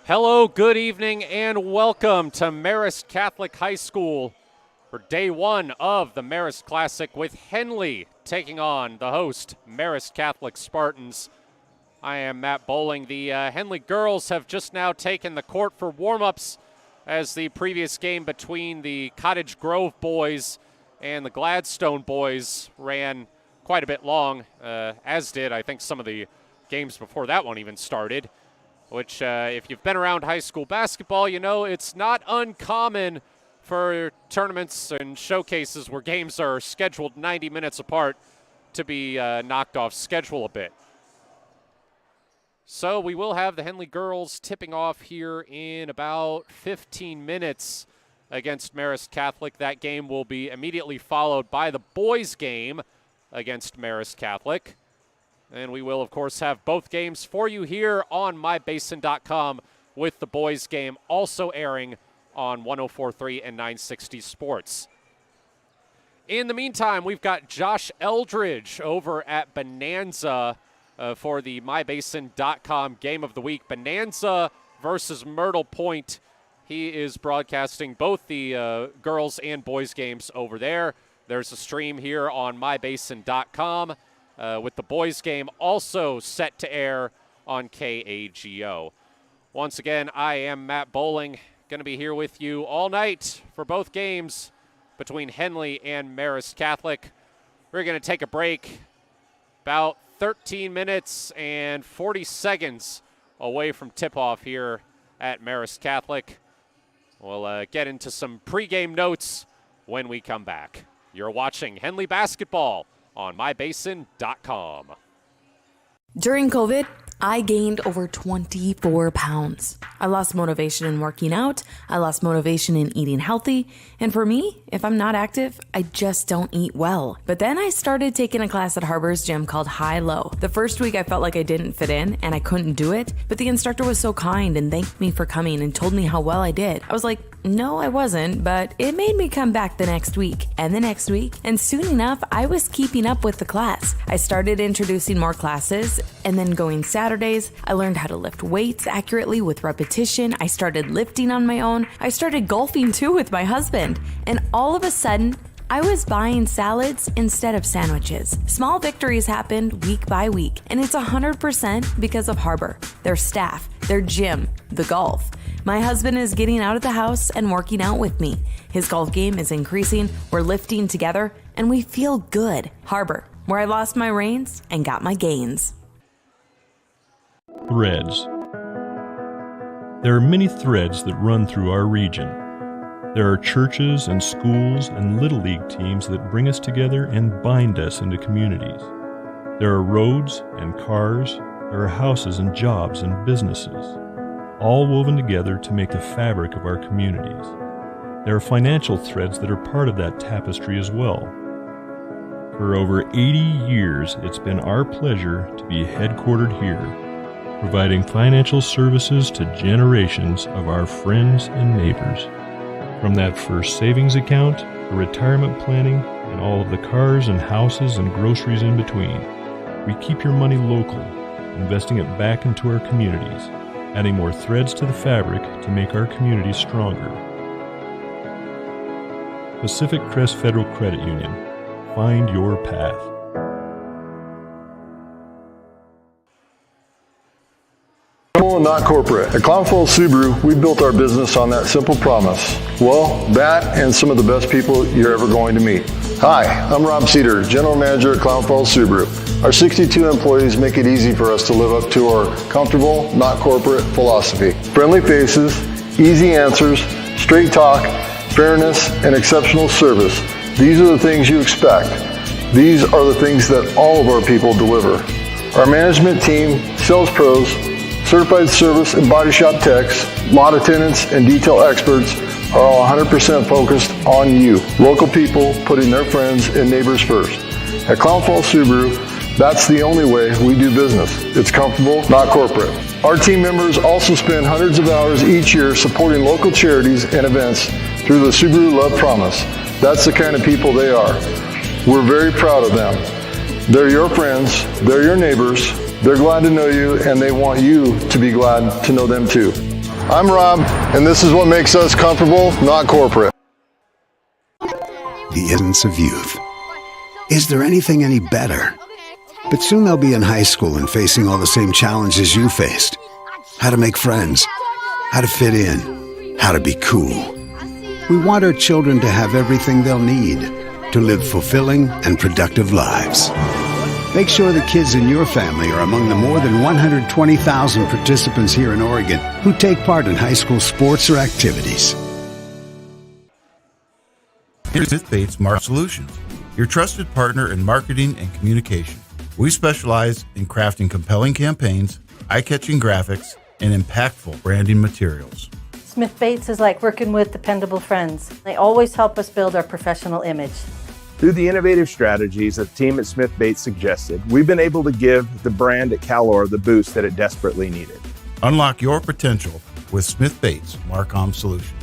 Hello, good evening, and welcome to Marist Catholic High School for day one of the Marist Classic with Henley taking on the host, Marist Catholic Spartans. I am Matt Bowling. The Henley girls have just now taken the court for warm-ups as the previous game between the Cottage Grove boys and the Gladstone boys ran quite a bit long, as did, I think, some of the games before that one even started. Which, if you've been around high school basketball, you know it's not uncommon for tournaments and showcases where games are scheduled 90 minutes apart to be knocked off schedule a bit. So we will have the Henley girls tipping off here in about 15 minutes against Marist Catholic. That game will be immediately followed by the boys' game against Marist Catholic. And we will, of course, have both games for you here on mybasin.com with the boys' game also airing on 104.3 and 960 Sports. In the meantime, we've got Josh Eldridge over at Bonanza for the mybasin.com game of the week. Bonanza versus Myrtle Point. He is broadcasting both the girls and boys' games over there. There's a stream here on mybasin.com. With the boys' game also set to air on KAGO. Once again, I am Matt Bowling, going to be here with you all night for both games between Henley and Marist Catholic. We're going to take a break about 13 minutes and 40 seconds away from tip-off here at Marist Catholic. We'll get into some pregame notes when we come back. You're watching Henley basketball on mybasin.com. During COVID, I gained over 24 pounds. I lost motivation in working out. I lost motivation in eating healthy. And for me, if I'm not active, I just don't eat well. But then I started taking a class at Harbor's gym called High Low. The first week I felt like I didn't fit in and I couldn't do it. But the instructor was so kind and thanked me for coming and told me how well I did. I was like, no, I wasn't, but it made me come back the next week and the next week. And soon enough, I was keeping up with the class. I started introducing more classes and then going Saturdays. I learned how to lift weights accurately with repetition. I started lifting on my own. I started golfing too with my husband. And all of a sudden, I was buying salads instead of sandwiches. Small victories happened week by week, and it's 100% because of Harbor, their staff, their gym, the golf. My husband is getting out of the house and working out with me. His golf game is increasing, we're lifting together, and we feel good. Harbor, where I lost my reins and got my gains. Threads. There are many threads that run through our region. There are churches and schools and Little League teams that bring us together and bind us into communities. There are roads and cars. There are houses and jobs and businesses, all woven together to make the fabric of our communities. There are financial threads that are part of that tapestry as well. For over 80 years, it's been our pleasure to be headquartered here, providing financial services to generations of our friends and neighbors. From that first savings account, to retirement planning, and all of the cars and houses and groceries in between, we keep your money local, investing it back into our communities, adding more threads to the fabric to make our communities stronger. Pacific Crest Federal Credit Union. Find your path. Not corporate. At Clown Falls Subaru, we built our business on that simple promise. Well, that and some of the best people you're ever going to meet. Hi, I'm Rob Cedar, General Manager at Clown Falls Subaru. Our 62 employees make it easy for us to live up to our comfortable, not corporate philosophy. Friendly faces, easy answers, straight talk, fairness, and exceptional service. These are the things you expect. These are the things that all of our people deliver. Our management team, sales pros, certified service and body shop techs, lot attendants, and detail experts are all 100% focused on you. Local people putting their friends and neighbors first. At Clown Falls Subaru, that's the only way we do business. It's comfortable, not corporate. Our team members also spend hundreds of hours each year supporting local charities and events through the Subaru Love Promise. That's the kind of people they are. We're very proud of them. They're your friends, they're your neighbors, they're glad to know you, and they want you to be glad to know them too. I'm Rob, and this is what makes us comfortable, not corporate. The innocence of youth. Is there anything any better? But soon they'll be in high school and facing all the same challenges you faced. How to make friends, how to fit in, how to be cool. We want our children to have everything they'll need to live fulfilling and productive lives. Make sure the kids in your family are among the more than 120,000 participants here in Oregon who take part in high school sports or activities. Here's Smith Bates Market Solutions, your trusted partner in marketing and communication. We specialize in crafting compelling campaigns, eye-catching graphics, and impactful branding materials. Smith Bates is like working with dependable friends. They always help us build our professional image. Through the innovative strategies that the team at Smith Bates suggested, we've been able to give the brand at Calor the boost that it desperately needed. Unlock your potential with Smith Bates Marcom Solutions.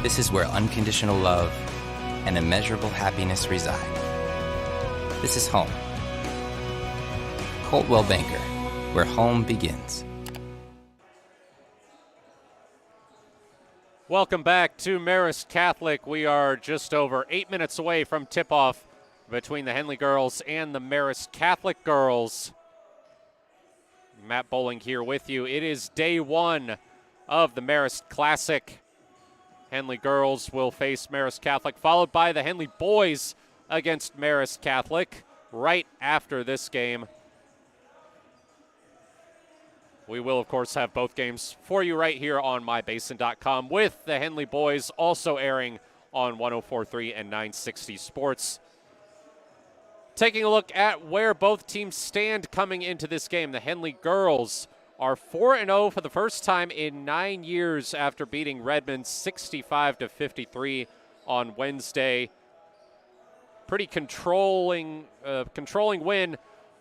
This is where unconditional love and immeasurable happiness reside. This is home. Coltwell Banker, where home begins. Welcome back to Marist Catholic. We are just over 8 minutes away from tip-off between the Henley girls and the Marist Catholic girls. Matt Bowling here with you. It is day one of the Marist Classic. Henley girls will face Marist Catholic, followed by the Henley boys against Marist Catholic right after this game. We will, of course, have both games for you right here on mybasin.com, with the Henley boys also airing on 104.3 and 960 Sports. Taking a look at where both teams stand coming into this game, the Henley girls are 4-0 for the first time in 9 years after beating Redmond 65-53 on Wednesday. Pretty controlling win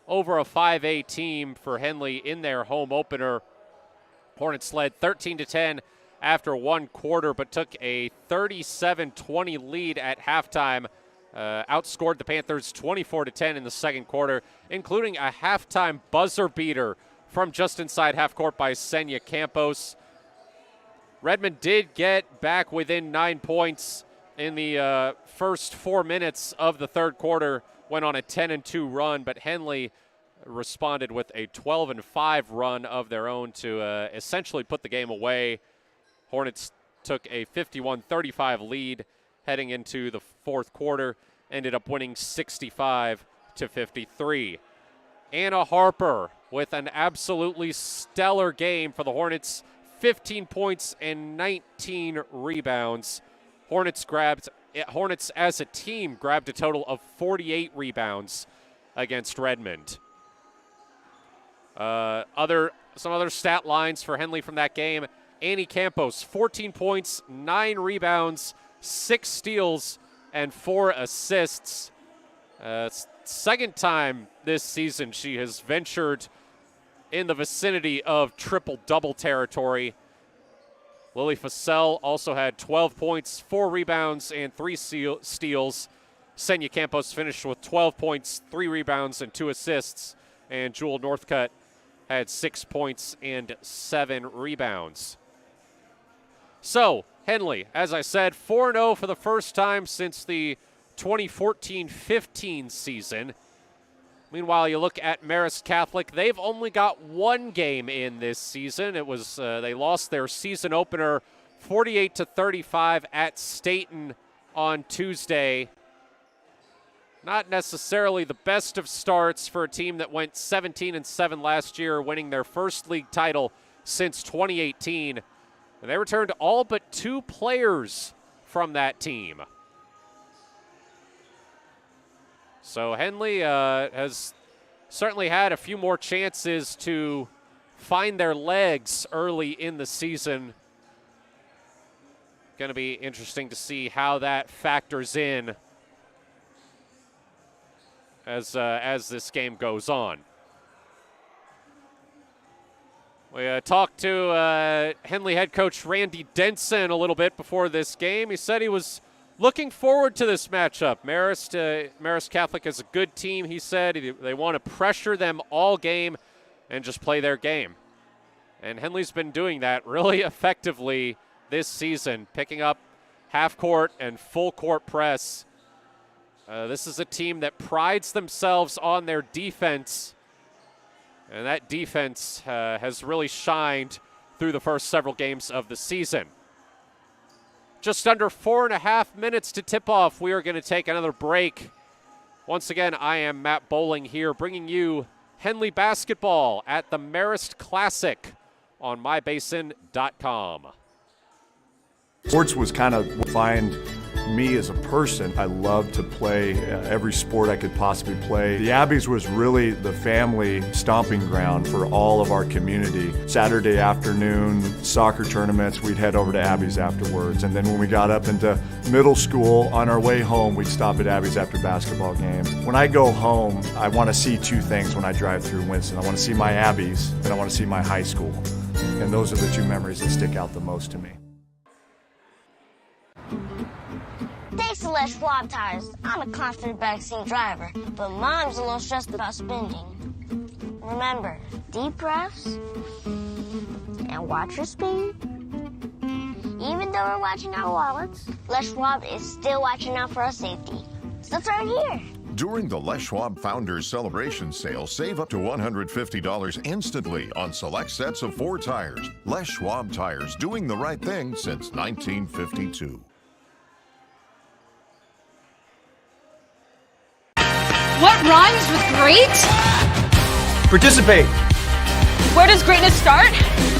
over a 5A team for Henley in their home opener. Hornets led 13-10 after one quarter, but took a 37-20 lead at halftime. Outscored the Panthers 24-10 in the second quarter, including a halftime buzzer beater from just inside half court by Senya Campos. Redmond did get back within 9 points in the first 4 minutes of the third quarter, went on a 10-2 run, but Henley responded with a 12-5 run of their own to essentially put the game away. Hornets took a 51-35 lead heading into the fourth quarter, ended up winning 65-53. Anna Harper with an absolutely stellar game for the Hornets, 15 points and 19 rebounds. Hornets as a team grabbed a total of 48 rebounds against Redmond. Some other stat lines for Henley from that game. Annie Campos, 14 points, 9 rebounds, 6 steals, and 4 assists. Second time this season she has ventured in the vicinity of triple-double territory. Lily Fassell also had 12 points, 4 rebounds, and 3 steals. Senya Campos finished with 12 points, 3 rebounds, and 2 assists. And Jewel Northcutt had 6 points and 7 rebounds. So, Henley, as I said, 4-0 for the first time since the 2014-15 season. Meanwhile, you look at Marist Catholic, they've only got one game in this season. It was they lost their season opener 48-35 at Staten on Tuesday. Not necessarily the best of starts for a team that went 17-7 last year, winning their first league title since 2018. And they returned all but 2 players from that team. So Henley has certainly had a few more chances to find their legs early in the season. Going to be interesting to see how that factors in as this game goes on. We talked to Henley head coach Randy Denson a little bit before this game. He said he was looking forward to this matchup. Marist Catholic is a good team, he said. They want to pressure them all game and just play their game. And Henley's been doing that really effectively this season, picking up half-court and full-court press. This is a team that prides themselves on their defense, and that defense has really shined through the first several games of the season. Just under 4.5 minutes to tip off. We are going to take another break. Once again, I am Matt Bowling here, bringing you Henley basketball at the Marist Classic on mybasin.com. Sports was kind of find me as a person. I love to play every sport I could possibly play. The Abbeys was really the family stomping ground for all of our community. Saturday afternoon soccer tournaments, we'd head over to Abbeys afterwards. And then when we got up into middle school, on our way home, we'd stop at Abbeys after basketball games. When I go home, I want to see 2 things when I drive through Winston. I want to see my Abbeys and I want to see my high school. And those are the 2 memories that stick out the most to me. Thanks to Les Schwab Tires, I'm a confident backseat driver, but Mom's a little stressed about spending. Remember, deep breaths and watch your speed. Even though we're watching our wallets, Les Schwab is still watching out for our safety. So start here. During the Les Schwab Founders Celebration Sale, save up to $150 instantly on select sets of 4 tires. Les Schwab Tires, doing the right thing since 1952. What rhymes with great? Participate. Where does greatness start?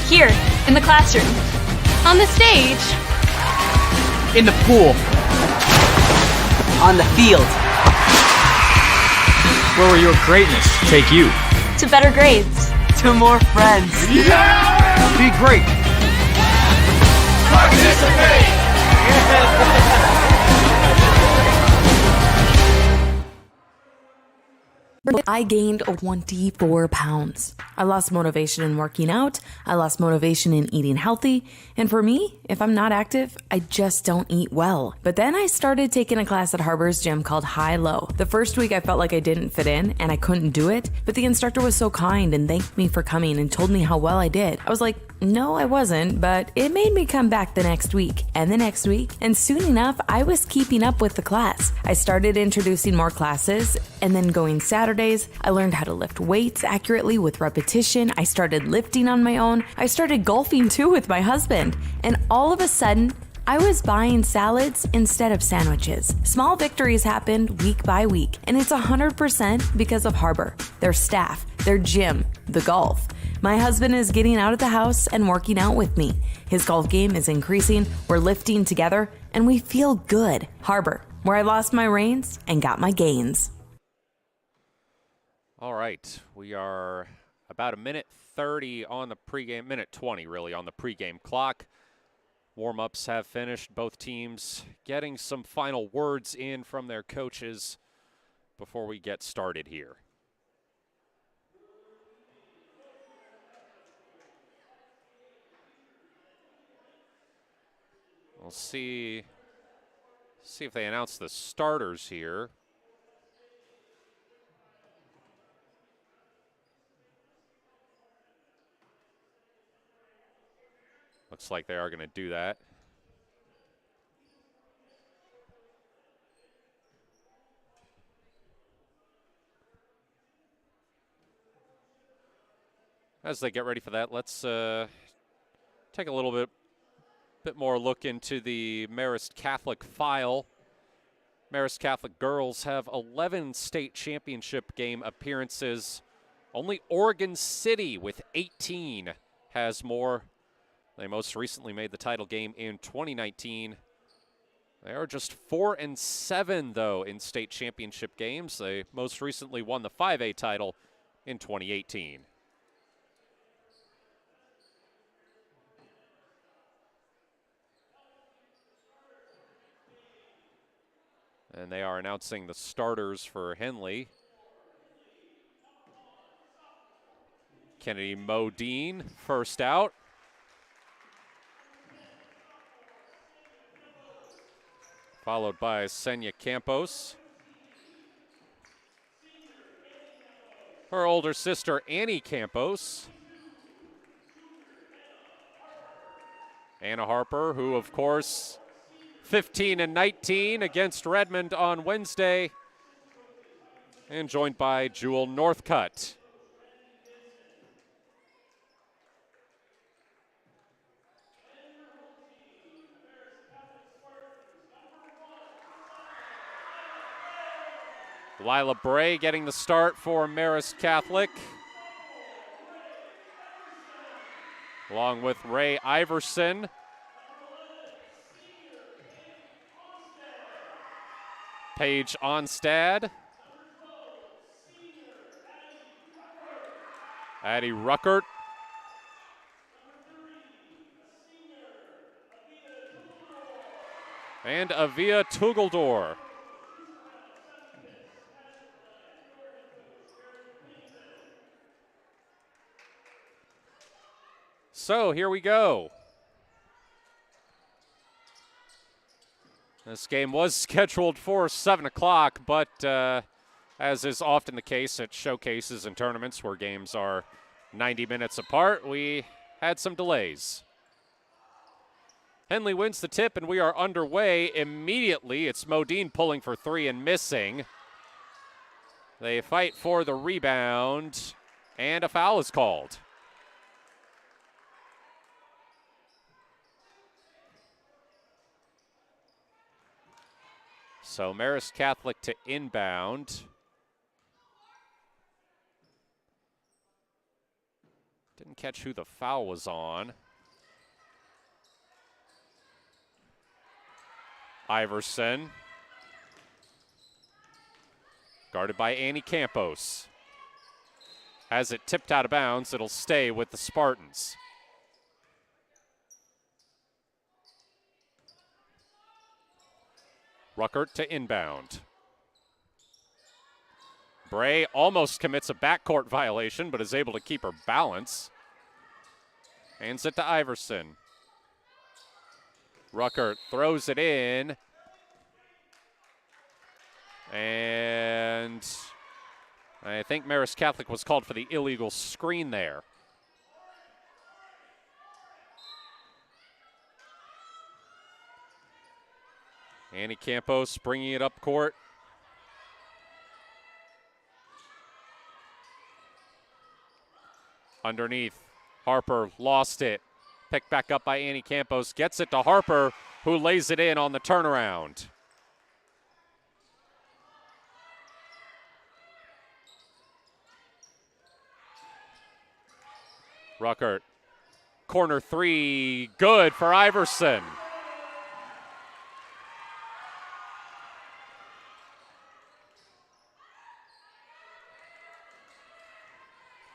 Here, in the classroom. On the stage. In the pool. On the field. Where will your greatness take you? To better grades. To more friends. Yeah! Be great. Participate! I gained 24 pounds. I lost motivation in working out. I lost motivation in eating healthy. And for me, if I'm not active, I just don't eat well. But then I started taking a class at Harbor's gym called High Low. The first week I felt like I didn't fit in and I couldn't do it. But the instructor was so kind and thanked me for coming and told me how well I did. I was like, no, I wasn't, but it made me come back the next week and the next week. And soon enough, I was keeping up with the class. I started introducing more classes and then going Saturdays. I learned how to lift weights accurately with repetition. I started lifting on my own. I started golfing too with my husband. And all of a sudden, I was buying salads instead of sandwiches. Small victories happened week by week, and it's 100% because of Harbor, their staff, their gym, the golf. My husband is getting out of the house and working out with me. His golf game is increasing, we're lifting together, and we feel good. Harbor, where I lost my reins and got my gains. All right, we are about 1:30 on the pregame, 1:20 really on the pregame clock. Warm-ups have finished. Both teams getting some final words in from their coaches before we get started here. We'll see if they announce the starters here. Looks like they are going to do that. As they get ready for that, let's take a little bit more look into the Marist Catholic file. Marist Catholic girls have 11 state championship game appearances. Only Oregon City with 18 has more. They most recently made the title game in 2019. They are just 4-7, though, in state championship games. They most recently won the 5A title in 2018. And they are announcing the starters for Henley. Kennedy Modine first out. Followed by Senya Campos. Her older sister, Annie Campos. Anna Harper, who, of course, 15-19 against Redmond on Wednesday. And joined by Jewel Northcutt. Lila Bray getting the start for Marist Catholic. Along with Ray Iverson. Paige Onstad. Addie Ruckert. And Avia Tugeldor. So here we go. This game was scheduled for 7 o'clock, but as is often the case at showcases and tournaments where games are 90 minutes apart, we had some delays. Henley wins the tip, and we are underway immediately. It's Modine pulling for three and missing. They fight for the rebound, and a foul is called. So Marist Catholic to inbound. Didn't catch who the foul was on. Iverson. Guarded by Annie Campos. Has it tipped out of bounds, it'll stay with the Spartans. Ruckert to inbound. Bray almost commits a backcourt violation, but is able to keep her balance. Hands it to Iverson. Ruckert throws it in. And I think Marist Catholic was called for the illegal screen there. Annie Campos bringing it up court. Underneath, Harper lost it. Picked back up by Annie Campos. Gets it to Harper, who lays it in on the turnaround. Ruckert. Corner three, good for Iverson.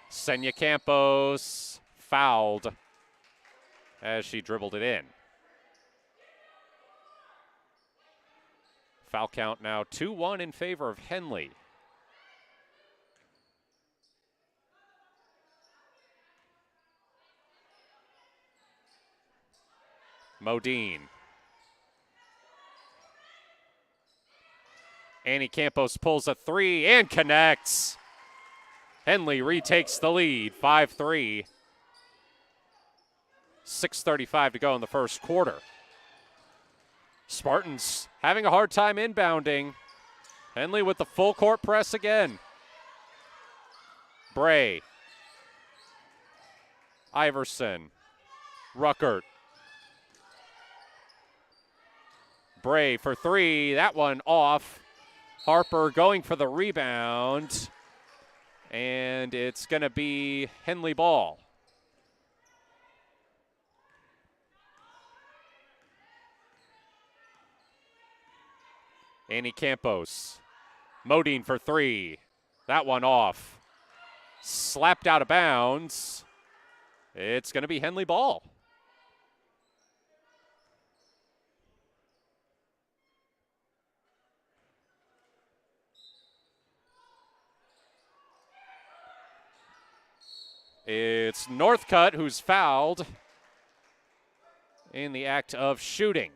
Senya Campos fouled as she dribbled it in. Foul count now 2-1 in favor of Henley. Modine. Annie Campos pulls a three and connects. Henley retakes the lead, 5-3. 6:35 to go in the first quarter. Spartans having a hard time inbounding. Henley with the full court press again. Bray. Iverson. Ruckert. Bray for three. That one off. Harper going for the rebound. And it's going to be Henley ball. Annie Campos. Modine for three. That one off. Slapped out of bounds. It's going to be Henley ball. It's Northcutt who's fouled in the act of shooting.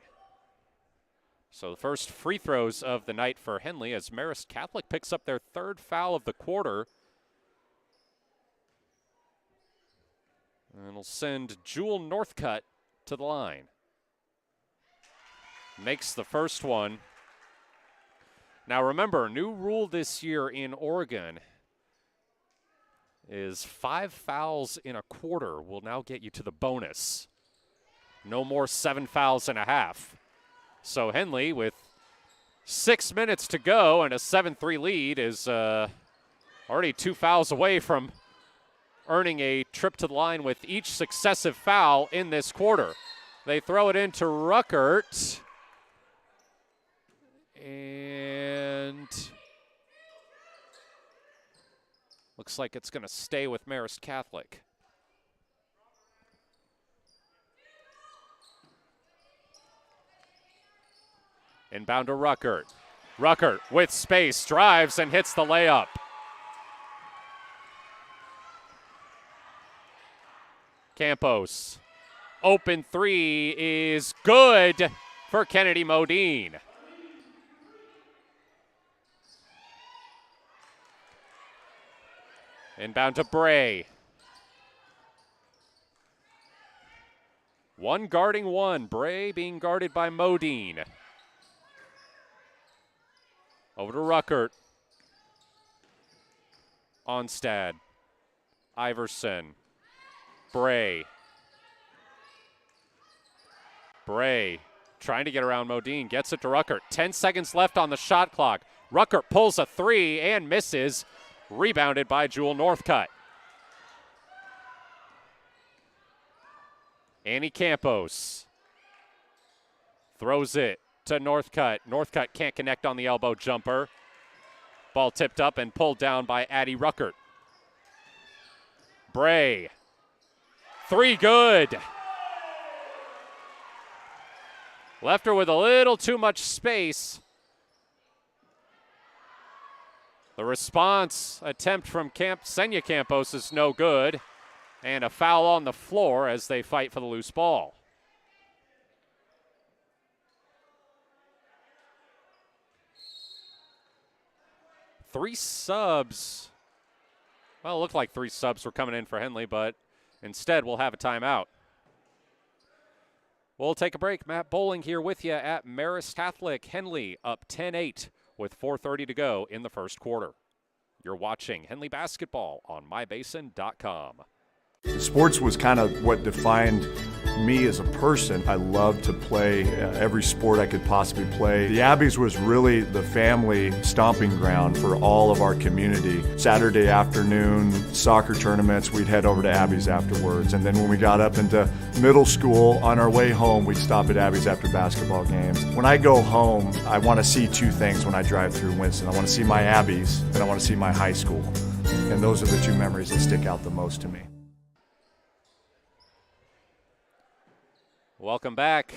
So the first free throws of the night for Henley as Marist Catholic picks up their third foul of the quarter. And it'll send Jewel Northcutt to the line. Makes the first one. Now remember, new rule this year in Oregon is 5 fouls in a quarter will now get you to the bonus. No more 7 fouls and a half. So Henley, with 6 minutes to go and a 7-3 lead, is already 2 fouls away from earning a trip to the line with each successive foul in this quarter. They throw it into Ruckert. And looks like it's going to stay with Marist Catholic. Inbound to Ruckert. Ruckert with space, drives and hits the layup. Campos. Open three is good for Kennedy Modine. Inbound to Bray. One guarding one. Bray being guarded by Modine. Over to Ruckert. Onstad. Iverson. Bray. Bray trying to get around Modine. Gets it to Ruckert. 10 seconds left on the shot clock. Ruckert pulls a three and misses. Rebounded by Jewel Northcutt. Annie Campos throws it to Northcutt. Northcutt can't connect on the elbow jumper. Ball tipped up and pulled down by Addie Ruckert. Bray. Three good. Left her with a little too much space. The response attempt from Senya Campos is no good. And a foul on the floor as they fight for the loose ball. Three subs. Well, it looked like 3 subs were coming in for Henley, but instead we'll have a timeout. We'll take a break. Matt Bowling here with you at Marist Catholic. Henley up 10-8 with 4:30 to go in the first quarter. You're watching Henley basketball on mybasin.com. Sports was kind of what defined me as a person. I loved to play every sport I could possibly play. The Abbeys was really the family stomping ground for all of our community. Saturday afternoon soccer tournaments, we'd head over to Abbeys afterwards. And then when we got up into middle school, on our way home, we'd stop at Abbeys after basketball games. When I go home, I want to see 2 things when I drive through Winston. I want to see my Abbeys and I want to see my high school. And those are the 2 memories that stick out the most to me. Welcome back.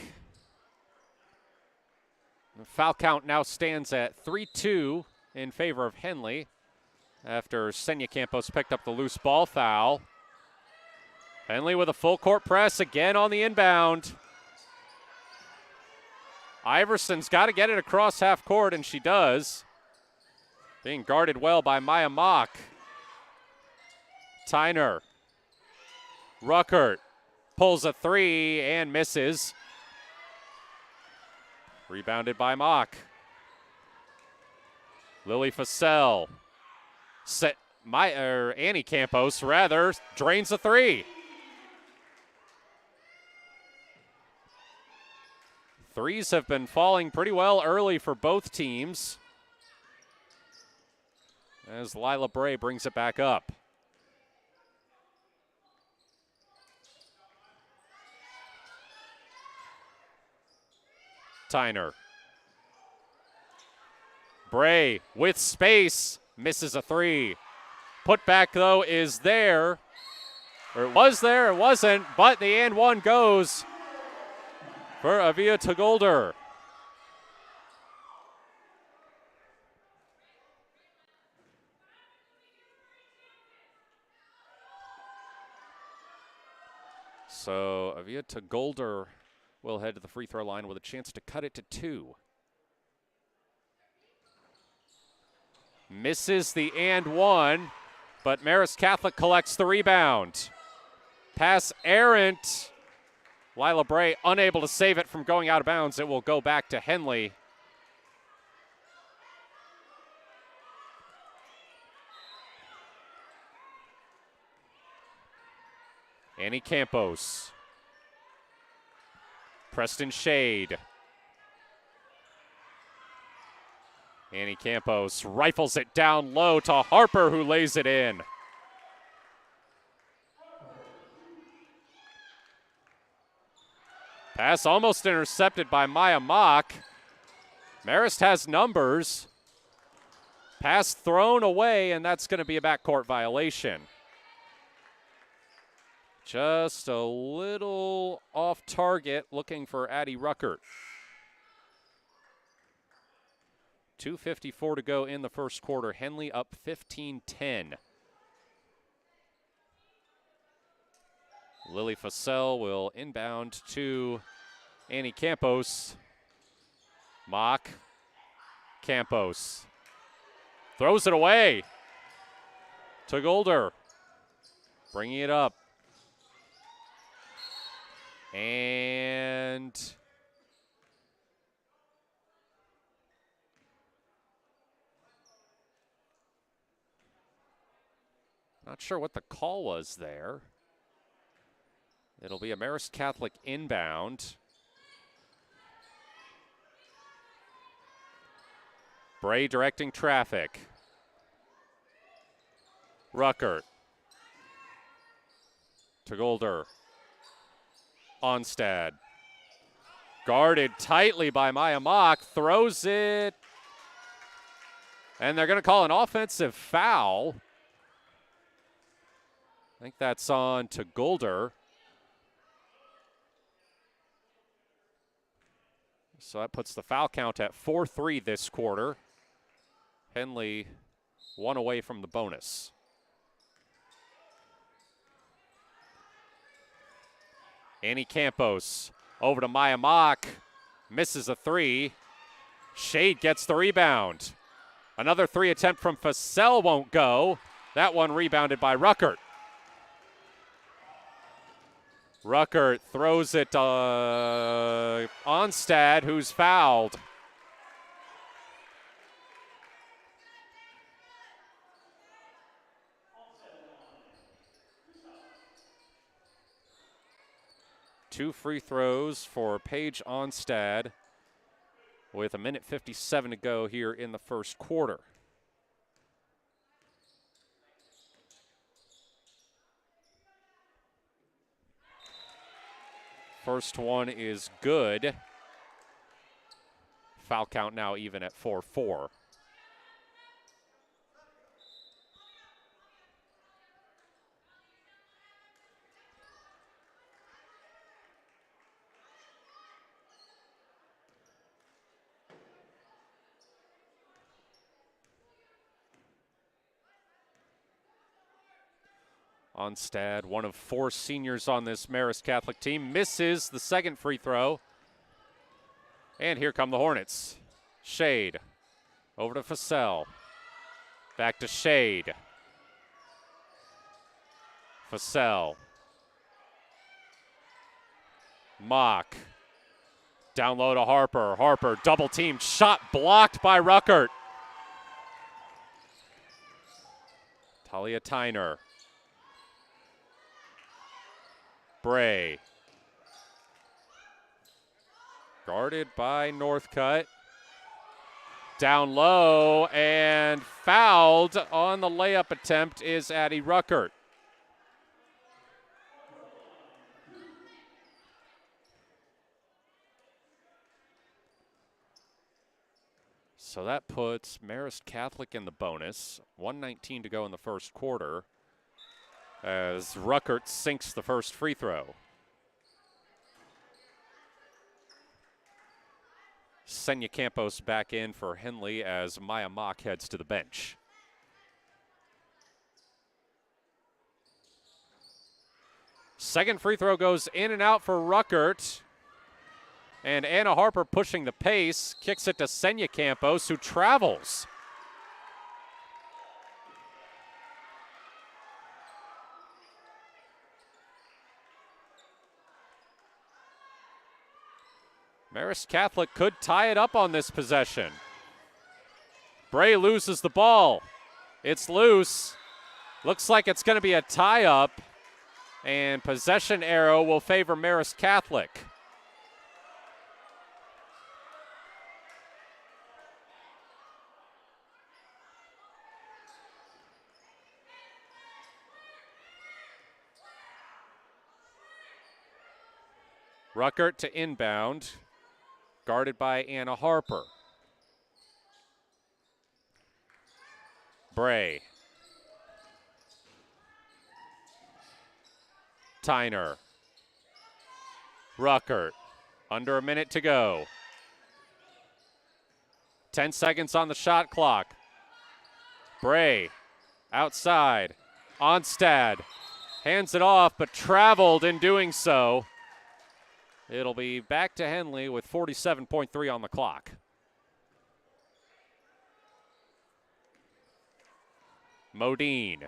The foul count now stands at 3-2 in favor of Henley after Senya Campos picked up the loose ball foul. Henley with a full court press again on the inbound. Iverson's got to get it across half court, and she does. Being guarded well by Maya Mock. Tyner. Ruckert. Pulls a 3 and misses. Rebounded by Mock. Lily Fassell. Annie Campos, rather, drains a 3. Threes have been falling pretty well early for both teams as Lila Bray brings it back up. Tyner. Bray with space, misses a three. Put back, though, is there. Or it was there, it wasn't, but the and one goes for Avia Tagolder. So Avia Tagolder will head to the free throw line with a chance to cut it to 2. Misses the and one, but Marist Catholic collects the rebound. Pass errant. Lila Bray unable to save it from going out of bounds. It will go back to Henley. Annie Campos. Preston Shade. Annie Campos rifles it down low to Harper, who lays it in. Pass almost intercepted by Maya Mock. Marist has numbers. Pass thrown away, and that's going to be a backcourt violation. Just a little off target, looking for Addie Ruckert. 2:54 to go in the first quarter. Henley up 15-10. Lily Fassell will inbound to Annie Campos. Mock. Campos. Throws it away. To Golder. Bringing it up. And not sure what the call was there. It'll be a Marist Catholic inbound. Bray directing traffic. Ruckert. To Golder. Onstad. Guarded tightly by Maya Mock. Throws it. And they're going to call an offensive foul. I think that's on to Golder. So that puts the foul count at 4-3 this quarter. Henley one away from the bonus. Annie Campos over to Maya Mock. Misses a three. Shade gets the rebound. Another three attempt from Fassell won't go. That one rebounded by Ruckert. Ruckert throws it Onstad, who's fouled. Two free throws for Paige Onstad with 1:57 to go here in the first quarter. First one is good. Foul count now even at 4-4. Onstad, one of four seniors on this Marist Catholic team, misses the second free throw. And here come the Hornets. Shade over to Fassell. Back to Shade. Fassell. Mock. Down low to Harper. Harper double teamed. Shot blocked by Ruckert. Talia Tyner. Bray. Guarded by Northcutt. Down low and fouled on the layup attempt is Addie Ruckert. So that puts Marist Catholic in the bonus. 1:19 to go in the first quarter as Ruckert sinks the first free throw. Senya Campos back in for Henley as Maya Mock heads to the bench. Second free throw goes in and out for Ruckert. And Anna Harper pushing the pace, kicks it to Senya Campos, who travels. Marist Catholic could tie it up on this possession. Bray loses the ball. It's loose. Looks like it's going to be a tie-up. And possession arrow will favor Marist Catholic. Ruckert to inbound. Guarded by Anna Harper. Bray. Tyner. Ruckert. Under a minute to go. 10 seconds on the shot clock. Bray. Outside. Onstad. Hands it off, but traveled in doing so. It'll be back to Henley with 47.3 on the clock. Modine.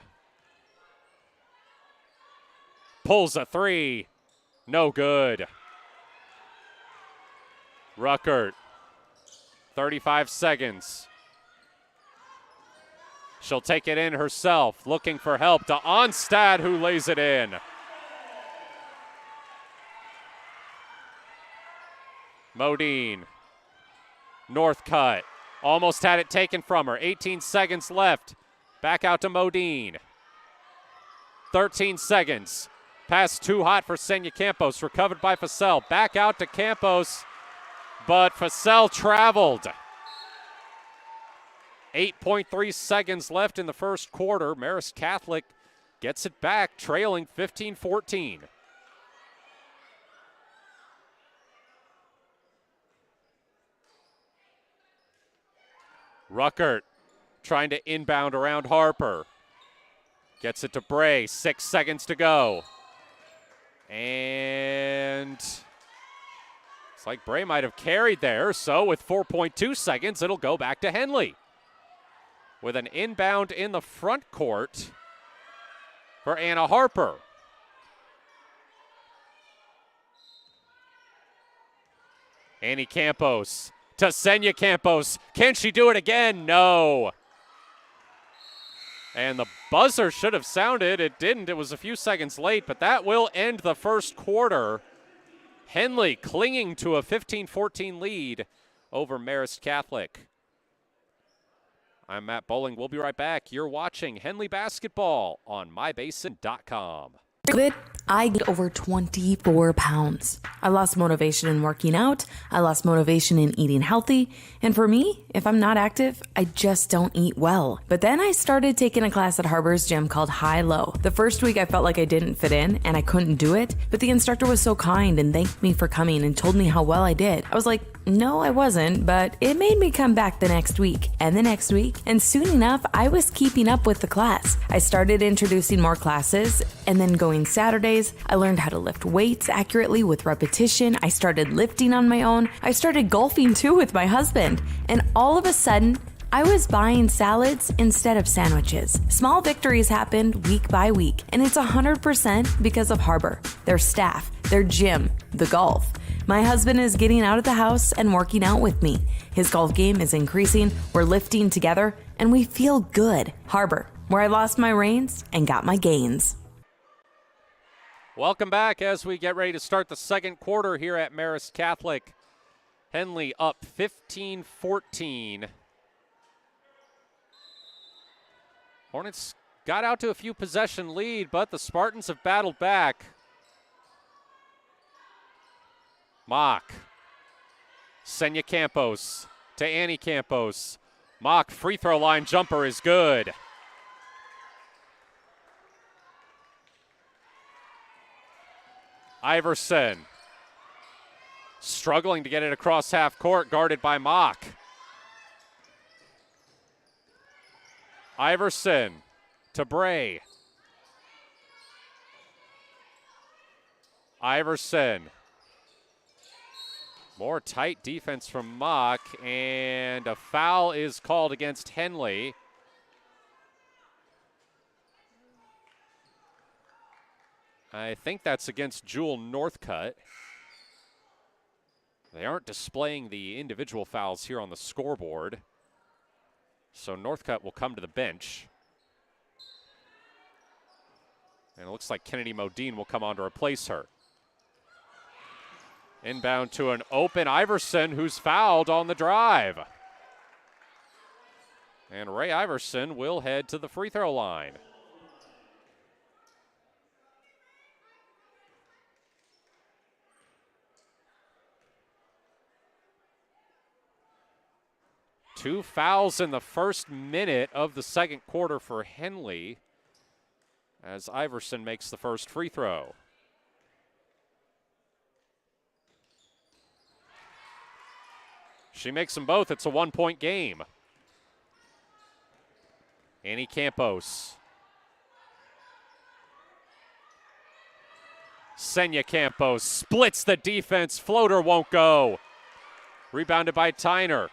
Pulls a three. No good. Ruckert. 35 seconds. She'll take it in herself, looking for help to Onstad, who lays it in. Modine. Northcutt. Almost had it taken from her. 18 seconds left. Back out to Modine. 13 seconds. Pass too hot for Senya Campos. Recovered by Facel. Back out to Campos. But Facel traveled. 8.3 seconds left in the first quarter. Marist Catholic gets it back, trailing 15-14. Ruckert trying to inbound around Harper. Gets it to Bray, 6 seconds to go. And it's like Bray might have carried there, so with 4.2 seconds, it'll go back to Henley. With an inbound in the front court for Anna Harper. Annie Campos to Senya Campos. Can she do it again? No. And the buzzer should have sounded. It didn't. It was a few seconds late, but that will end the first quarter. Henley clinging to a 15-14 lead over Marist Catholic. I'm Matt Bowling. We'll be right back. You're watching Henley Basketball on mybasin.com. I gained over 24 pounds. I lost motivation in working out. I lost motivation in eating healthy. And for me, if I'm not active, I just don't eat well. But then I started taking a class at Harbor's gym called High Low. The first week I felt like I didn't fit in and I couldn't do it. But the instructor was so kind and thanked me for coming and told me how well I did. I was like, no, I wasn't, but it made me come back the next week and the next week. And soon enough, I was keeping up with the class. I started introducing more classes and then going Saturdays. I learned how to lift weights accurately with repetition. I started lifting on my own. I started golfing too with my husband. And all of a sudden, I was buying salads instead of sandwiches. Small victories happened week by week, and it's 100% because of Harbor, their staff, their gym, the golf. My husband is getting out of the house and working out with me. His golf game is increasing, we're lifting together, and we feel good. Harbor, where I lost my reins and got my gains. Welcome back as we get ready to start the second quarter here at Marist Catholic. Henley up 15-14. Hornets got out to a few possession lead, but the Spartans have battled back. Mock. Senya Campos to Annie Campos. Mock free throw line jumper is good. Iverson struggling to get it across half court, guarded by Mock. Iverson to Bray. Iverson. More tight defense from Mock, and a foul is called against Henley. I think that's against Jewel Northcutt. They aren't displaying the individual fouls here on the scoreboard. So Northcutt will come to the bench. And it looks like Kennedy Modine will come on to replace her. Inbound to an open Iverson, who's fouled on the drive. And Ray Iverson will head to the free throw line. Two fouls in the first minute of the second quarter for Henley as Iverson makes the first free throw. She makes them both. It's a one-point game. Annie Campos. Senya Campos splits the defense. Floater won't go. Rebounded by Tyner.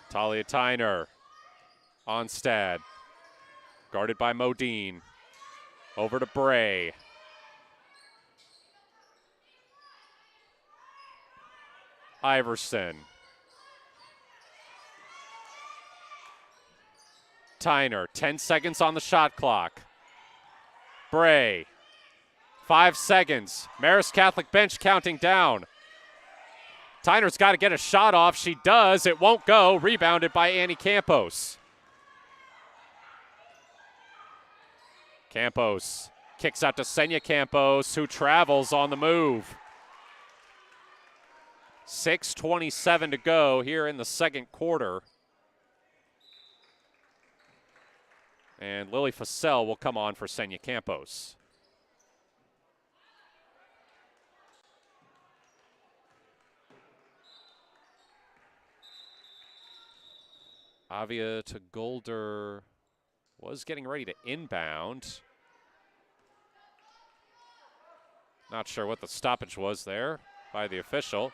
Talia Tyner. Onstad. Guarded by Modine. Over to Bray. Iverson. Tyner, 10 seconds on the shot clock. Bray, 5 seconds. Marist Catholic bench counting down. Tyner's got to get a shot off. She does. It won't go. Rebounded by Annie Campos. Campos kicks out to Senya Campos, who travels on the move. 6:27 to go here in the second quarter. And Lily Fussell will come on for Senya Campos. Avia to Golder was getting ready to inbound. Not sure what the stoppage was there by the official.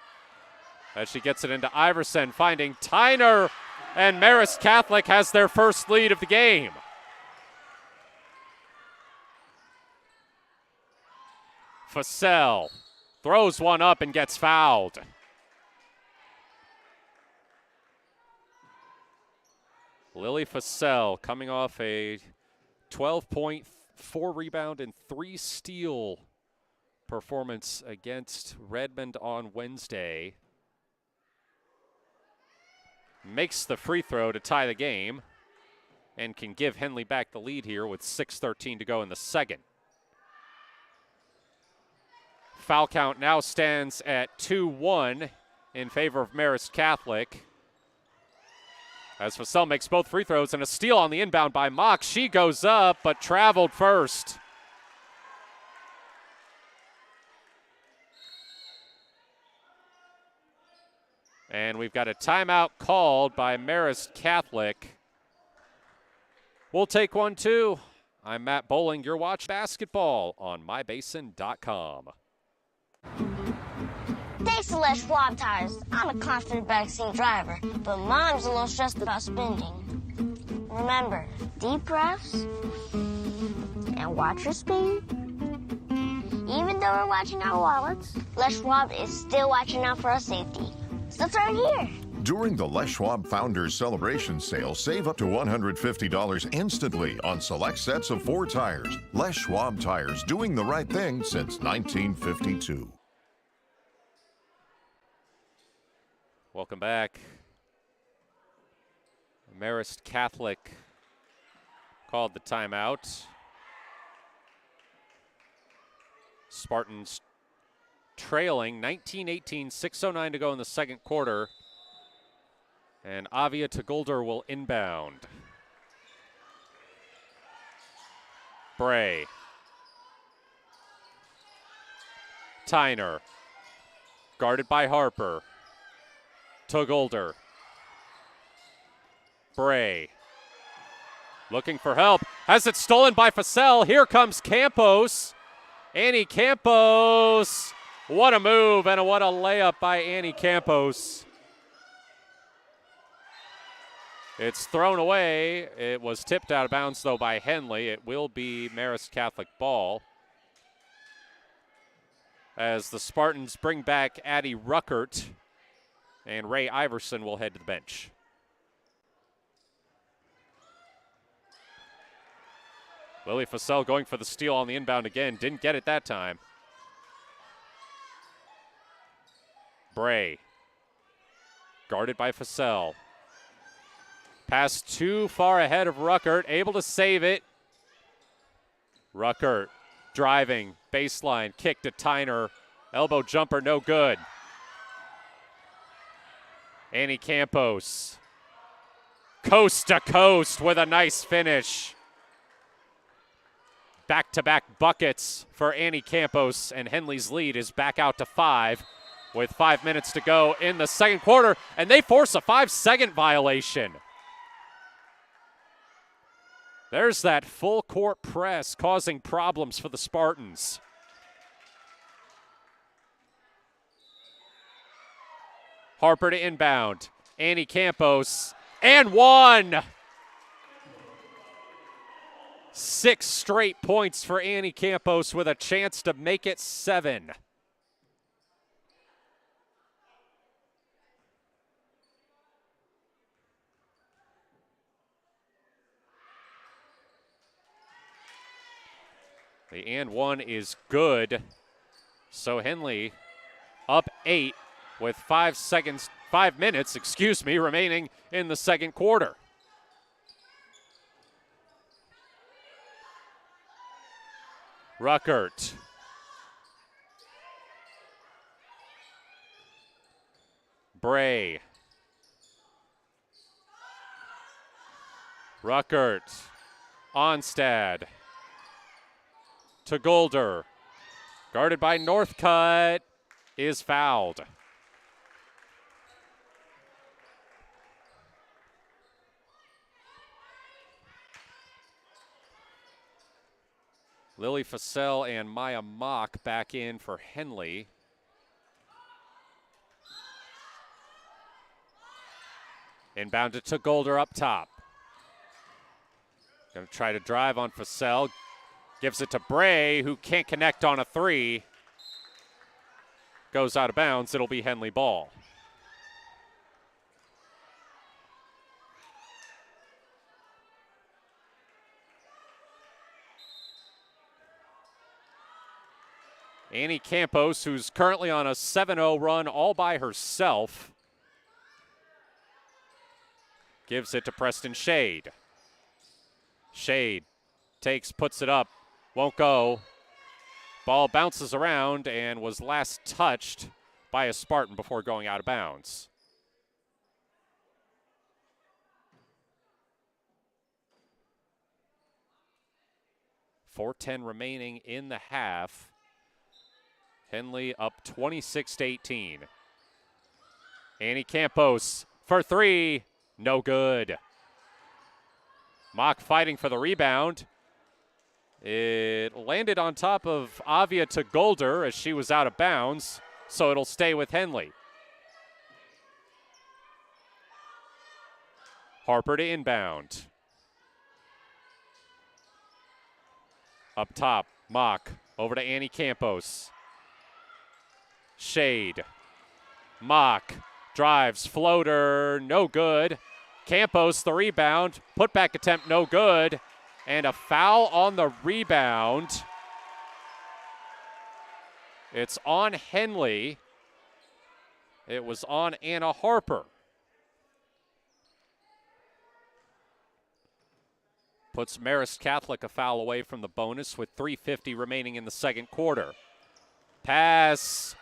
As she gets it into Iverson, finding Tyner, and Marist Catholic has their first lead of the game. Fussell throws one up and gets fouled. Lily Fussell coming off a 12-point, 4 rebound, and 3 steal performance against Redmond on Wednesday. Makes the free throw to tie the game and can give Henley back the lead here with 6:13 to go in the second. Foul count now stands at 2-1 in favor of Marist Catholic. As Fussell makes both free throws and a steal on the inbound by Mock. She goes up but traveled first. And we've got a timeout called by Marist Catholic. We'll take one too. I'm Matt Bowling. You're watching basketball on mybasin.com. Thanks to Les Schwab Tires. I'm a confident backseat driver, but Mom's a little stressed about spending. Remember, deep breaths and watch your speed. Even though we're watching our wallets, Les Schwab is still watching out for our safety. So turn here. During the Les Schwab Founders Celebration Sale, save up to $150 instantly on select sets of 4 tires. Les Schwab Tires, doing the right thing since 1952. Welcome back. Marist Catholic called the timeout. Spartans trailing 19-18, 6:09 to go in the second quarter. And Avia Tagulder will inbound. Bray. Tyner. Guarded by Harper. Tagulder. Bray. Looking for help. Has it stolen by Fasel. Here comes Campos. Annie Campos. What a move and what a layup by Annie Campos. It's thrown away. It was tipped out of bounds, though, by Henley. It will be Marist Catholic ball as the Spartans bring back Addie Ruckert, and Ray Iverson will head to the bench. Lily Fasel going for the steal on the inbound again. Didn't get it that time. Bray. Guarded by Fasel. Pass too far ahead of Ruckert. Able to save it. Ruckert driving. Baseline. Kick to Tyner. Elbow jumper, no good. Annie Campos. Coast to coast with a nice finish. Back-to-back buckets for Annie Campos, and Henley's lead is back out to 5 with 5 minutes to go in the second quarter, and they force a 5-second violation. There's that full court press causing problems for the Spartans. Harper to inbound. Annie Campos, and one! 6 straight points for Annie Campos with a chance to make it 7. The and one is good. So Henley up 8 with 5 minutes, remaining in the second quarter. Ruckert. Bray. Ruckert. Onstad. Tagulder. Guarded by Northcutt. Is fouled. Lily Fasel and Maya Mock back in for Henley. Inbound to Tagulder up top. Going to try to drive on Fasel. Gives it to Bray, who can't connect on a 3. Goes out of bounds. It'll be Henley ball. Annie Campos, who's currently on a 7-0 run all by herself, gives it to Preston Shade. Shade takes, puts it up, won't go. Ball bounces around and was last touched by a Spartan before going out of bounds. .410 remaining in the half. Henley up 26-18. Annie Campos for 3, no good. Mock fighting for the rebound. It landed on top of Avia Tagulder as she was out of bounds, so it'll stay with Henley. Harper to inbound. Up top, Mock over to Annie Campos. Shade. Mock Drives, floater, no good. Campos, the rebound. Putback attempt, no good. And a foul on the rebound. It's on Henley. It was on Anna Harper. Puts Marist Catholic a foul away from the bonus with 3:50 remaining in the second quarter. Pass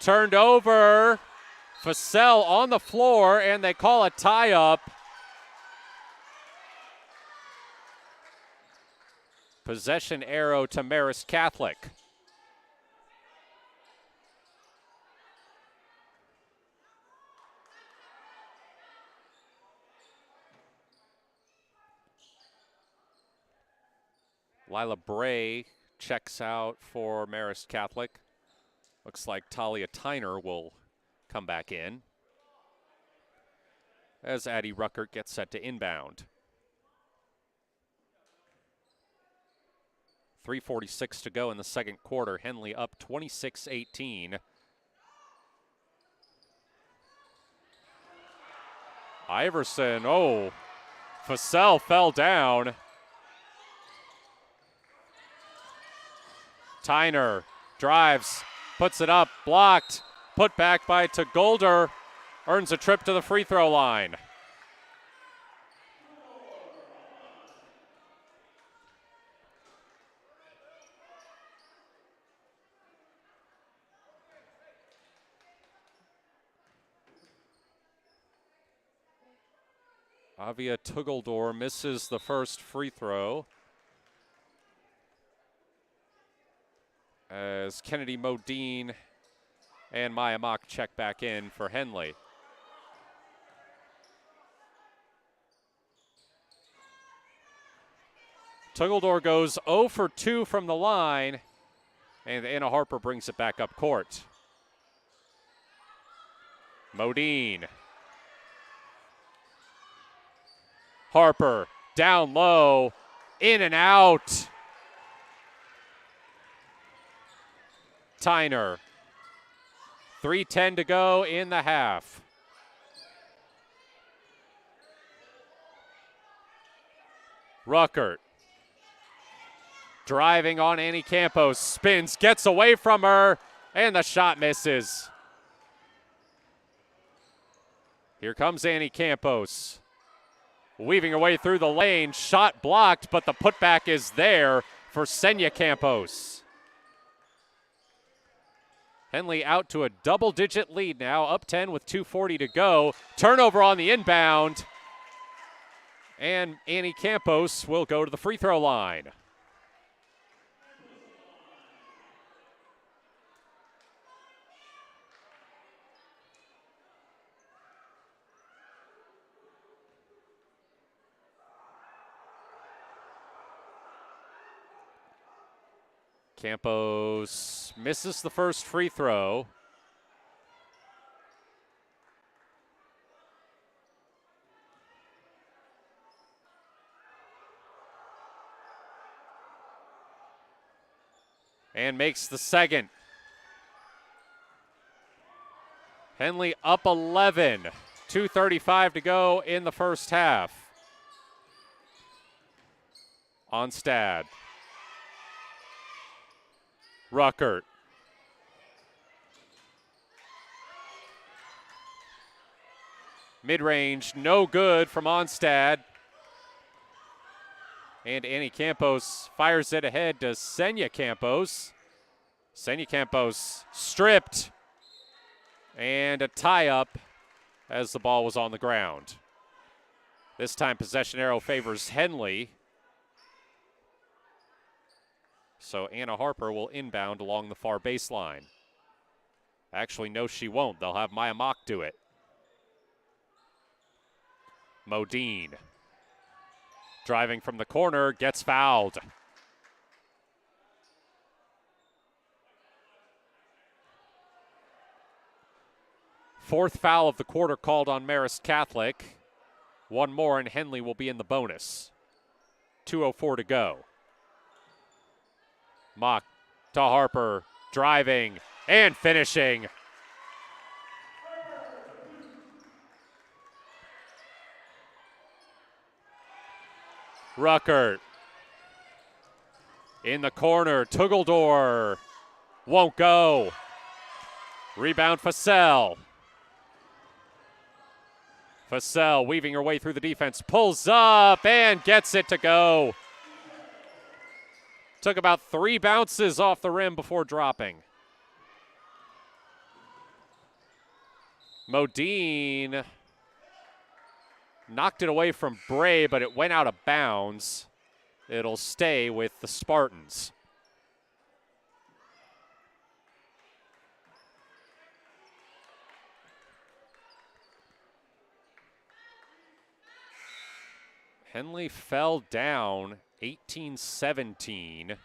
turned over. Fussell on the floor, and they call a tie-up. Possession arrow to Marist Catholic. Lila Bray checks out for Marist Catholic. Looks like Talia Tyner will come back in as Addie Ruckert gets set to inbound. 3:46 to go in the second quarter. Henley up 26-18. Iverson, Fussell fell down. Tyner drives, puts it up, blocked, put back by Tagolder, earns a trip to the free throw line. Avia Tuggeldor misses the first free throw as Kennedy Modine and Maya Mock check back in for Henley. Tuggeldor goes 0 for 2 from the line, and Anna Harper brings it back up court. Modine. Harper down low, in and out. Tyner. 3:10 to go in the half. Ruckert. Driving on Annie Campos, spins, gets away from her, and the shot misses. Here comes Annie Campos. Weaving her way through the lane, shot blocked, but the putback is there for Senya Campos. Henley out to a double-digit lead now, up 10 with 2:40 to go. Turnover on the inbound, and Annie Campos will go to the free throw line. Campos misses the first free throw. And makes the second. Henley up 11. 2:35 to go in the first half. Onstad. Ruckert. Mid-range, no good from Onstad. And Annie Campos fires it ahead to Senya Campos. Senya Campos stripped. And a tie-up as the ball was on the ground. This time possession arrow favors Henley. So Anna Harper will inbound along the far baseline. Actually, no, she won't. They'll have Maya Mock do it. Modine. Driving from the corner, gets fouled. Fourth foul of the quarter called on Marist Catholic. One more and Henley will be in the bonus. 2:04 to go. Mock to Harper, driving and finishing. Ruckert in the corner. Tugeldor won't go. Rebound Fussell. Fussell weaving her way through the defense. Pulls up and gets it to go. Took about 3 bounces off the rim before dropping. Modine knocked it away from Bray, but it went out of bounds. It'll stay with the Spartans. Henley fell down 18-17.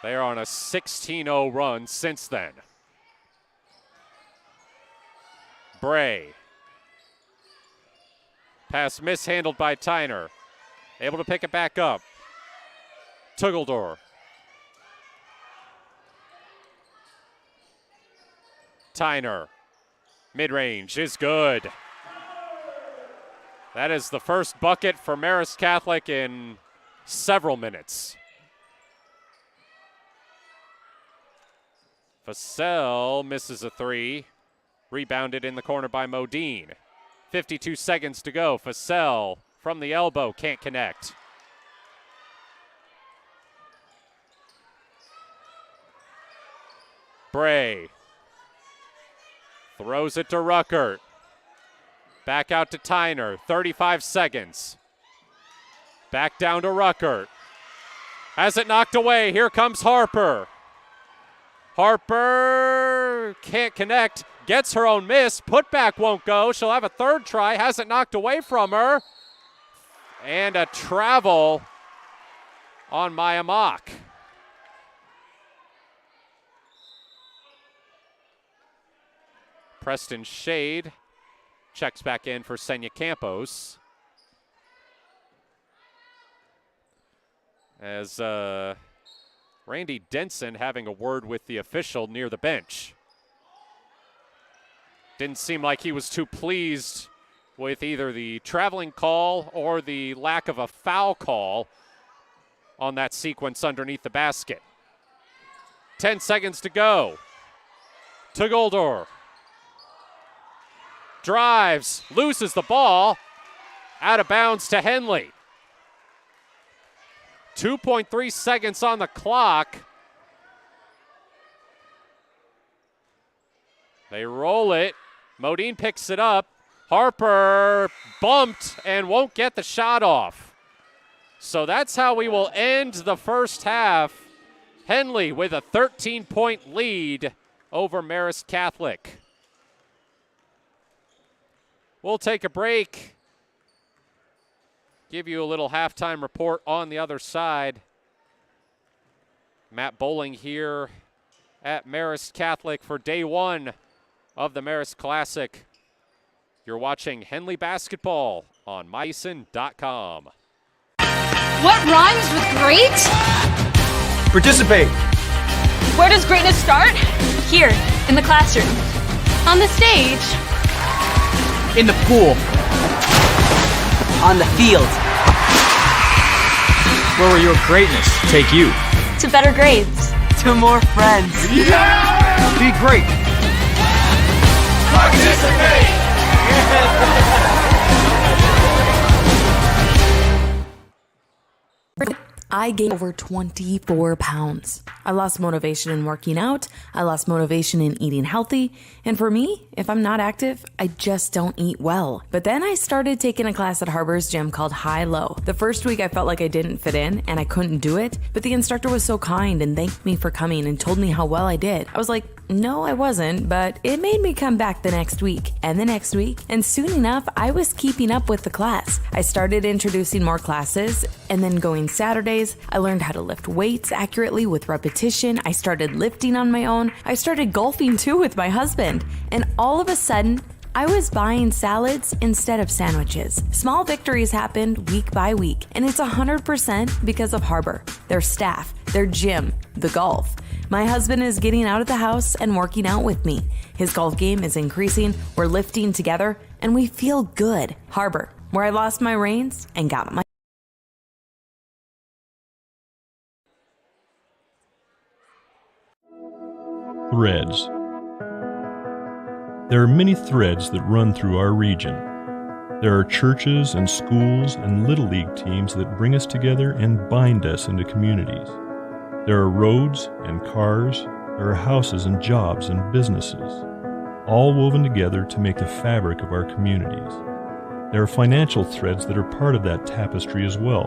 They are on a 16-0 run since then. Bray. Pass mishandled by Tyner. Able to pick it back up. Tugeldor. Tyner. Mid-range is good. That is the first bucket for Marist Catholic in several minutes. Fussell misses a 3. Rebounded in the corner by Modine. 52 seconds to go. Fussell from the elbow, can't connect. Bray throws it to Ruckert. Back out to Tyner, 35 seconds. Back down to Ruckert. Has it knocked away, here comes Harper. Harper can't connect, gets her own miss, putback won't go. She'll have a third try, has it knocked away from her. And a travel on Maya Mock. Preston Shade checks back in for Senya Campos. As Randy Denson having a word with the official near the bench. Didn't seem like he was too pleased with either the traveling call or the lack of a foul call on that sequence underneath the basket. 10 seconds to go. Tugeldor drives, loses the ball, out of bounds to Henley. 2.3 seconds on the clock. They roll it. Modine picks it up. Harper bumped and won't get the shot off. So that's how we will end the first half. Henley with a 13-point lead over Marist Catholic. We'll take a break. Give you a little halftime report on the other side. Matt Bowling here at Marist Catholic for day 1 of the Marist Classic. You're watching Henley basketball on myson.com. What rhymes with great? Participate. Where does greatness start? Here, in the classroom. On the stage. In the pool. On the field. Where will your greatness take you? To better grades. To more friends. Yeah! Be great. Participate! I gained over 24 pounds. I lost motivation in working out. I lost motivation in eating healthy. And for me, if I'm not active, I just don't eat well. But then I started taking a class at Harbor's gym called High Low. The first week I felt like I didn't fit in and I couldn't do it. But the instructor was so kind and thanked me for coming and told me how well I did. I was like, no, I wasn't, but it made me come back the next week and the next week. And soon enough, I was keeping up with the class. I started introducing more classes and then going Saturdays. I learned how to lift weights accurately with repetition. I started lifting on my own. I started golfing too with my husband. And all of a sudden, I was buying salads instead of sandwiches. Small victories happened week by week, and it's 100% because of Harbor, their staff, their gym, the golf. My husband is getting out of the house and working out with me. His golf game is increasing, we're lifting together, and we feel good. Harbor, where I lost my reins and got my Threads. There are many threads that run through our region. There are churches and schools and Little League teams that bring us together and bind us into communities. There are roads and cars, there are houses and jobs and businesses, all woven together to make the fabric of our communities. There are financial threads that are part of that tapestry as well.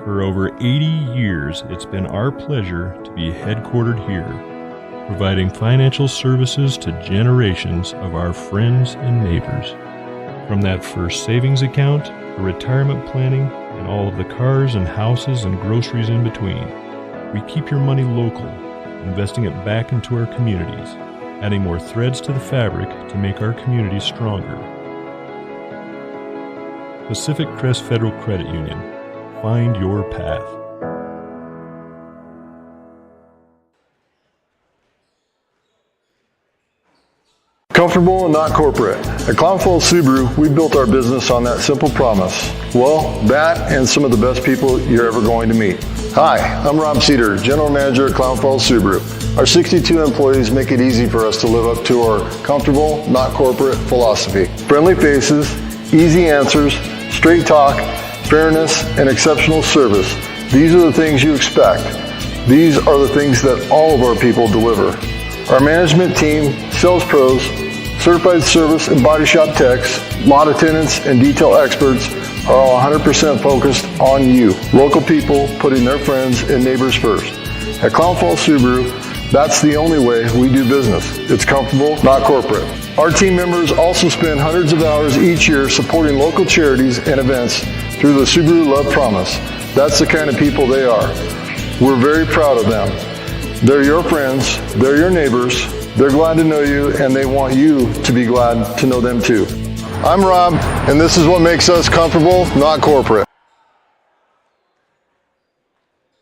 For over 80 years, it's been our pleasure to be headquartered here, providing financial services to generations of our friends and neighbors. From that first savings account, the retirement planning, and all of the cars and houses and groceries in between, we keep your money local, investing it back into our communities, adding more threads to the fabric to make our communities stronger. Pacific Crest Federal Credit Union. Find your path. Comfortable and not corporate. At Clown Falls Subaru, we built our business on that simple promise. Well, that and some of the best people you're ever going to meet. Hi, I'm Rob Cedar, General Manager at Clown Falls Subaru. Our 62 employees make it easy for us to live up to our comfortable, not corporate philosophy. Friendly faces, easy answers, straight talk, fairness, and exceptional service. These are the things you expect. These are the things that all of our people deliver. Our management team, sales pros, certified service and body shop techs, lot attendants, and detail experts are all 100% focused on you, local people putting their friends and neighbors first. At Clown Falls Subaru, that's the only way we do business. It's comfortable, not corporate. Our team members also spend hundreds of hours each year supporting local charities and events through the Subaru Love Promise. That's the kind of people they are. We're very proud of them. They're your friends, they're your neighbors, they're glad to know you, and they want you to be glad to know them too. I'm Rob, and this is what makes us comfortable, not corporate.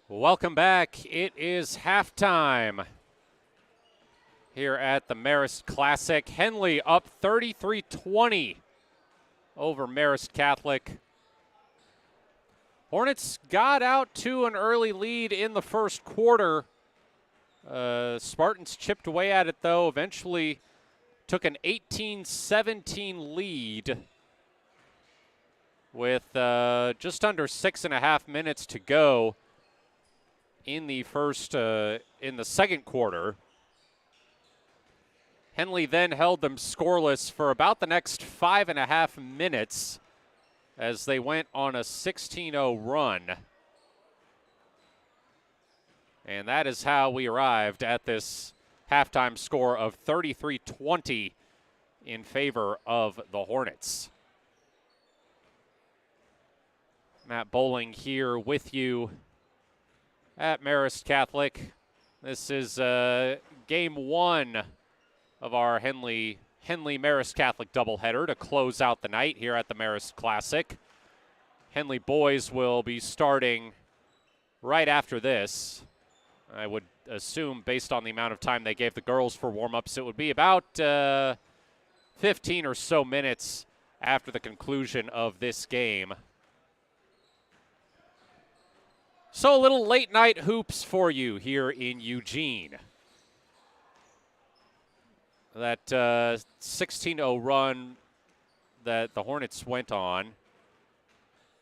Welcome back. It is halftime here at the Marist Classic. Henley up 33-20 over Marist Catholic. Hornets got out to an early lead in the first quarter. Spartans chipped away at it, though, eventually took an 18-17 lead with just under 6.5 minutes to go in the second quarter. Henley then held them scoreless for about the next 5.5 minutes as they went on a 16-0 run. And that is how we arrived at this halftime score of 33-20 in favor of the Hornets. Matt Bowling here with you at Marist Catholic. This is game one of our Henley Marist Catholic doubleheader to close out the night here at the Marist Classic. Henley boys will be starting right after this. I would assume, based on the amount of time they gave the girls for warm-ups, it would be about 15 or so minutes after the conclusion of this game. So a little late-night hoops for you here in Eugene. That 16-0 run that the Hornets went on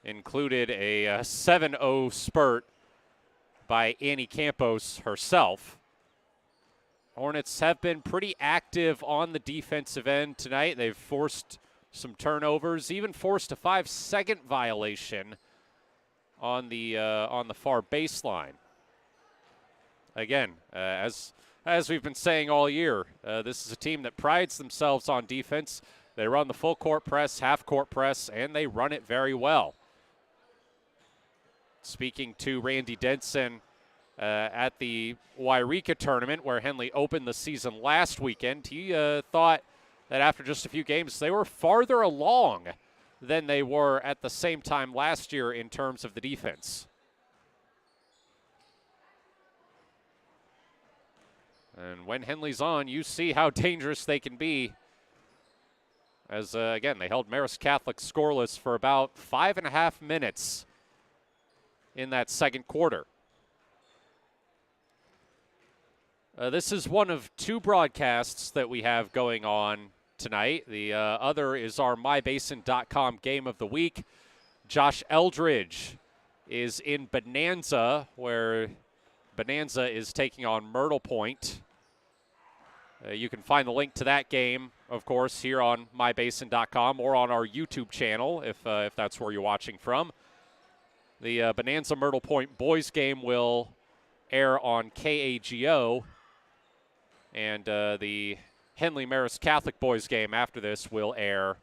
included a 7-0 spurt by Annie Campos herself. Hornets have been pretty active on the defensive end tonight. They've forced some turnovers, even forced a 5-second violation on the far baseline. Again, as we've been saying all year, this is a team that prides themselves on defense. They run the full court press, half court press, and they run it very well. Speaking to Randy Denson at the Wairika tournament where Henley opened the season last weekend, he thought that after just a few games they were farther along than they were at the same time last year in terms of the defense. And when Henley's on, you see how dangerous they can be. as, again, they held Marist Catholic scoreless for about 5.5 minutes in that second quarter. This is one of two broadcasts that we have going on tonight. The other is our MyBasin.com game of the week. Josh Eldridge is in Bonanza, where Bonanza is taking on Myrtle Point. You can find the link to that game, of course, here on MyBasin.com or on our YouTube channel if that's where you're watching from. The Bonanza Myrtle Point boys game will air on KAGO, and the Henley Marist Catholic boys game after this will air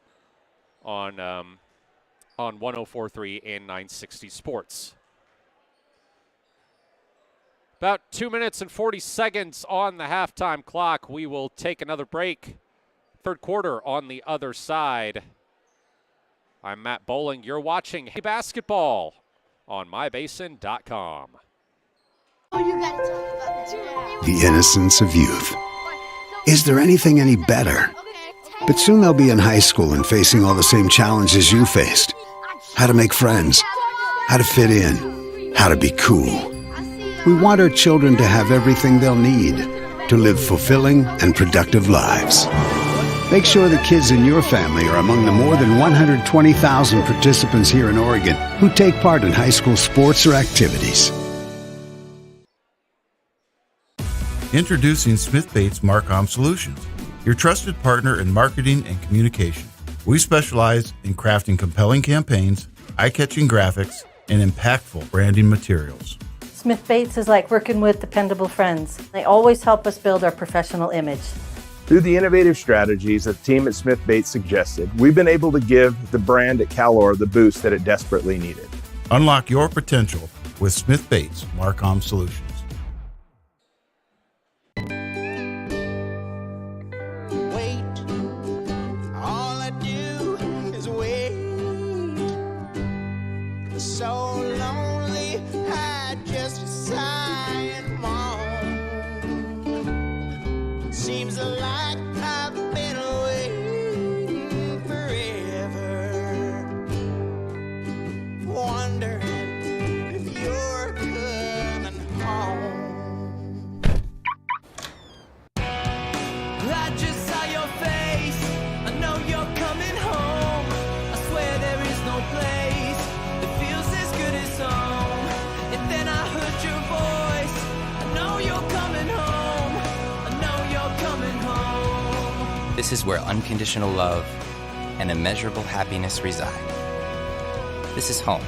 on 104.3 and 960 Sports. About 2 minutes and 40 seconds on the halftime clock. We will take another break. Third quarter on the other side. I'm Matt Bowling. You're watching Hey Basketball on MyBasin.com. The innocence of youth. Is there anything any better? But soon they'll be in high school and facing all the same challenges you faced. How to make friends, how to fit in, how to be cool. We want our children to have everything they'll need to live fulfilling and productive lives. Make sure the kids in your family are among the more than 120,000 participants here in Oregon who take part in high school sports or activities. Introducing Smith Bates Marcom Solutions, your trusted partner in marketing and communication. We specialize in crafting compelling campaigns, eye-catching graphics, and impactful branding materials. Smith Bates is like working with dependable friends. They always help us build our professional image. Through the innovative strategies that the team at Smith Bates suggested, we've been able to give the brand at Calor the boost that it desperately needed. Unlock your potential with Smith Bates Marcom Solutions. This is where unconditional love and immeasurable happiness reside. This is home.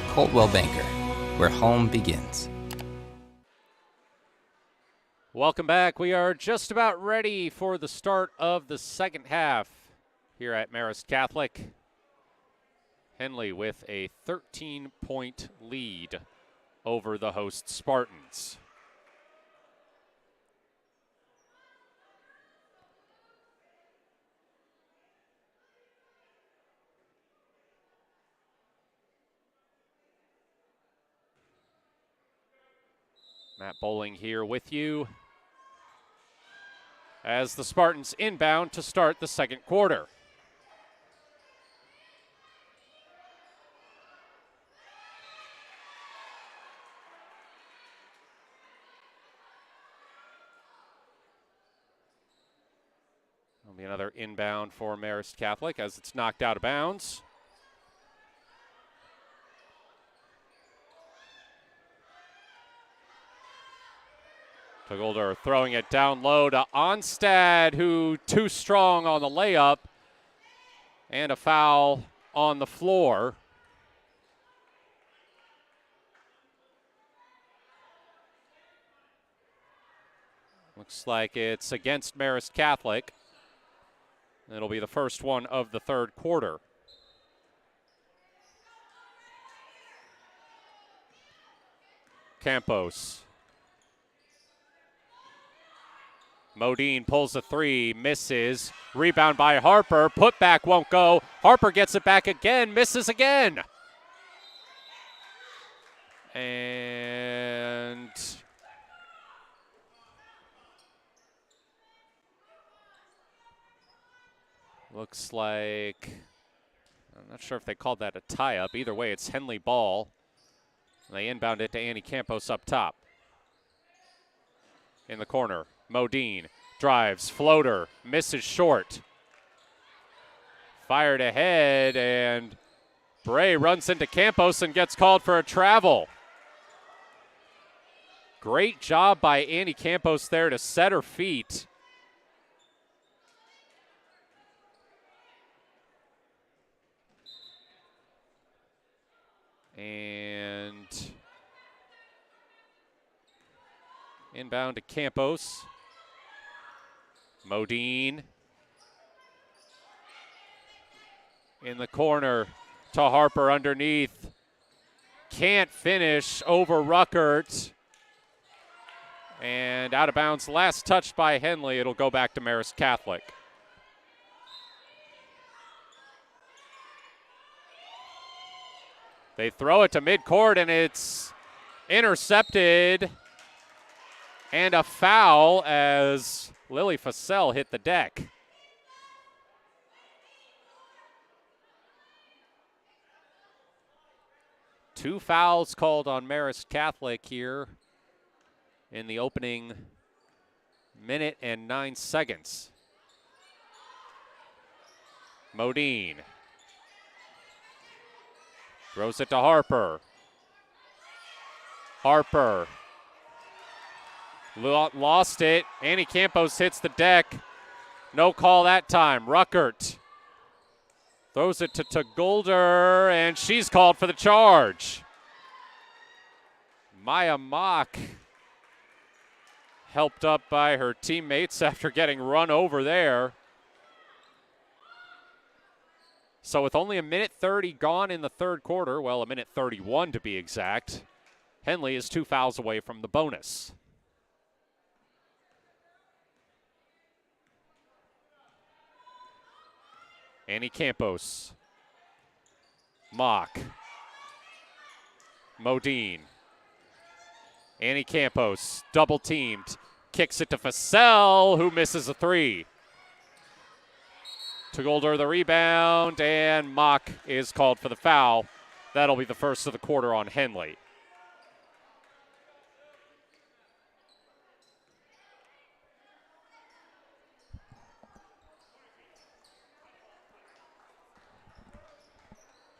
Coltwell Banker, where home begins. Welcome back. We are just about ready for the start of the second half here at Marist Catholic. Henley with a 13-point lead over the host Spartans. Matt Bowling here with you as the Spartans inbound to start the second quarter. There'll be another inbound for Marist Catholic as it's knocked out of bounds. Togolder throwing it down low to Onstad, who too strong on the layup, and a foul on the floor. Looks like it's against Marist Catholic. It'll be the first one of the third quarter. Campos. Modine pulls a three, misses. Rebound by Harper. Putback won't go. Harper gets it back again, misses again. And Looks like, I'm not sure if they called that a tie-up. Either way, it's Henley ball. They inbound it to Annie Campos up top. In the corner, Modine drives, floater, misses short. Fired ahead, and Bray runs into Campos and gets called for a travel. Great job by Annie Campos there to set her feet. And inbound to Campos. Modine in the corner to Harper underneath. Can't finish over Ruckert. And out of bounds, last touched by Henley. It'll go back to Marist Catholic. They throw it to midcourt, and it's intercepted. And a foul as Lily Fassell hit the deck. Two fouls called on Marist Catholic here in the opening minute and 9 seconds. Modine throws it to Harper. Harper lost it. Annie Campos hits the deck. No call that time. Ruckert throws it to Tagulder, and she's called for the charge. Maya Mock helped up by her teammates after getting run over there. So with only a minute 30 gone in the third quarter, well, a minute 31 to be exact, Henley is 2 fouls away from the bonus. Annie Campos. Mock. Modine. Annie Campos, double teamed. Kicks it to Fassell, who misses a three. Tagulder the rebound, and Mock is called for the foul. That'll be the first of the quarter on Henley.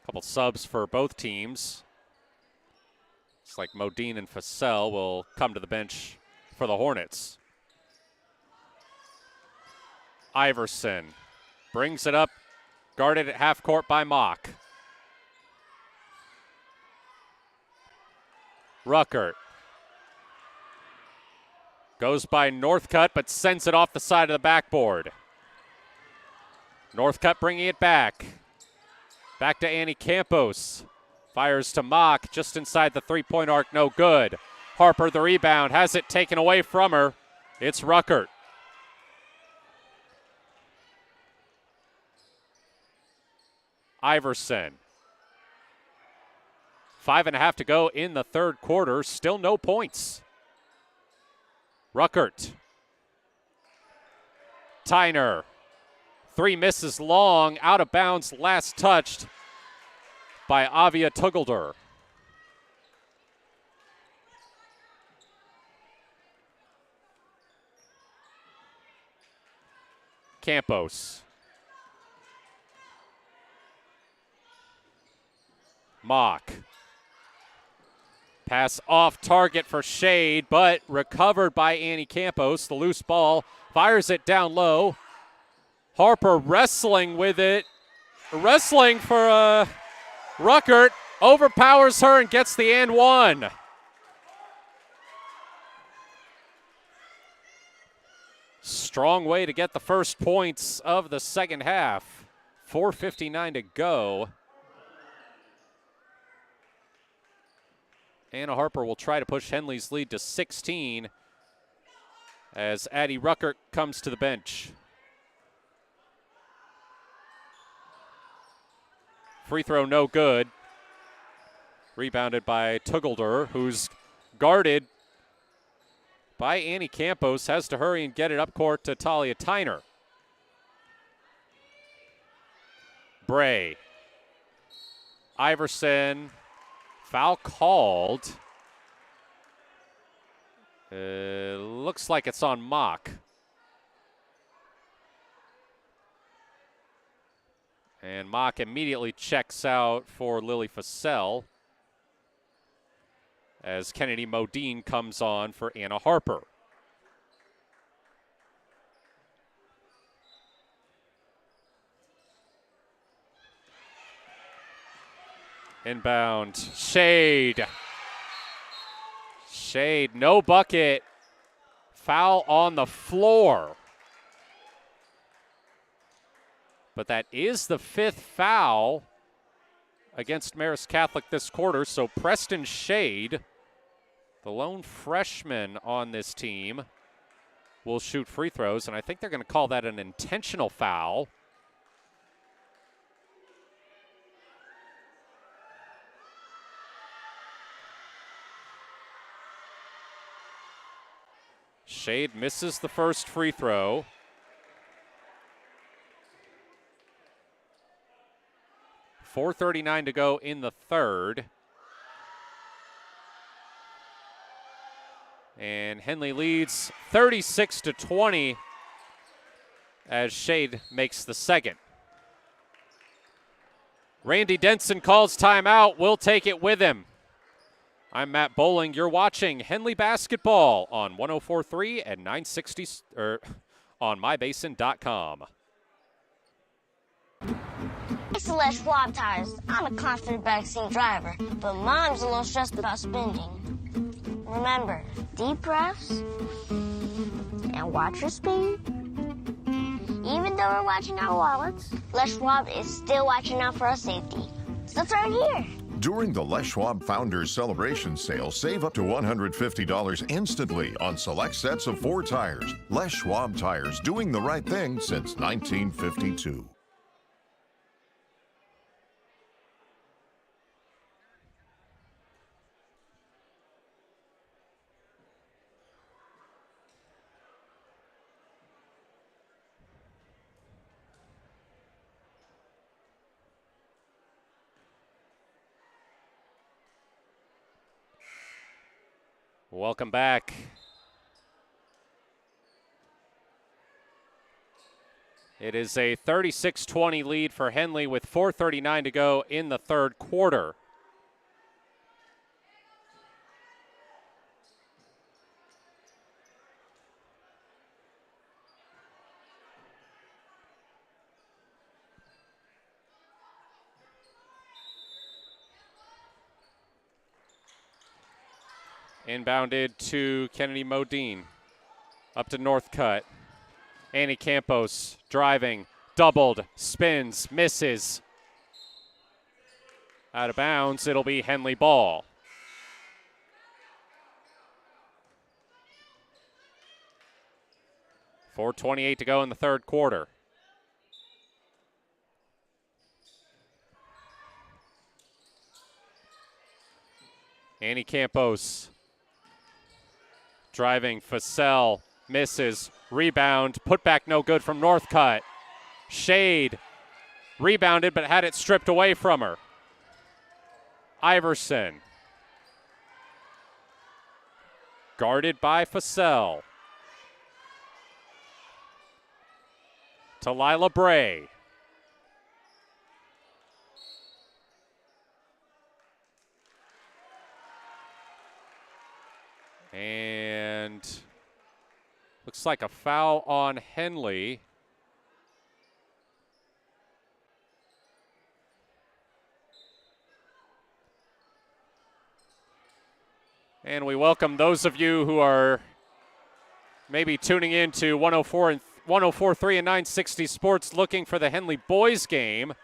Couple subs for both teams. It's like Modine and Fassell will come to the bench for the Hornets. Iverson brings it up, guarded at half court by Mock. Ruckert goes by Northcutt, but sends it off the side of the backboard. Northcutt bringing it back. Back to Annie Campos. Fires to Mock, just inside the three-point arc, no good. Harper the rebound, has it taken away from her. It's Ruckert. Iverson. 5.5 to go in the third quarter. Still no points. Ruckert. Tyner. Three misses long, out of bounds, last touched by Avia Tuggelder. Campos. Mock. Pass off target for Shade, but recovered by Annie Campos. The loose ball, fires it down low. Harper wrestling with it. Wrestling for Ruckert. Overpowers her and gets the and one. Strong way to get the first points of the second half. 4:59 to go. Anna Harper will try to push Henley's lead to 16 as Addie Ruckert comes to the bench. Free throw no good. Rebounded by Tuggelder, who's guarded by Annie Campos. Has to hurry and get it up court to Talia Tyner. Bray. Iverson. Foul called. Looks like it's on Mock. And Mock immediately checks out for Lily Fussell as Kennedy Modine comes on for Anna Harper. Inbound. Shade. Shade, no bucket. Foul on the floor. But that is the 5th foul against Marist Catholic this quarter. So Preston Shade, the lone freshman on this team, will shoot free throws. And I think they're going to call that an intentional foul. Shade misses the first free throw. .439 to go in the third. And Henley leads 36-20 as Shade makes the second. Randy Denson calls timeout. We'll take it with him. I'm Matt Bowling. You're watching Henley Basketball on 104.3 and 960 on mybasin.com. Hey, Celeste Schwab tires. I'm a confident backseat driver, but Mom's a little stressed about spending. Remember, deep breaths and watch your speed. Even though we're watching our wallets, Les Schwab is still watching out for our safety. So let's start here. During the Les Schwab Founders Celebration Sale, save up to $150 instantly on select sets of 4 tires. Les Schwab tires, doing the right thing since 1952. Welcome back. It is a 36-20 lead for Henley with 4:39 to go in the third quarter. Inbounded to Kennedy Modine. Up to Northcutt. Annie Campos driving, doubled, spins, misses. Out of bounds, it'll be Henley ball. .428 to go in the third quarter. Annie Campos driving, Fussell misses, rebound, put back no good from Northcutt. Shade rebounded but had it stripped away from her. Iverson guarded by Fussell. To Lila Bray. And looks like a foul on Henley. And we welcome those of you who are maybe tuning in to 104.3 and 960 Sports looking for the Henley boys game.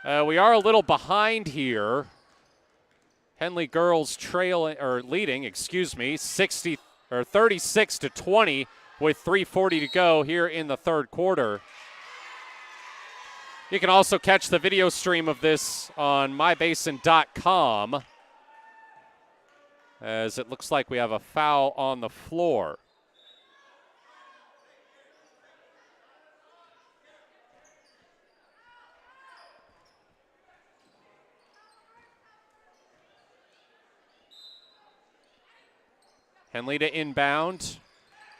We are a little behind here. Henley girls leading, 36-20 with 3:40 to go here in the third quarter. You can also catch the video stream of this on mybasin.com, as it looks like we have a foul on the floor. Henley to inbound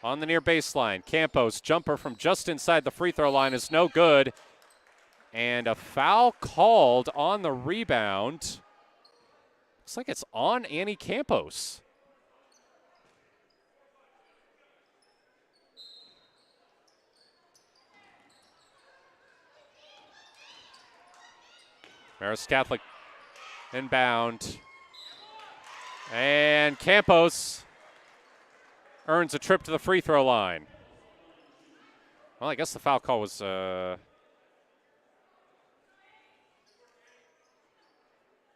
on the near baseline. Campos, jumper from just inside the free throw line is no good. And a foul called on the rebound. Looks like it's on Annie Campos. Marist Catholic inbound. And Campos earns a trip to the free throw line. Well, I guess the foul call was I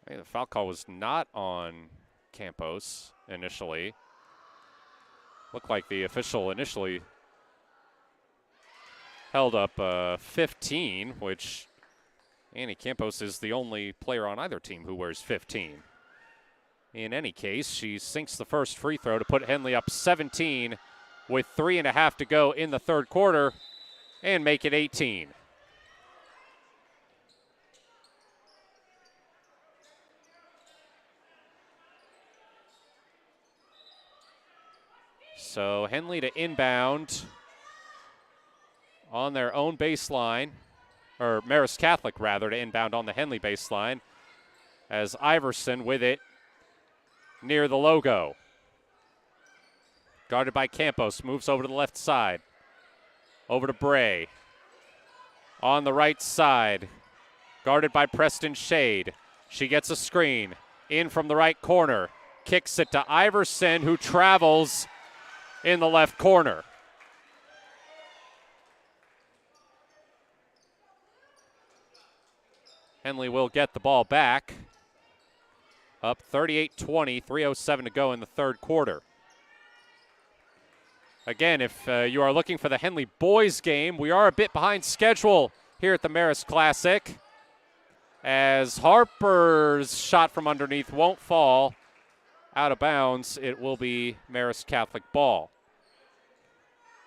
think the foul call was not on Campos initially. Looked like the official initially held up 15, which Annie Campos is the only player on either team who wears 15. In any case, she sinks the first free throw to put Henley up 17 with 3.5 to go in the third quarter and make it 18. So Henley to inbound on their own baseline, or Marist Catholic rather, to inbound on the Henley baseline as Iverson with it near the logo. Guarded by Campos, moves over to the left side. Over to Bray. On the right side, guarded by Preston Shade. She gets a screen. In from the right corner. Kicks it to Iverson, who travels in the left corner. Henley will get the ball back. Up 38-20, 3:07 to go in the third quarter. Again, if you are looking for the Henley boys game, we are a bit behind schedule here at the Marist Classic, as Harper's shot from underneath won't fall out of bounds. It will be Marist Catholic ball.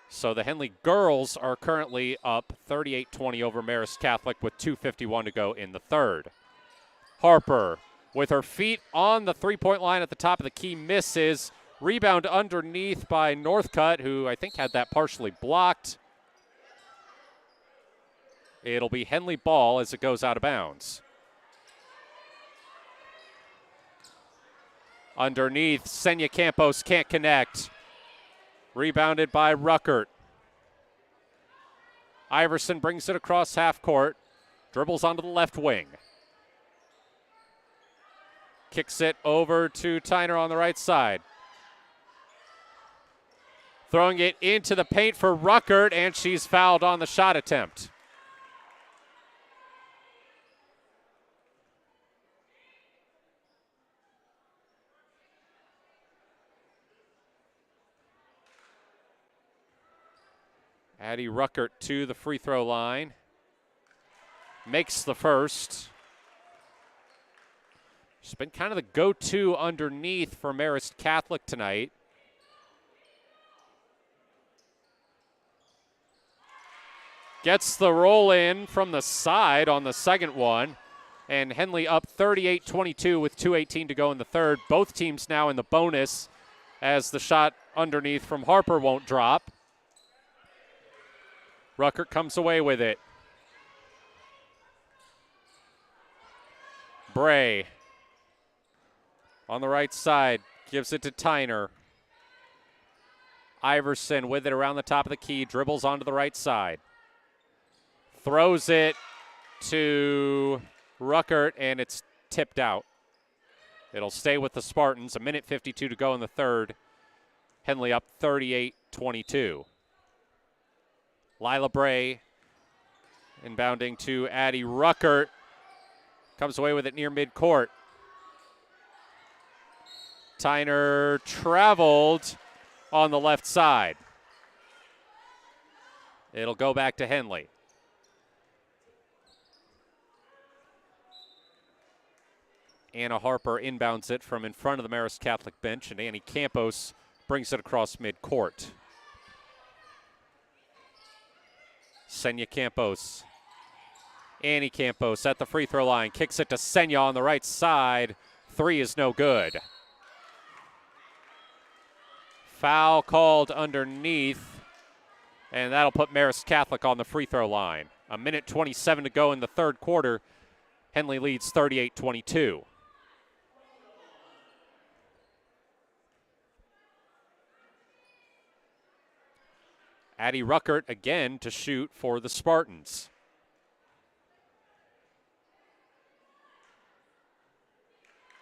So the Henley girls are currently up 38-20 over Marist Catholic with 2:51 to go in the third. Harper with her feet on the three-point line at the top of the key, misses. Rebound underneath by Northcutt, who I think had that partially blocked. It'll be Henley ball as it goes out of bounds. Underneath, Senya Campos can't connect. Rebounded by Ruckert. Iverson brings it across half court. Dribbles onto the left wing. Kicks it over to Tyner on the right side. Throwing it into the paint for Ruckert, and she's fouled on the shot attempt. Addie Ruckert to the free throw line. Makes the first. She's been kind of the go-to underneath for Marist Catholic tonight. Gets the roll in from the side on the second one. And Henley up 38-22 with 2:18 to go in the third. Both teams now in the bonus as the shot underneath from Harper won't drop. Ruckert comes away with it. Bray on the right side gives it to Tyner. Iverson with it around the top of the key, dribbles onto the right side. Throws it to Ruckert, and it's tipped out. It'll stay with the Spartans. 1:52 to go in the third. Henley up 38-22. Lila Bray inbounding to Addie Ruckert. Comes away with it near midcourt. Tyner traveled on the left side. It'll go back to Henley. Anna Harper inbounds it from in front of the Marist Catholic bench, and Annie Campos brings it across midcourt. Senya Campos. Annie Campos at the free throw line. Kicks it to Senya on the right side. Three is no good. Foul called underneath, and that'll put Marist Catholic on the free throw line. 1:27 to go in the third quarter. Henley leads 38-22. Addie Ruckert again to shoot for the Spartans.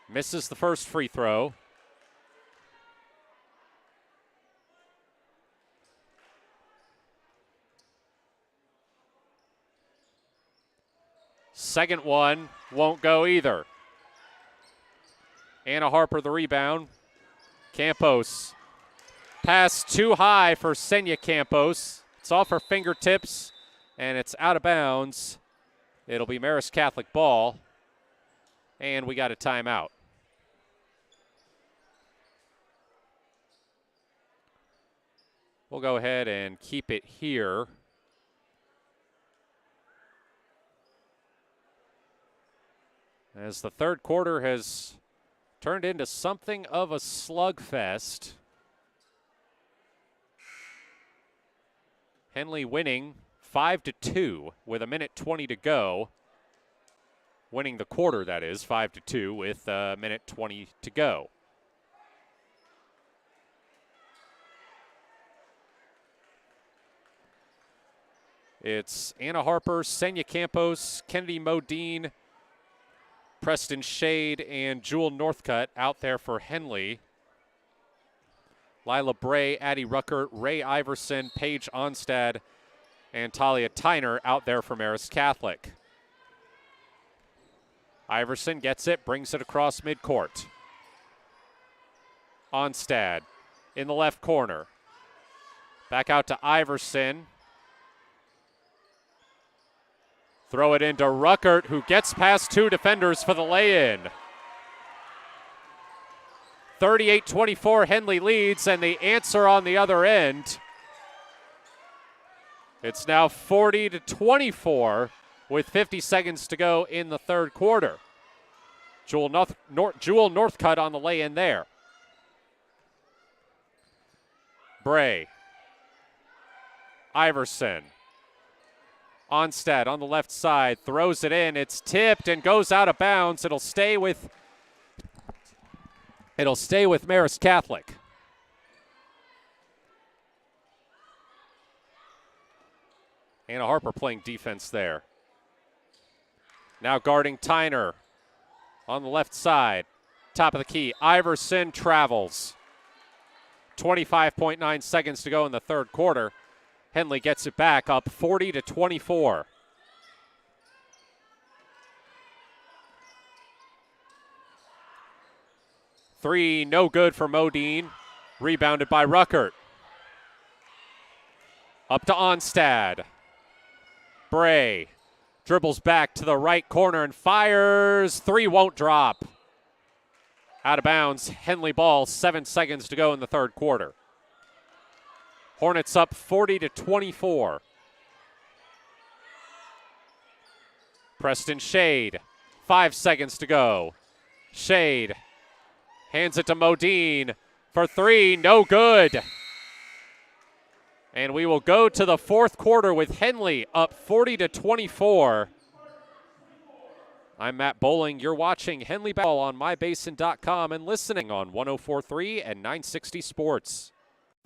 Misses the first free throw. Second one won't go either. Anna Harper the rebound. Campos. Pass too high for Senya Campos. It's off her fingertips, and it's out of bounds. It'll be Marist Catholic ball, and we got a timeout. We'll go ahead and keep it here. As the third quarter has turned into something of a slugfest. Henley winning 5-2 with 1:20 to go. Winning the quarter, that is, 5-2 with 1:20 to go. It's Anna Harper, Senya Campos, Kennedy Modine, Preston Shade, and Jewel Northcutt out there for Henley. Lila Bray, Addie Ruckert, Ray Iverson, Paige Onstad, and Talia Tyner out there for Marist Catholic. Iverson gets it, brings it across midcourt. Onstad in the left corner. Back out to Iverson. Throw it into Ruckert, who gets past two defenders for the lay-in. 38-24, Henley leads, and the answer on the other end. It's now 40-24 with 50 seconds to go in the third quarter. Jewel Northcutt on the lay-in there. Bray. Iverson. Onstad on the left side, throws it in. It's tipped and goes out of bounds. It'll stay with Marist Catholic. Anna Harper playing defense there. Now guarding Tyner on the left side. Top of the key. Iverson travels. 25.9 seconds to go in the third quarter. Henley gets it back up 40-24. Three, no good for Modine. Rebounded by Ruckert. Up to Onstad. Bray dribbles back to the right corner and fires. Three won't drop. Out of bounds, Henley ball, 7 seconds to go in the third quarter. Hornets up 40-24. Preston Shade, 5 seconds to go. Shade hands it to Modine for three, no good. And we will go to the fourth quarter with Henley up 40-24. I'm Matt Bowling. You're watching Henley Ball on mybasin.com and listening on 104.3 and 960 Sports.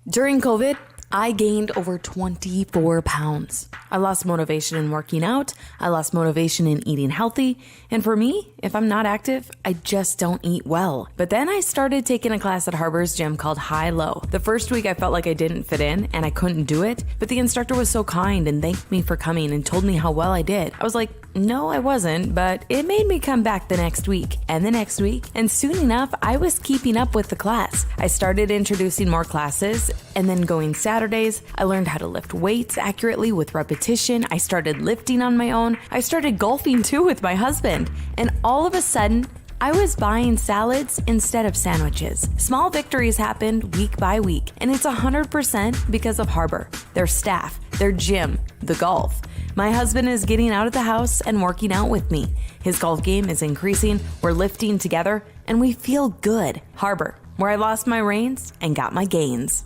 During COVID, I gained over 24 pounds. I lost motivation in working out. I lost motivation in eating healthy. And for me, if I'm not active, I just don't eat well. But then I started taking a class at Harbor's gym called High Low. The first week I felt like I didn't fit in and I couldn't do it. But the instructor was so kind and thanked me for coming and told me how well I did. I was like, no, I wasn't, but it made me come back the next week and the next week. And soon enough, I was keeping up with the class. I started introducing more classes and then going Saturdays. I learned how to lift weights accurately with repetition. I started lifting on my own. I started golfing too with my husband. And all of a sudden, I was buying salads instead of sandwiches. Small victories happened week by week, and it's 100% because of Harbor, their staff, their gym, the golf. My husband is getting out of the house and working out with me. His golf game is increasing, we're lifting together, and we feel good. Harbor, where I lost my reins and got my gains.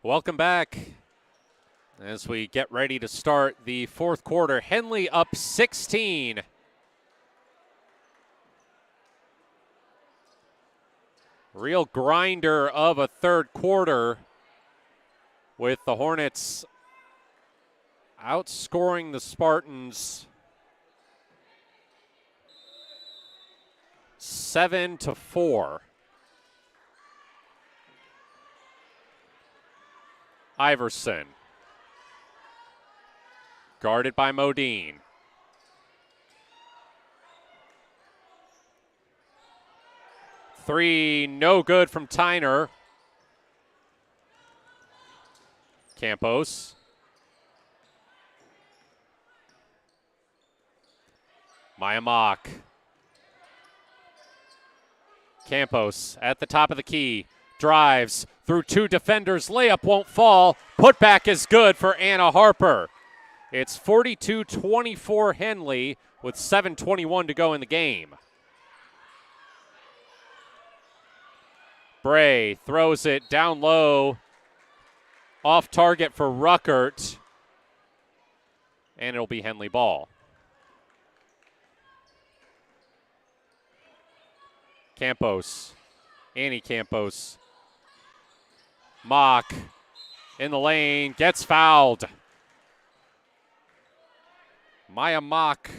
Welcome back as we get ready to start the fourth quarter. Henley up 16. Real grinder of a third quarter with the Hornets outscoring the Spartans 7-4. Iverson, guarded by Modine. Three, no good from Tyner. Campos. Maya Mock. Campos at the top of the key. Drives through two defenders. Layup won't fall. Putback is good for Anna Harper. It's 42-24 Henley with 7:21 to go in the game. Bray throws it down low. Off target for Ruckert. And it'll be Henley ball. Campos. Annie Campos. Mock in the lane, gets fouled. Maya Mock,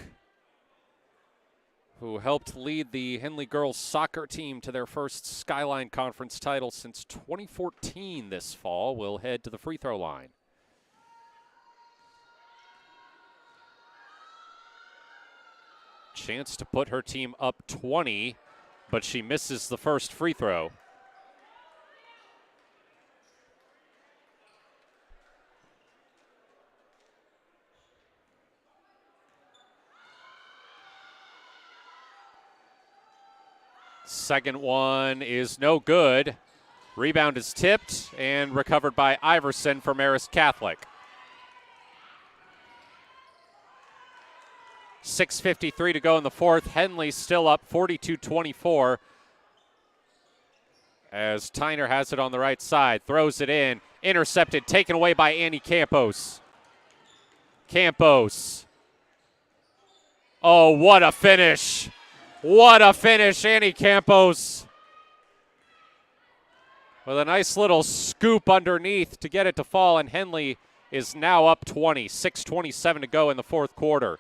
who helped lead the Henley girls soccer team to their first Skyline Conference title since 2014 this fall, will head to the free throw line. Chance to put her team up 20, but she misses the first free throw. Second one is no good. Rebound is tipped and recovered by Iverson for Marist Catholic. 6:53 to go in the fourth. Henley still up 42-24 as Tyner has it on the right side. Throws it in. Intercepted. Taken away by Annie Campos. Campos. Oh, what a finish. What a finish, Annie Campos. With a nice little scoop underneath to get it to fall, and Henley is now up 20. 6:27 to go in the fourth quarter.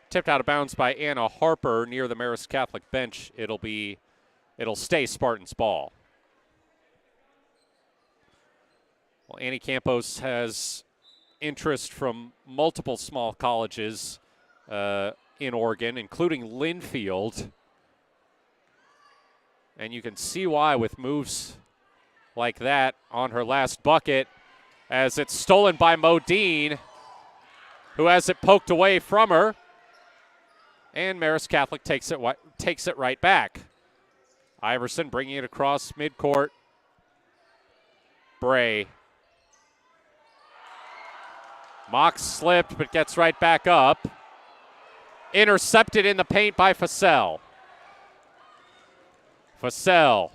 Tipped out of bounds by Anna Harper near the Marist Catholic bench. It'll stay Spartans ball. Well, Annie Campos has interest from multiple small colleges in Oregon, including Linfield. And you can see why with moves like that on her last bucket, as it's stolen by Modine, who has it poked away from her. And Marist Catholic takes it right back. Iverson bringing it across midcourt. Bray. Mock slipped, but gets right back up. Intercepted in the paint by Fassell. Fassell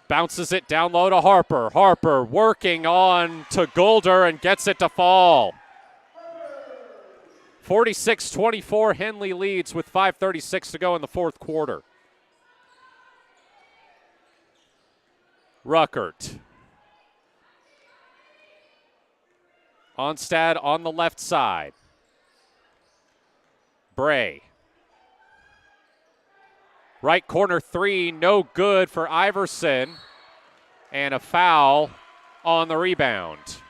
bounces it down low to Harper. Harper working on to Golder and gets it to fall. 46-24, Henley leads with 5:36 to go in the fourth quarter. Ruckert. Onstad on the left side. Bray. Right corner three, no good for Iverson. And a foul on the rebound.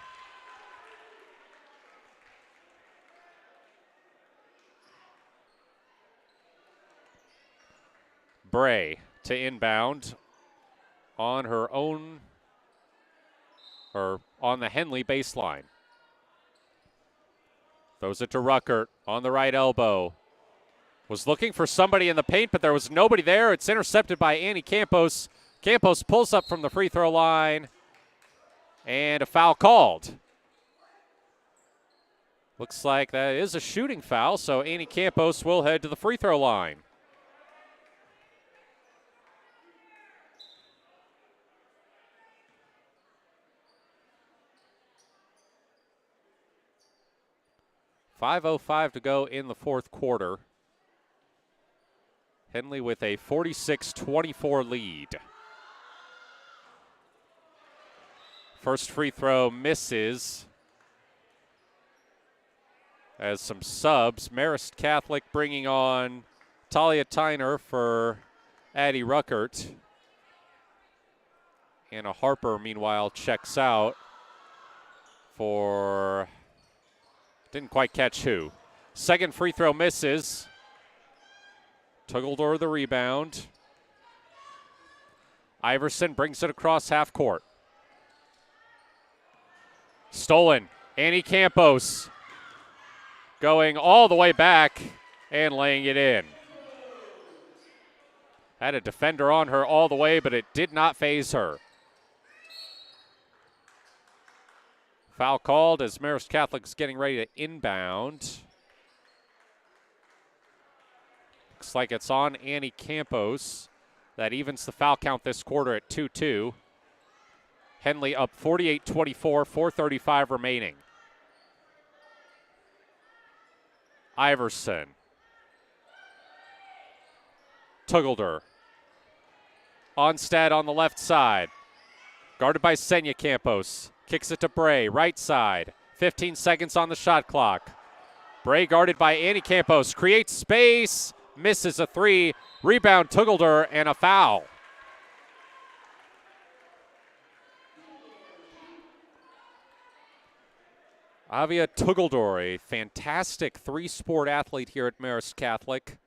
Bray to inbound on her own, or on the Henley baseline. Throws it to Ruckert on the right elbow. Was looking for somebody in the paint, but there was nobody there. It's intercepted by Annie Campos. Campos pulls up from the free throw line, and a foul called. Looks like that is a shooting foul, so Annie Campos will head to the free throw line. 5:05 to go in the fourth quarter. Henley with a 46-24 lead. First free throw misses. As some subs, Marist Catholic bringing on Talia Tyner for Addie Ruckert. Anna Harper, meanwhile, checks out for, didn't quite catch who. Second free throw misses. Tuggledore the rebound. Iverson brings it across half court. Stolen. Annie Campos going all the way back and laying it in. Had a defender on her all the way, but it did not faze her. Foul called as Marist Catholic's getting ready to inbound. Looks like it's on Annie Campos. That evens the foul count this quarter at 2-2. Henley up 48-24, 4:35 remaining. Iverson. Tuggledore. Onstad on the left side. Guarded by Senya Campos. Kicks it to Bray, right side. 15 seconds on the shot clock. Bray guarded by Annie Campos. Creates space. Misses a three. Rebound Tuggledore and a foul. Avia Tuggledore, a fantastic three-sport athlete here at Marist Catholic.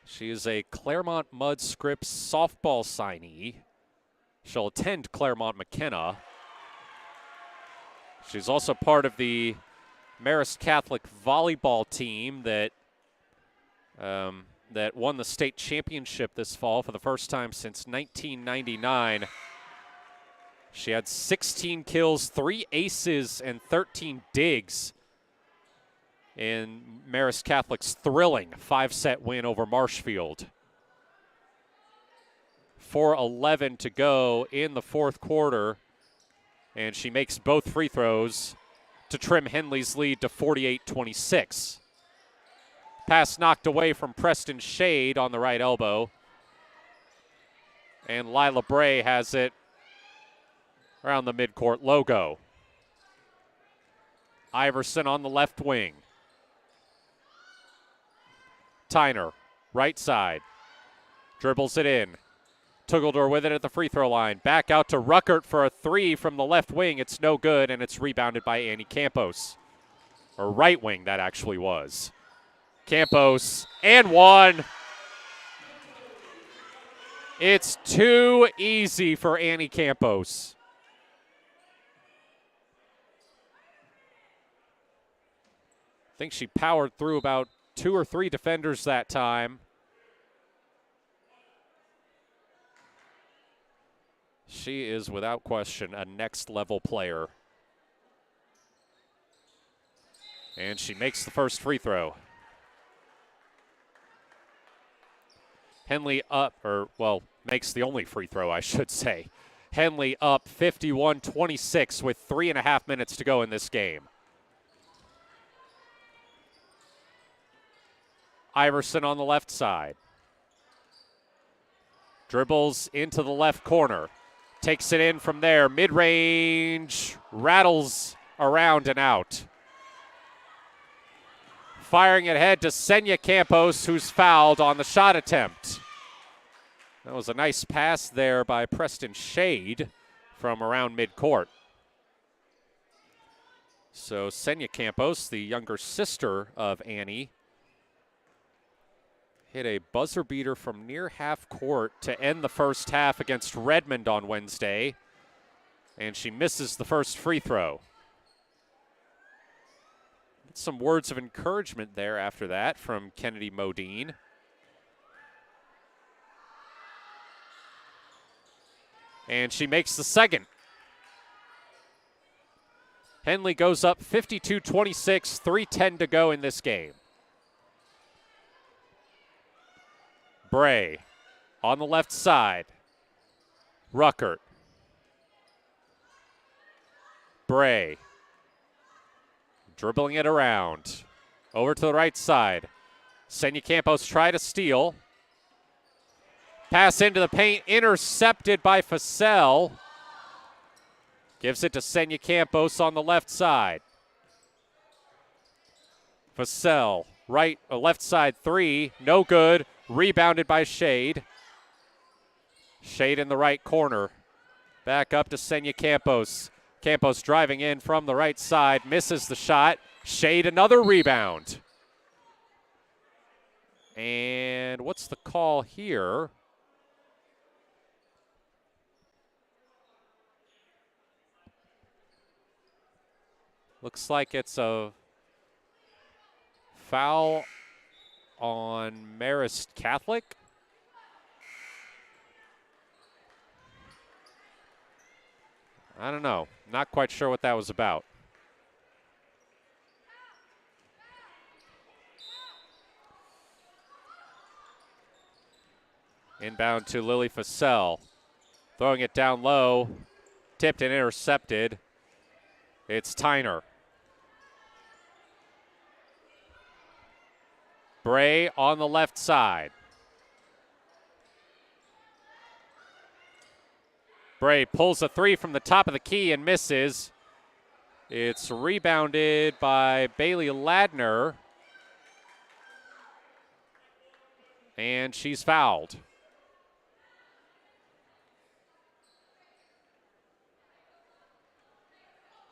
She is a Claremont Mudd Scripps softball signee. She'll attend Claremont McKenna. She's also part of the Marist Catholic volleyball team that won the state championship this fall for the first time since 1999. She had 16 kills, 3 aces, and 13 digs in Marist Catholic's thrilling 5-set win over Marshfield. 4:11 to go in the fourth quarter, and she makes both free throws to trim Henley's lead to 48-26. Pass knocked away from Preston Shade on the right elbow, and Lila Bray has it around the midcourt logo. Iverson on the left wing. Tyner, right side. Dribbles it in. Tuggledore with it at the free throw line. Back out to Ruckert for a three from the left wing. It's no good, and it's rebounded by Annie Campos. Or right wing, that actually was. Campos, and one. It's too easy for Annie Campos. I think she powered through about 2 or 3 defenders that time. She is, without question, a next-level player. And she makes the first free throw. Henley up, makes the only free throw, I should say. Henley up 51-26 with 3.5 minutes to go in this game. Iverson on the left side. Dribbles into the left corner. Takes it in from there. Mid-range. Rattles around and out. Firing it ahead to Senya Campos, who's fouled on the shot attempt. That was a nice pass there by Preston Shade from around midcourt. So Senya Campos, the younger sister of Annie, hit a buzzer beater from near half court to end the first half against Redmond on Wednesday. And she misses the first free throw. Some words of encouragement there after that from Kennedy Modine. And she makes the second. Henley goes up 52-26, 3:10 to go in this game. Bray on the left side. Ruckert. Bray. Dribbling it around. Over to the right side. Senya Campos try to steal. Pass into the paint, intercepted by Facel. Gives it to Senya Campos on the left side. Facel, left side three, no good. Rebounded by Shade. Shade in the right corner. Back up to Senya Campos. Campos driving in from the right side, misses the shot. Shade, another rebound. And what's the call here? Looks like it's a foul on Marist Catholic. I don't know. Not quite sure what that was about. Inbound to Lily Facel. Throwing it down low. Tipped and intercepted. It's Tyner. Bray on the left side. Bray pulls a three from the top of the key and misses. It's rebounded by Bailey Ladner. And she's fouled.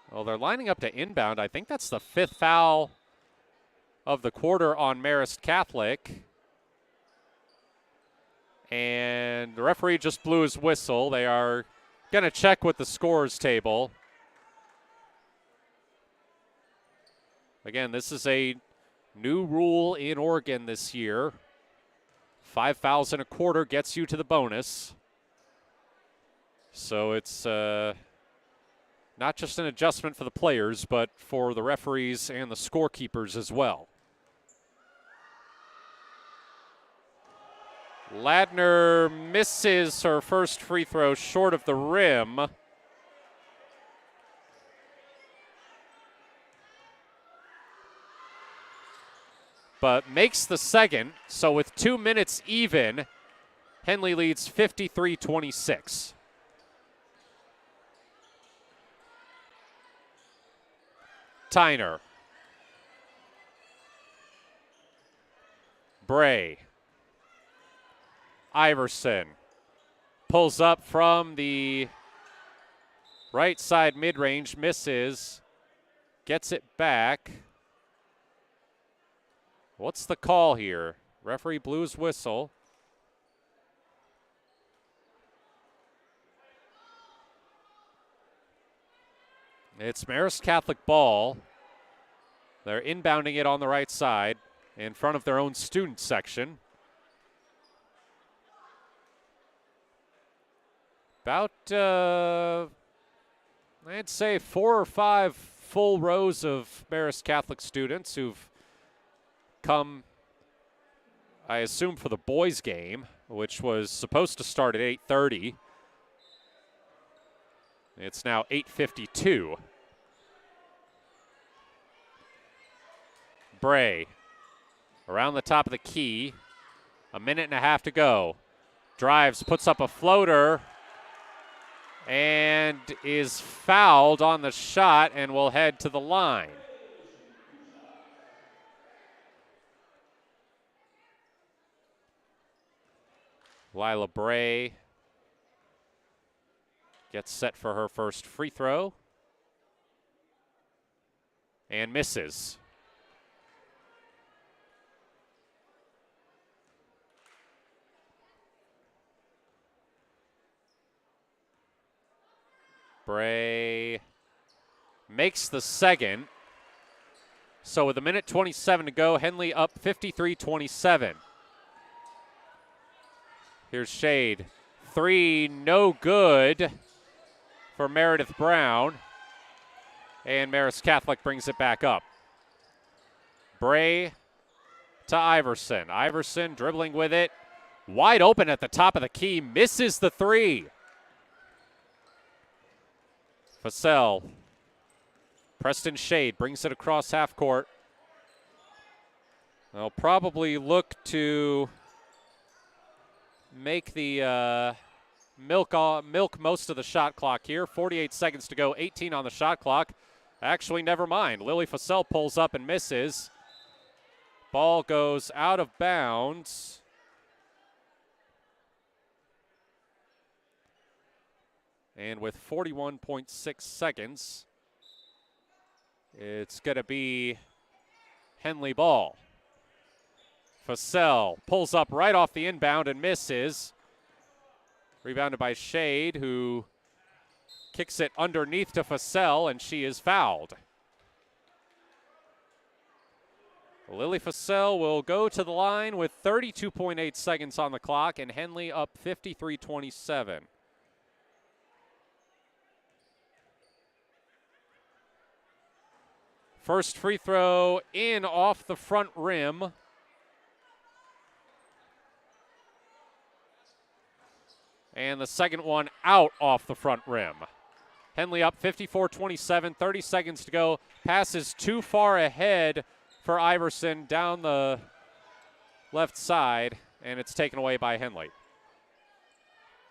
Well, they're lining up to inbound. I think that's the fifth foul of the quarter on Marist Catholic. And the referee just blew his whistle. They are going to check with the scores table. Again, this is a new rule in Oregon this year. 5 fouls in a quarter gets you to the bonus. So it's not just an adjustment for the players, but for the referees and the scorekeepers as well. Ladner misses her first free throw short of the rim. But makes the second, so with 2 minutes even, Henley leads 53-26. Tyner. Bray. Iverson pulls up from the right side mid-range, misses, gets it back. What's the call here? Referee blew his whistle. It's Marist Catholic ball. They're inbounding it on the right side in front of their own student section. About, I'd say 4 or 5 full rows of Marist Catholic students who've come, I assume, for the boys' game, which was supposed to start at 8:30. It's now 8:52. Bray around the top of the key. A minute and a half to go. Drives, puts up a floater, and is fouled on the shot and will head to the line. Lila Bray gets set for her first free throw and misses. Bray makes the second. So with a minute 27 to go, Henley up 53-27. Here's Shade. 3, no good for Meredith Brown. And Marist Catholic brings it back up. Bray to Iverson. Iverson dribbling with it. Wide open at the top of the key. Misses the 3. Facel Preston Shade brings it across half court. They'll probably look to make the milk most of the shot clock here. 48 seconds to go, 18 on the shot clock. Actually, never mind. Lily Fussell pulls up and misses. Ball goes out of bounds. And with 41.6 seconds, it's going to be Henley ball. Fussell pulls up right off the inbound and misses. Rebounded by Shade, who kicks it underneath to Fussell, and she is fouled. Lily Fussell will go to the line with 32.8 seconds on the clock, and Henley up 53-27. First free throw in off the front rim. And the second one out off the front rim. Henley up 54-27, 30 seconds to go. Pass is too far ahead for Iverson down the left side, and it's taken away by Henley.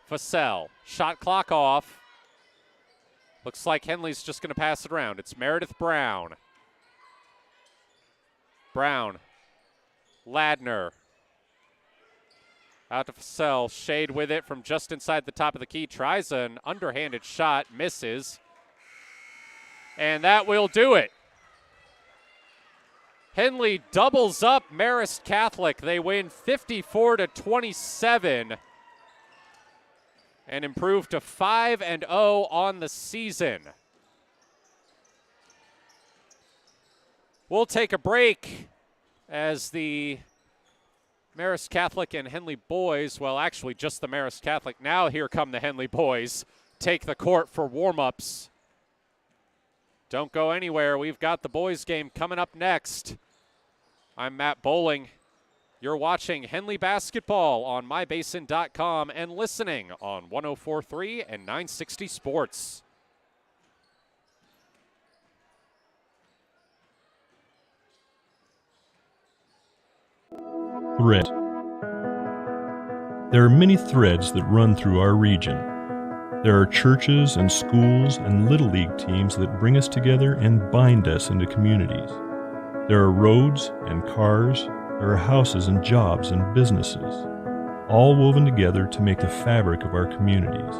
Fussell, shot clock off. Looks like Henley's just going to pass it around. It's Meredith Brown. Brown, Ladner. Out to Fussell, Shade with it from just inside the top of the key. Tries an underhanded shot, misses. And that will do it. Henley doubles up Marist Catholic. They win 54-27 and improve to 5-0 on the season. We'll take a break as the Marist Catholic and Henley boys, well, actually just the Marist Catholic. Now here come the Henley boys. Take the court for warm-ups. Don't go anywhere. We've got the boys game coming up next. I'm Matt Bowling. You're watching Henley basketball on mybasin.com and listening on 104.3 and 960 Sports. Thread. There are many threads that run through our region. There are churches and schools and little league teams that bring us together and bind us into communities. There are roads and cars, there are houses and jobs and businesses, all woven together to make the fabric of our communities.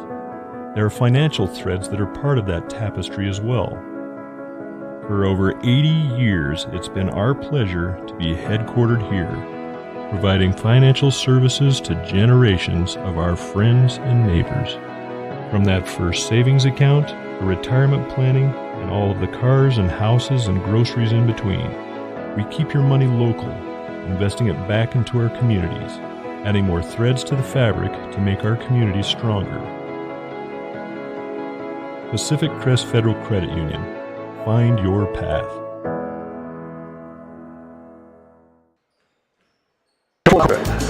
There are financial threads that are part of that tapestry as well. For over 80 years, it's been our pleasure to be headquartered here, providing financial services to generations of our friends and neighbors. From that first savings account, to retirement planning, and all of the cars and houses and groceries in between, we keep your money local, investing it back into our communities, adding more threads to the fabric to make our communities stronger. Pacific Crest Federal Credit Union. Find your path.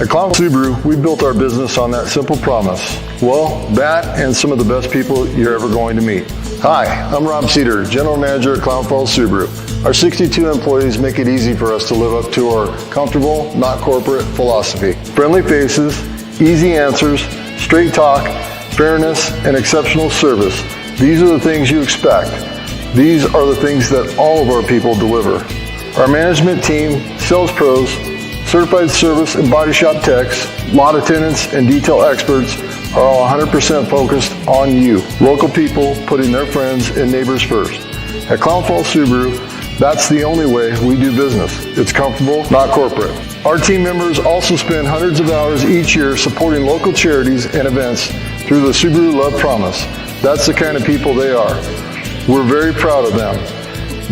At Clown Subaru, we built our business on that simple promise. Well, that and some of the best people you're ever going to meet. Hi, I'm Rob Cedar, General Manager at Clown Falls Subaru. Our 62 employees make it easy for us to live up to our comfortable, not corporate philosophy. Friendly faces, easy answers, straight talk, fairness, and exceptional service. These are the things you expect. These are the things that all of our people deliver. Our management team, sales pros, certified service and body shop techs, lot attendants, and detail experts are all 100% focused on you. Local people putting their friends and neighbors first. At Clown Falls Subaru, that's the only way we do business. It's comfortable, not corporate. Our team members also spend hundreds of hours each year supporting local charities and events through the Subaru Love Promise. That's the kind of people they are. We're very proud of them.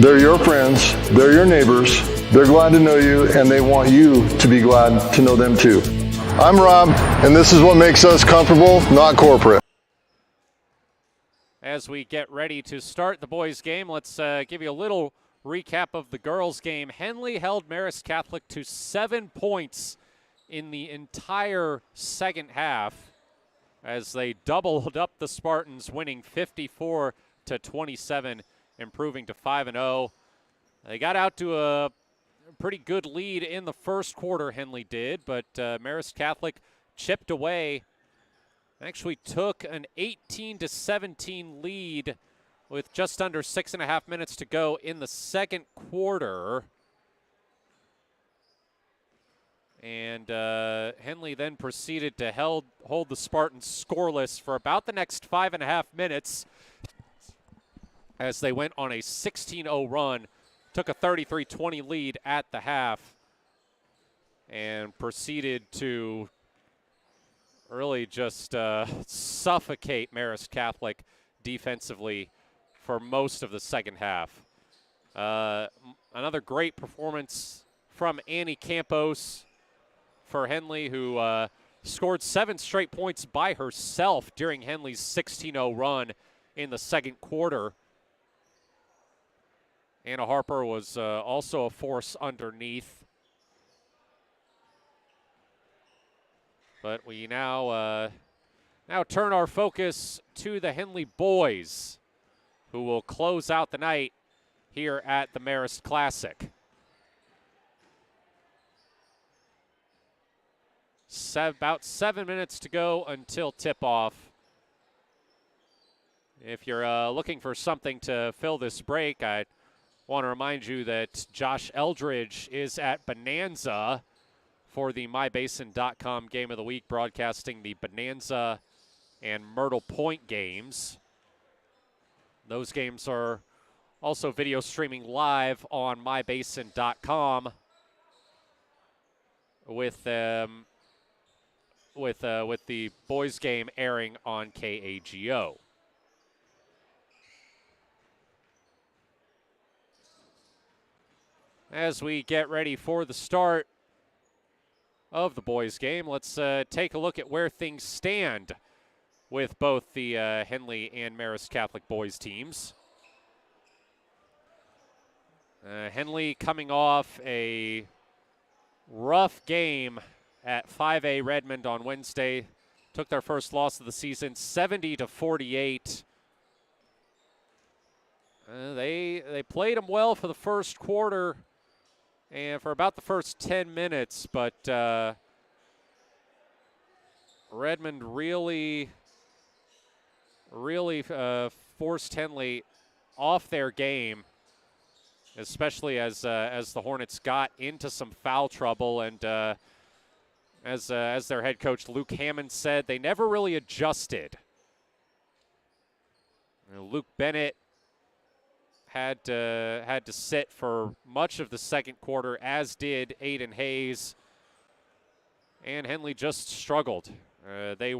They're your friends, they're your neighbors, they're glad to know you, and they want you to be glad to know them too. I'm Rob, and this is what makes us comfortable, not corporate. As we get ready to start the boys' game, let's give you a little recap of the girls' game. Henley held Marist Catholic to 7 points in the entire second half as they doubled up the Spartans, winning 54-27 improving to 5-0. They got out to a pretty good lead in the first quarter, Henley did, but Marist Catholic chipped away. Actually took an 18-17 lead with just under 6.5 minutes to go in the second quarter. And Henley then proceeded to hold the Spartans scoreless for about the next 5.5 minutes as they went on a 16-0 run, took a 33-20 lead at the half, and proceeded to really just suffocate Marist Catholic defensively for most of the second half. Another great performance from Annie Campos for Henley, who scored 7 straight points by herself during Henley's 16-0 run in the second quarter. Anna Harper was also a force underneath. But we now turn our focus to the Henley boys, who will close out the night here at the Marist Classic. About 7 minutes to go until tip-off. If you're looking for something to fill this break, I want to remind you that Josh Eldridge is at Bonanza for the MyBasin.com Game of the Week, broadcasting the Bonanza and Myrtle Point games. Those games are also video streaming live on MyBasin.com with the boys game airing on KAGO. As we get ready for the start of the boys game, let's take a look at where things stand with both the Henley and Marist Catholic boys teams. Henley coming off a rough game at 5A Redmond on Wednesday. Took their first loss of the season, 70-48. They played them well for the first quarter and for about the first 10 minutes, but Redmond really forced Henley off their game, especially as the Hornets got into some foul trouble, and as their head coach Luke Hammond said, they never really adjusted. Luke Bennett had to sit for much of the second quarter, as did Aiden Hayes, and Henley just struggled. They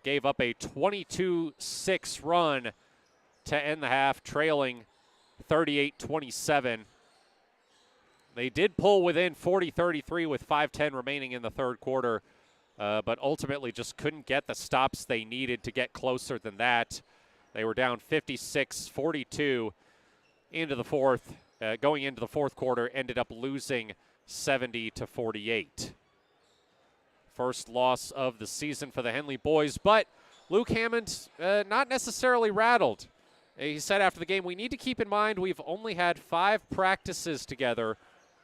gave up a 22-6 run to end the half, trailing 38-27. They did pull within 40-33 with 5:10 remaining in the third quarter, but ultimately just couldn't get the stops they needed to get closer than that. They were down 56-42 into the fourth. Going into the fourth quarter, ended up losing 70-48. First loss of the season for the Henley boys, but Luke Hammond not necessarily rattled. He said after the game, "We need to keep in mind we've only had 5 practices together.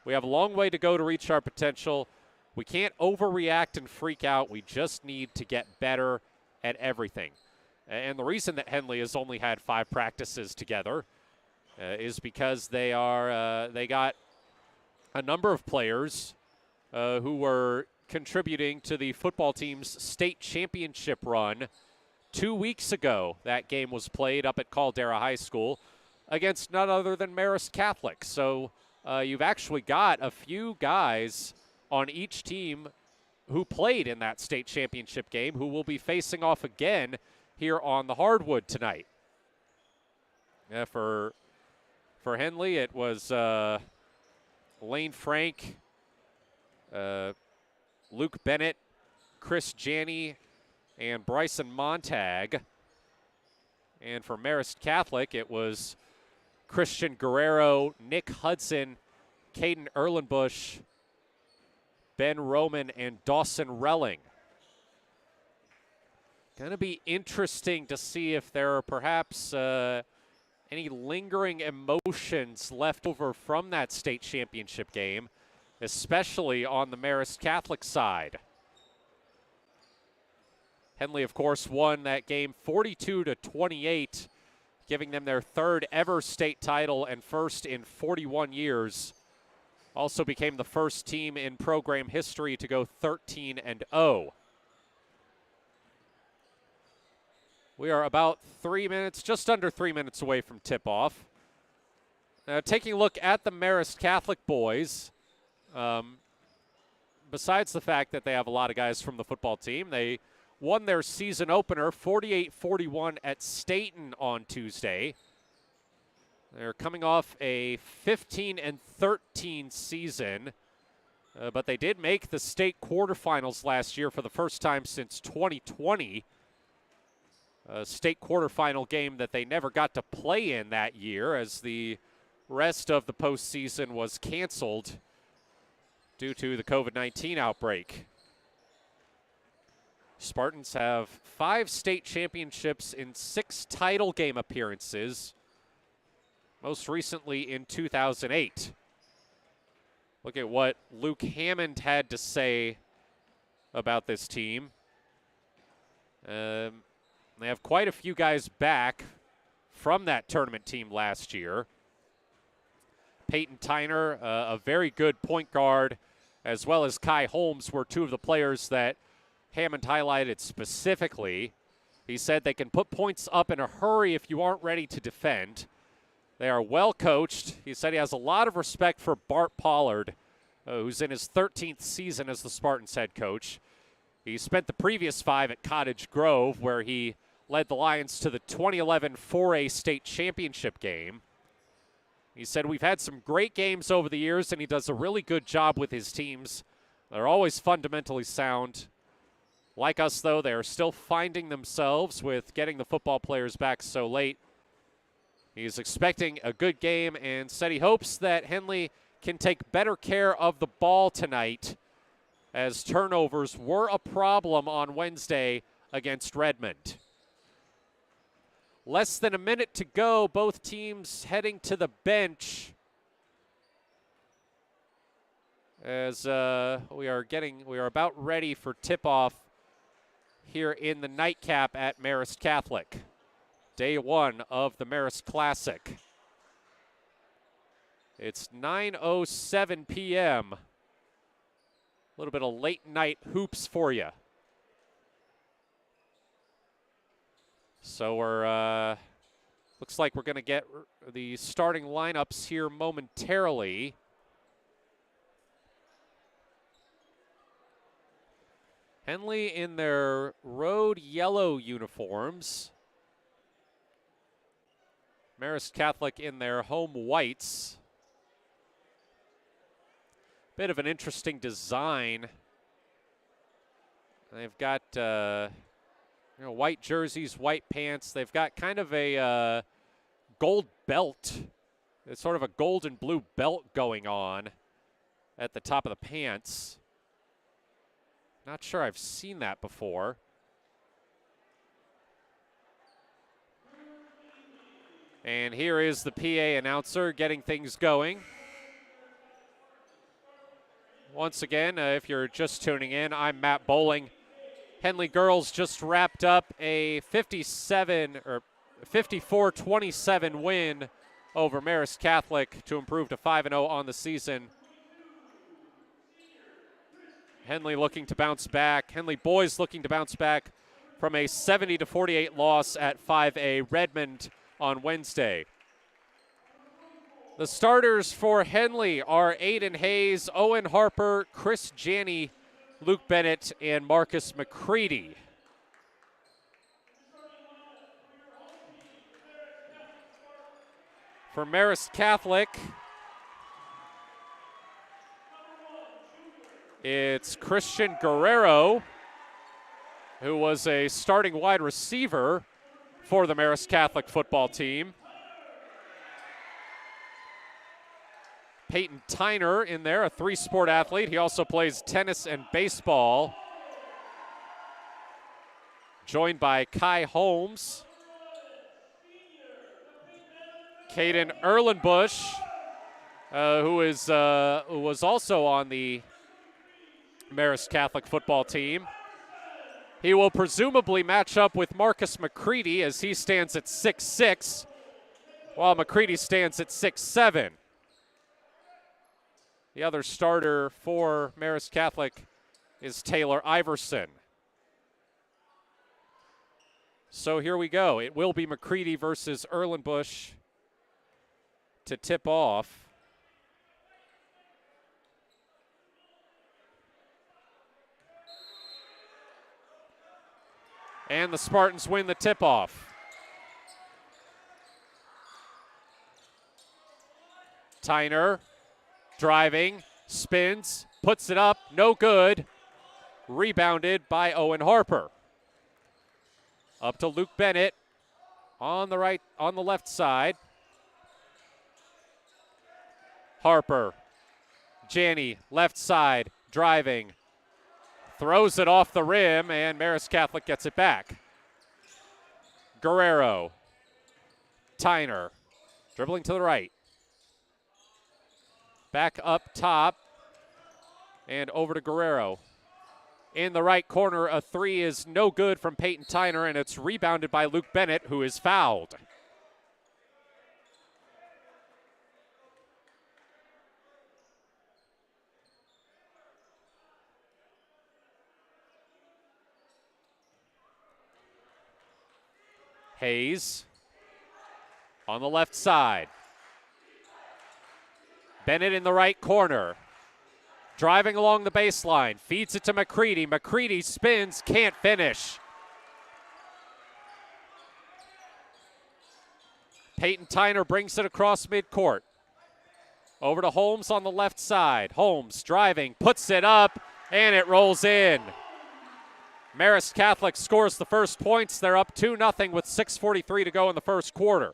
We have a long way to go to reach our potential. We can't overreact and freak out. We just need to get better at everything." And the reason that Henley has only had 5 practices together is because they got a number of players who were contributing to the football team's state championship run 2 weeks ago. That game was played up at Caldera High School against none other than Marist Catholic. So you've actually got a few guys on each team who played in that state championship game who will be facing off again here on the hardwood tonight. For Henley, it was Lane Frank, Luke Bennett, Chris Janney, and Bryson Montag. And for Marist Catholic, it was Christian Guerrero, Nick Hudson, Caden Erlenbush, Ben Roman, and Dawson Relling. Going to be interesting to see if there are perhaps any lingering emotions left over from that state championship game, especially on the Marist Catholic side. Henley, of course, won that game 42-28, giving them their third ever state title and first in 41 years. Also became the first team in program history to go 13-0. We are about 3 minutes, just under 3 minutes away from tip-off. Taking a look at the Marist Catholic boys, besides the fact that they have a lot of guys from the football team, they won their season opener 48-41 at Staten on Tuesday. They're coming off a 15-13 season, but they did make the state quarterfinals last year for the first time since 2020. A state quarterfinal game that they never got to play in that year, as the rest of the postseason was canceled due to the COVID-19 outbreak. Spartans have 5 state championships in 6 title game appearances, most recently in 2008. Look at what Luke Hammond had to say about this team. They have quite a few guys back from that tournament team last year. Peyton Tyner, a very good point guard, as well as Kai Holmes were two of the players that Hammond highlighted specifically. He said they can put points up in a hurry if you aren't ready to defend. They are well coached. He said he has a lot of respect for Bart Pollard, who's in his 13th season as the Spartans head coach. He spent the previous 5 at Cottage Grove, where he led the Lions to the 2011 4A state championship game. He said, we've had some great games over the years, and he does a really good job with his teams. They're always fundamentally sound. Like us, though, they are still finding themselves with getting the football players back so late. He's expecting a good game and said he hopes that Henley can take better care of the ball tonight, as turnovers were a problem on Wednesday against Redmond. Less than a minute to go, both teams heading to the bench, as we are about ready for tip-off here in the nightcap at Marist Catholic. Day 1 of the Marist Classic. It's 9:07 p.m. A little bit of late night hoops for you. So we're, looks like we're going to get the starting lineups here momentarily. Henley in their road yellow uniforms. Marist Catholic in their home whites. Bit of an interesting design. They've got white jerseys, white pants. They've got kind of a gold belt. It's sort of a gold and blue belt going on at the top of the pants. Not sure I've seen that before. And here is the PA announcer getting things going. Once again, if you're just tuning in, I'm Matt Bowling. Henley girls just wrapped up a 54-27 win over Marist Catholic to improve to 5-0 on the season. Henley looking to bounce back. Henley boys looking to bounce back from a 70-48 loss at 5A Redmond on Wednesday. The starters for Henley are Aiden Hayes, Owen Harper, Chris Janney, Luke Bennett, and Marcus McCready. For Marist Catholic, it's Christian Guerrero, who was a starting wide receiver for the Marist Catholic football team. Peyton Tyner in there, a 3-sport athlete. He also plays tennis and baseball. joined by Kai Holmes, Caden Erlenbush, who was also on the Marist Catholic football team. He will presumably match up with Marcus McCready as he stands at 6'6", while McCready stands at 6'7". The other starter for Marist Catholic is Taylor Iverson. So here we go. It will be McCready versus Erlenbush to tip off. And the Spartans win the tip-off. Tyner driving, spins, puts it up, no good. Rebounded by Owen Harper. Up to Luke Bennett on the left side. Harper, Janney, left side, driving. Throws it off the rim, and Marist Catholic gets it back. Guerrero. Tyner. Dribbling to the right. Back up top. And over to Guerrero. In the right corner, a three is no good from Peyton Tyner, and it's rebounded by Luke Bennett, who is fouled. Hayes on the left side. Bennett in the right corner. Driving along the baseline. Feeds it to McCready. McCready spins, can't finish. Peyton Tyner brings it across midcourt. Over to Holmes on the left side. Holmes driving, puts it up, and it rolls in. Marist Catholic scores the first points. They're up 2-0 with 6:43 to go in the first quarter.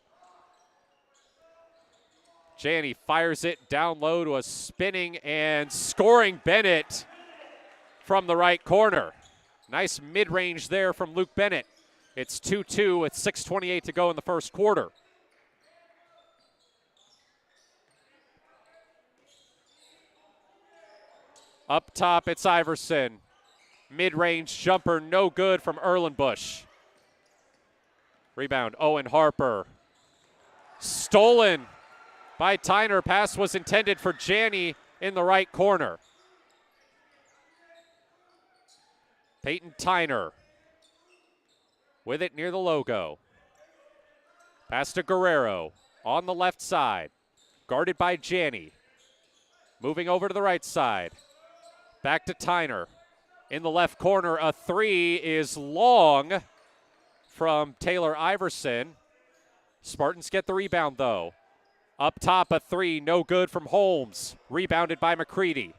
Janney fires it down low to a spinning and scoring Bennett from the right corner. Nice mid-range there from Luke Bennett. It's 2-2 with 6:28 to go in the first quarter. Up top, it's Iverson. Mid-range jumper, no good from Erlenbush. Rebound, Owen Harper. Stolen by Tyner. Pass was intended for Janney in the right corner. Peyton Tyner with it near the logo. Pass to Guerrero on the left side. Guarded by Janney. Moving over to the right side. Back to Tyner. In the left corner, a three is long from Taylor Iverson. Spartans get the rebound, though. Up top, a three, no good from Holmes. Rebounded by McCready.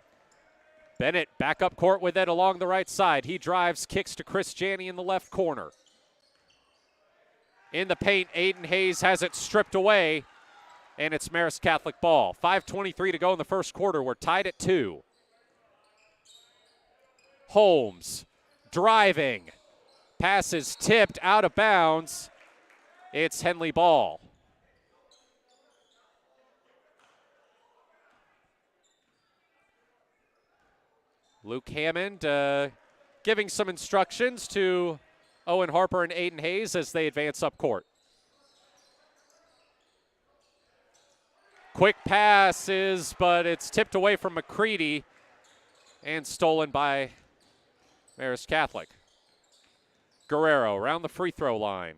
Bennett back up court with it along the right side. He drives, kicks to Chris Janney in the left corner. In the paint, Aiden Hayes has it stripped away, and it's Marist Catholic ball. 5:23 to go in the first quarter. We're tied at 2. Holmes driving. Pass is tipped out of bounds. It's Henley ball. Luke Hammond giving some instructions to Owen Harper and Aiden Hayes as they advance up court. Quick passes, but it's tipped away from McCready and stolen by Marist Catholic. Guerrero around the free throw line.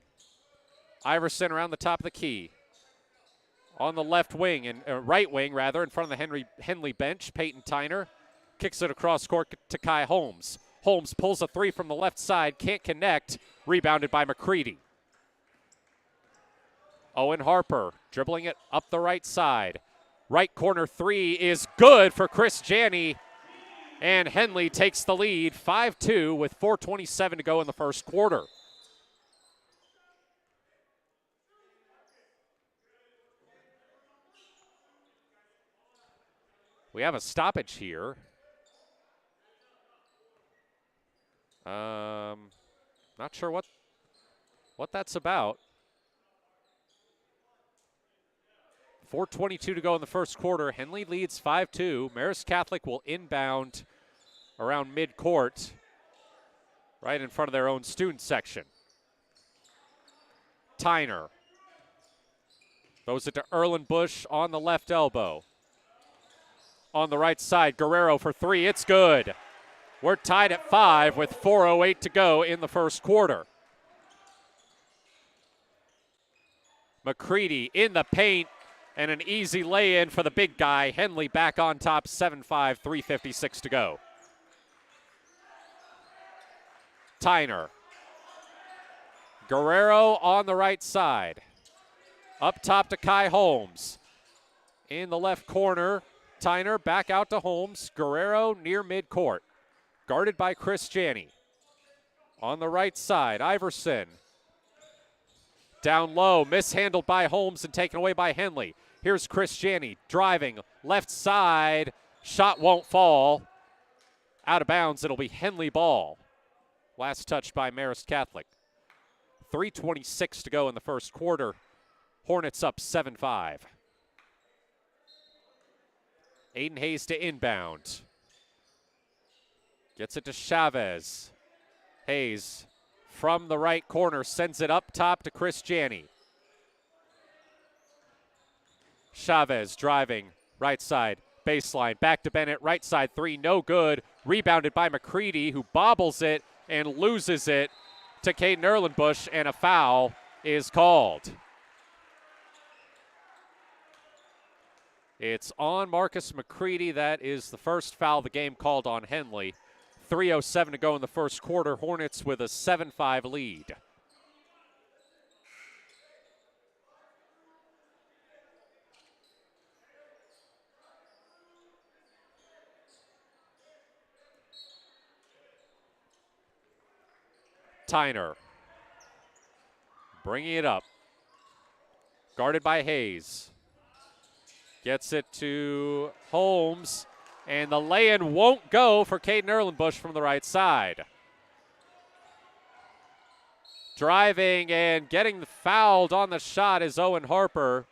Iverson around the top of the key. On the left wing, and right wing rather, in front of the Henley bench, Peyton Tyner kicks it across court to Kai Holmes. Holmes pulls a three from the left side, can't connect, rebounded by McCready. Owen Harper dribbling it up the right side. Right corner three is good for Chris Janney. And Henley takes the lead, 5-2 with 4:27 to go in the first quarter. We have a stoppage here. Not sure what that's about. 4:22 to go in the first quarter. Henley leads 5-2. Marist Catholic will inbound around midcourt, right in front of their own student section. Tyner throws it to Erlenbush on the left elbow. On the right side, Guerrero for three. It's good. We're tied at 5 with 4:08 to go in the first quarter. McCready in the paint, and an easy lay-in for the big guy. Henley back on top, 7-5, 3:56 to go. Tyner. Guerrero on the right side. Up top to Kai Holmes. In the left corner, Tyner back out to Holmes. Guerrero near midcourt. Guarded by Chris Janney. On the right side, Iverson. Down low, mishandled by Holmes and taken away by Henley. Here's Chris Janney driving left side. Shot won't fall. Out of bounds, it'll be Henley ball. Last touch by Marist Catholic. 3:26 to go in the first quarter. Hornets up 7-5. Aiden Hayes to inbound. Gets it to Chavez. Hayes from the right corner sends it up top to Chris Janney. Chavez driving right side baseline. Back to Bennett. Right side three. No good. Rebounded by McCready, who bobbles it and loses it to Caden Erlenbush, and a foul is called. It's on Marcus McCready. That is the first foul of the game called on Henley. 3:07 to go in the first quarter. Hornets with a 7-5 lead. Tyner bringing it up. Guarded by Hayes. Gets it to Holmes, and the lay-in won't go for Caden Erlenbush from the right side. Driving and getting fouled on the shot is Owen Harper.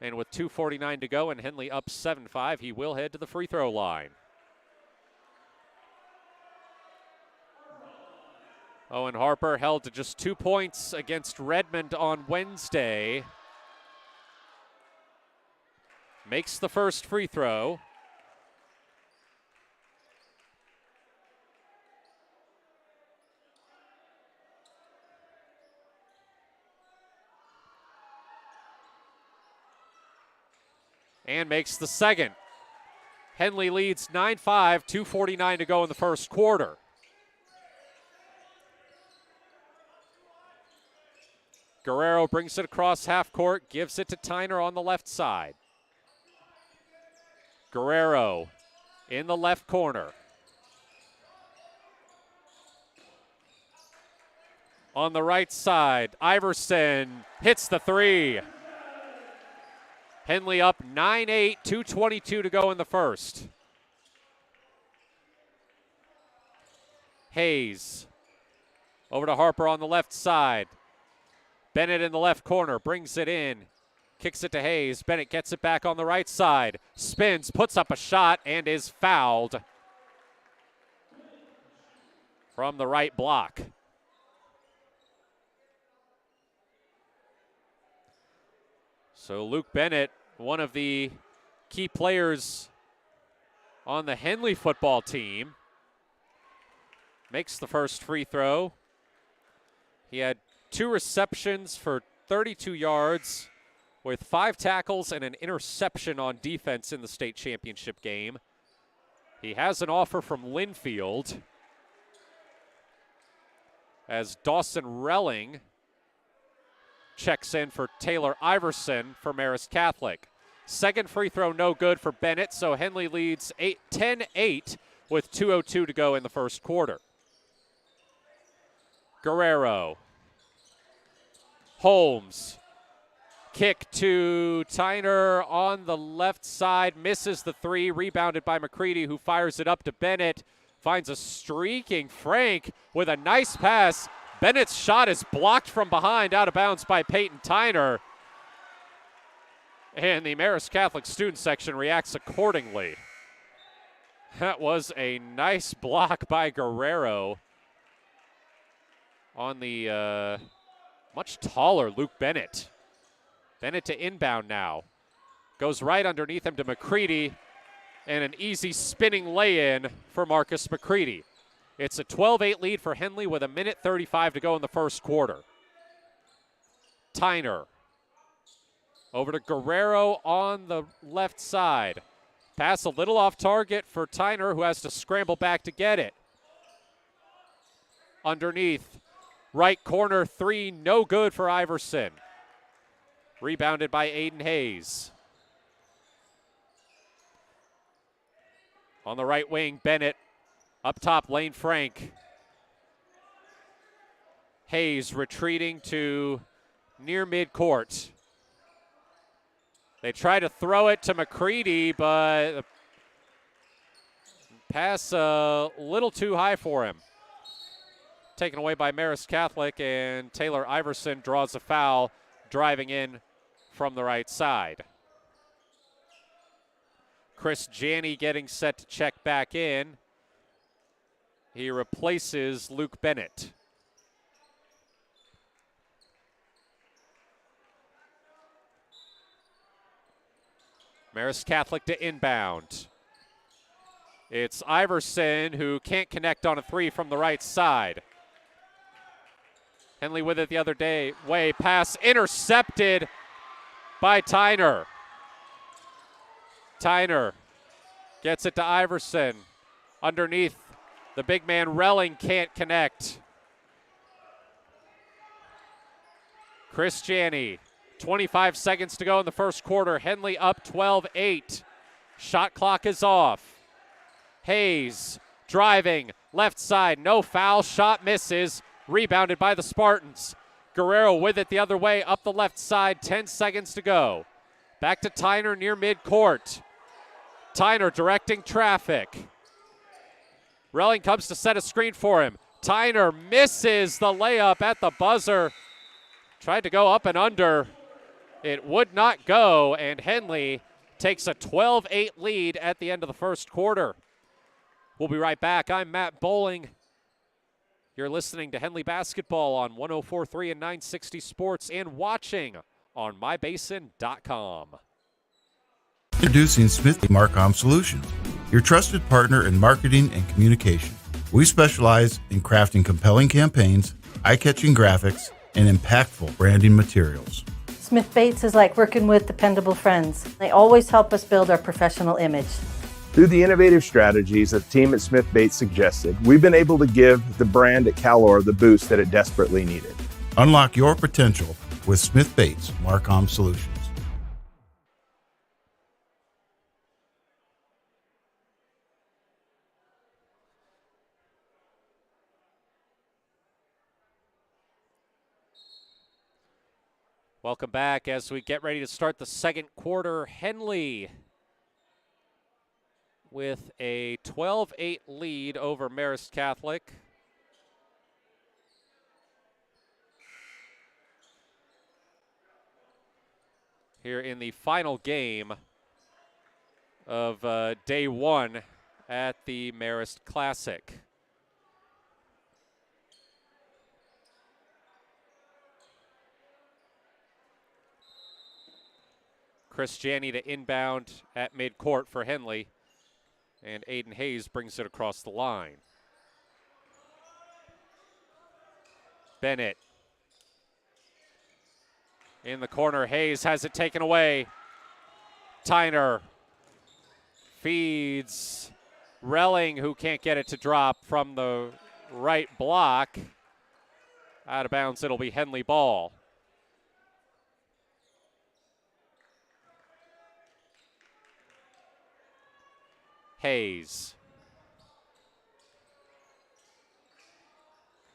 And with 2:49 to go and Henley up 7-5, he will head to the free throw line. Owen Harper held to just 2 points against Redmond on Wednesday. Makes the first free throw. And makes the second. Henley leads 9-5, 2:49 to go in the first quarter. Guerrero brings it across half court, gives it to Tyner on the left side. Guerrero in the left corner. On the right side, Iverson hits the three. Henley up 9-8, 2:22 to go in the first. Hayes over to Harper on the left side. Bennett in the left corner, brings it in. Kicks it to Hayes. Bennett gets it back on the right side. Spins, puts up a shot, and is fouled from the right block. So Luke Bennett, one of the key players on the Henley football team, makes the first free throw. He had 2 receptions for 32 yards with 5 tackles and an interception on defense in the state championship game. He has an offer from Linfield as Dawson Relling checks in for Taylor Iverson for Marist Catholic. Second free throw no good for Bennett, so Henley leads 10-8 with 2:02 to go in the first quarter. Guerrero. Holmes. Kick to Tyner on the left side, misses the three, rebounded by McCready, who fires it up to Bennett. finds a streaking Frank with a nice pass. Bennett's shot is blocked from behind, out of bounds by Peyton Tyner. And the Marist Catholic student section reacts accordingly. That was a nice block by Guerrero on the much taller Luke Bennett. Bennett to inbound now. Goes right underneath him to McCready, and an easy spinning lay-in for Marcus McCready. It's a 12-8 lead for Henley with 1:35 to go in the first quarter. Tyner over to Guerrero on the left side. Pass a little off target for Tyner, who has to scramble back to get it. Underneath, right corner three, no good for Iverson. Rebounded by Aiden Hayes. On the right wing, Bennett. Up top, Lane Frank. Hayes retreating to near midcourt. They try to throw it to McCready, but the pass a little too high for him. Taken away by Marist Catholic, and Taylor Iverson draws a foul, driving in from the right side. Chris Janney getting set to check back in. He replaces Luke Bennett. Marist Catholic to inbound. It's Iverson, who can't connect on a three from the right side. Henley with it the other way. Pass intercepted by Tyner. Tyner gets it to Iverson. Underneath, the big man Relling can't connect. Chris Janney, 25 seconds to go in the first quarter. Henley up 12-8. Shot clock is off. Hayes driving, left side, no foul, shot misses. Rebounded by the Spartans. Guerrero with it the other way, up the left side, 10 seconds to go. Back to Tyner near midcourt. Tyner directing traffic. Relling comes to set a screen for him. Tyner misses the layup at the buzzer. Tried to go up and under. It would not go, and Henley takes a 12-8 lead at the end of the first quarter. We'll be right back. I'm Matt Bowling. You're listening to Henley Basketball on 104.3 and 960 Sports and watching on mybasin.com. Introducing Smith Marcom Solutions, your trusted partner in marketing and communication. We specialize in crafting compelling campaigns, eye-catching graphics, and impactful branding materials. Smith Bates is like working with dependable friends. They always help us build our professional image. Through the innovative strategies that the team at Smith Bates suggested, we've been able to give the brand at Calor the boost that it desperately needed. Unlock your potential with Smith Bates Marcom Solutions. Welcome back as we get ready to start the second quarter. Henley with a 12-8 lead over Marist Catholic. Here in the final game of day one at the Marist Classic. Chris Janney to inbound at midcourt for Henley. And Aiden Hayes brings it across the line. Bennett. In the corner, Hayes has it taken away. Tyner feeds Relling, who can't get it to drop from the right block. Out of bounds, it'll be Henley ball. Hayes.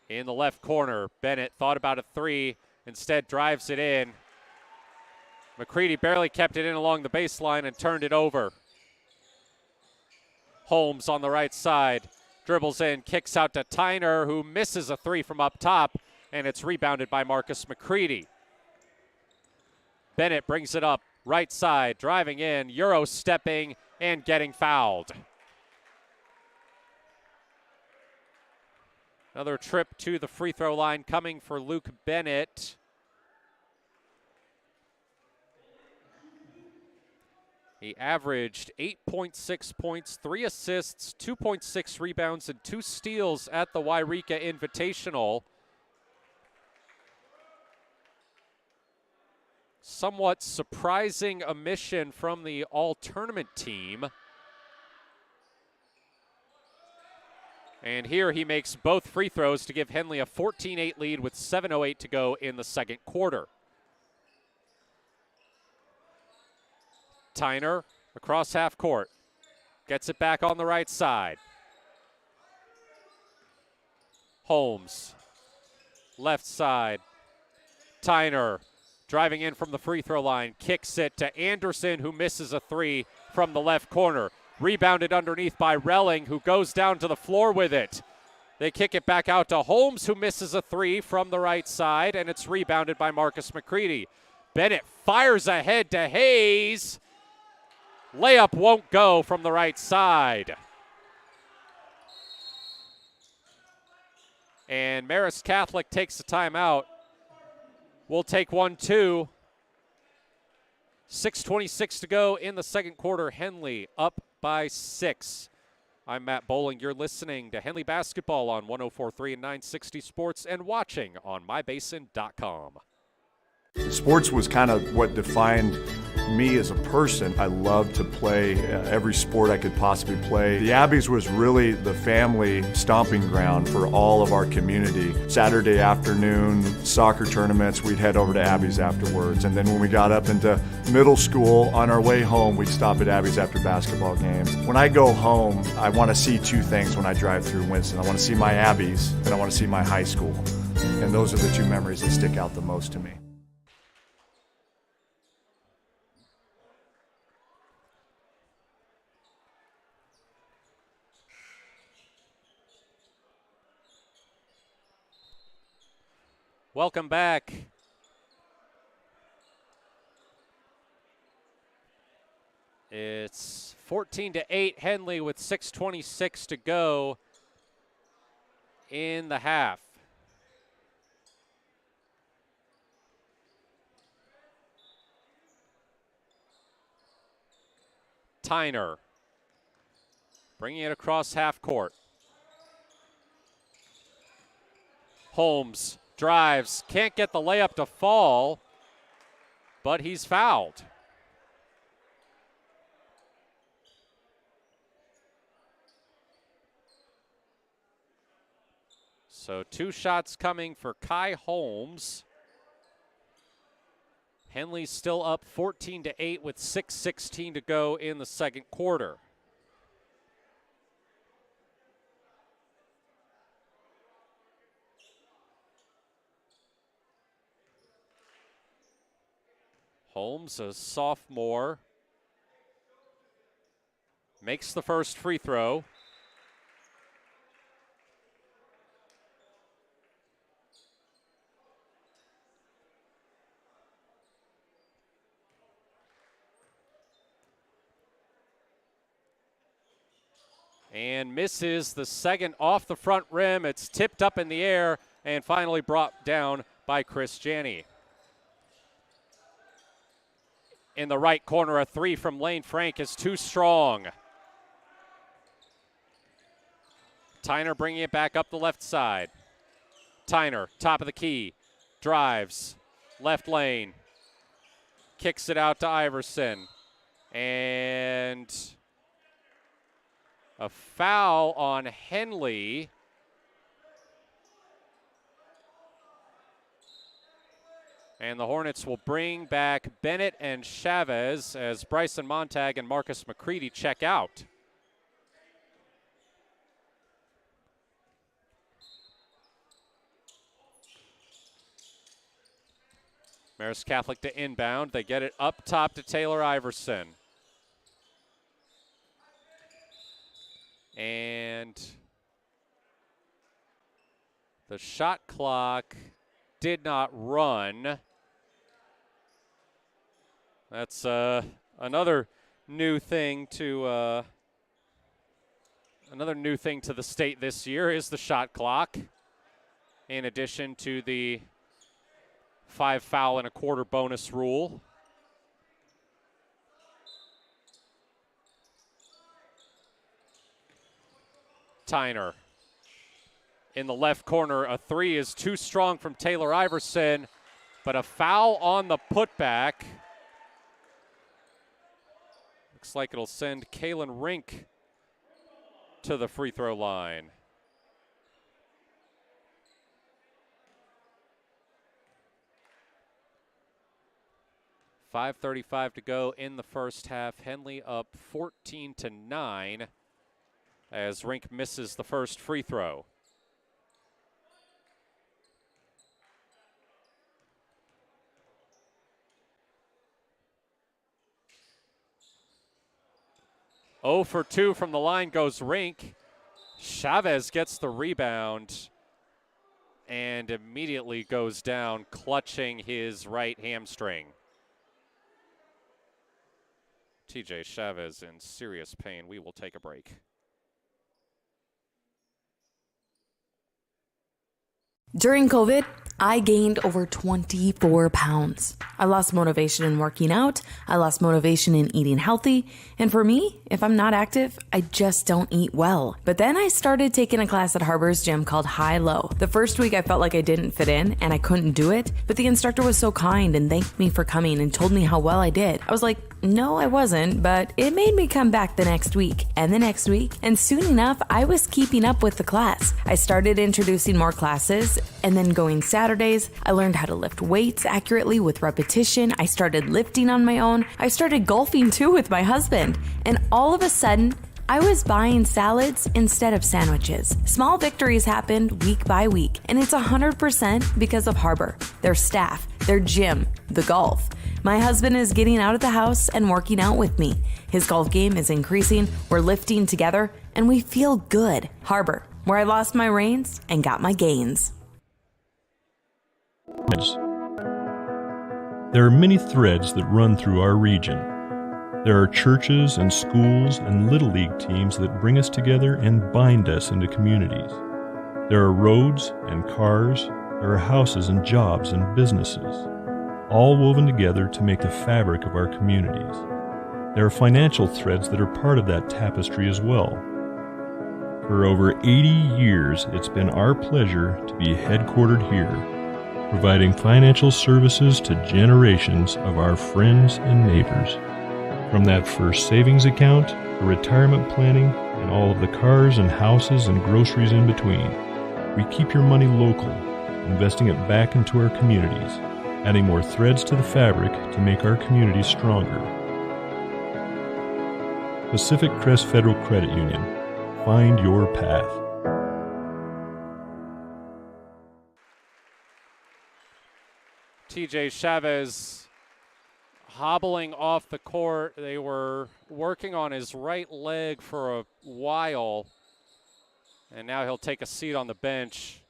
In the left corner, Bennett thought about a three, instead drives it in. McCready barely kept it in along the baseline and turned it over. Holmes on the right side. Dribbles in, kicks out to Tyner, who misses a three from up top, and it's rebounded by Marcus McCready. Bennett brings it up, right side, driving in, Euro stepping and getting fouled. Another trip to the free throw line coming for Luke Bennett. He averaged 8.6 points, 3 assists, 2.6 rebounds, and 2 steals at the Wairika Invitational. Somewhat surprising omission from the all-tournament team. And here he makes both free throws to give Henley a 14-8 lead with 7:08 to go in the second quarter. Tyner across half court. Gets it back on the right side. Holmes. Left side. Tyner driving in from the free throw line. Kicks it to Anderson, who misses a three from the left corner. Rebounded underneath by Relling, who goes down to the floor with it. They kick it back out to Holmes, who misses a three from the right side, and it's rebounded by Marcus McCready. Bennett fires ahead to Hayes. Layup won't go from the right side. And Marist Catholic takes the timeout. We'll take 1-2. 6:26 to go in the second quarter. Henley up by 6. I'm Matt Bowling. You're listening to Henley Basketball on 104.3 and 960 Sports and watching on mybasin.com. Sports was kind of what defined me as a person. I loved to play every sport I could possibly play. The Abbeys was really the family stomping ground for all of our community. Saturday afternoon soccer tournaments, we'd head over to Abbeys afterwards. And then when we got up into middle school, on our way home, we'd stop at Abbeys after basketball games. When I go home, I want to see 2 things when I drive through Winston. I want to see my Abbeys and I want to see my high school. And those are the 2 memories that stick out the most to me. Welcome back. It's 14-8 Henley with 6:26 to go in the half. Tyner bringing it across half court. Holmes drives, can't get the layup to fall, but he's fouled. So 2 shots coming for Kai Holmes. Henley's still up 14-8 with 6:16 to go in the second quarter. Holmes, a sophomore, makes the first free throw. And misses the second off the front rim. It's tipped up in the air and finally brought down by Chris Janney. In the right corner, a 3 from Lane Frank is too strong. Tyner bringing it back up the left side. Tyner, top of the key, drives, left lane, kicks it out to Iverson. And a foul on Henley. And the Hornets will bring back Bennett and Chavez as Bryson Montag and Marcus McCready check out. Marist Catholic to inbound. They get it up top to Taylor Iverson. And The shot clock did not run. That's another new thing to the state this year is the shot clock. In addition to the 5 foul and a quarter bonus rule. Tyner in the left corner. A three is too strong from Taylor Iverson, but a foul on the putback. Looks like it'll send Kalen Rink to the free throw line. .5:35 to go in the first half. Henley up 14-9 as Rink misses the first free throw. Oh for 2 from the line goes Rink. Chavez gets the rebound and immediately goes down, clutching his right hamstring. TJ Chavez in serious pain. We will take a break. During COVID, I gained over 24 pounds. I lost motivation in working out. I lost motivation in eating healthy. And for me, if I'm not active, I just don't eat well. But then I started taking a class at Harbor's gym called High Low. The first week I felt like I didn't fit in and I couldn't do it. But the instructor was so kind and thanked me for coming and told me how well I did. I was like, no, I wasn't, but it made me come back the next week and the next week. And soon enough, I was keeping up with the class. I started introducing more classes and then going Saturdays. I learned how to lift weights accurately with repetition. I started lifting on my own. I started golfing too with my husband. And all of a sudden, I was buying salads instead of sandwiches. Small victories happened week by week, and it's 100% because of Harbor, their staff, their gym, the golf. My husband is getting out of the house and working out with me. His golf game is increasing, we're lifting together, and we feel good. Harbor, where I lost my reins and got my gains. There are many threads that run through our region. There are churches and schools and Little League teams that bring us together and bind us into communities. There are roads and cars, there are houses and jobs and businesses, all woven together to make the fabric of our communities. There are financial threads that are part of that tapestry as well. For over 80 years, it's been our pleasure to be headquartered here, providing financial services to generations of our friends and neighbors. From that first savings account, to retirement planning, and all of the cars and houses and groceries in between, we keep your money local, investing it back into our communities, adding more threads to the fabric to make our communities stronger. Pacific Crest Federal Credit Union. Find your path. TJ Chavez hobbling off the court. They were working on his right leg for a while, and now he'll take a seat on the bench.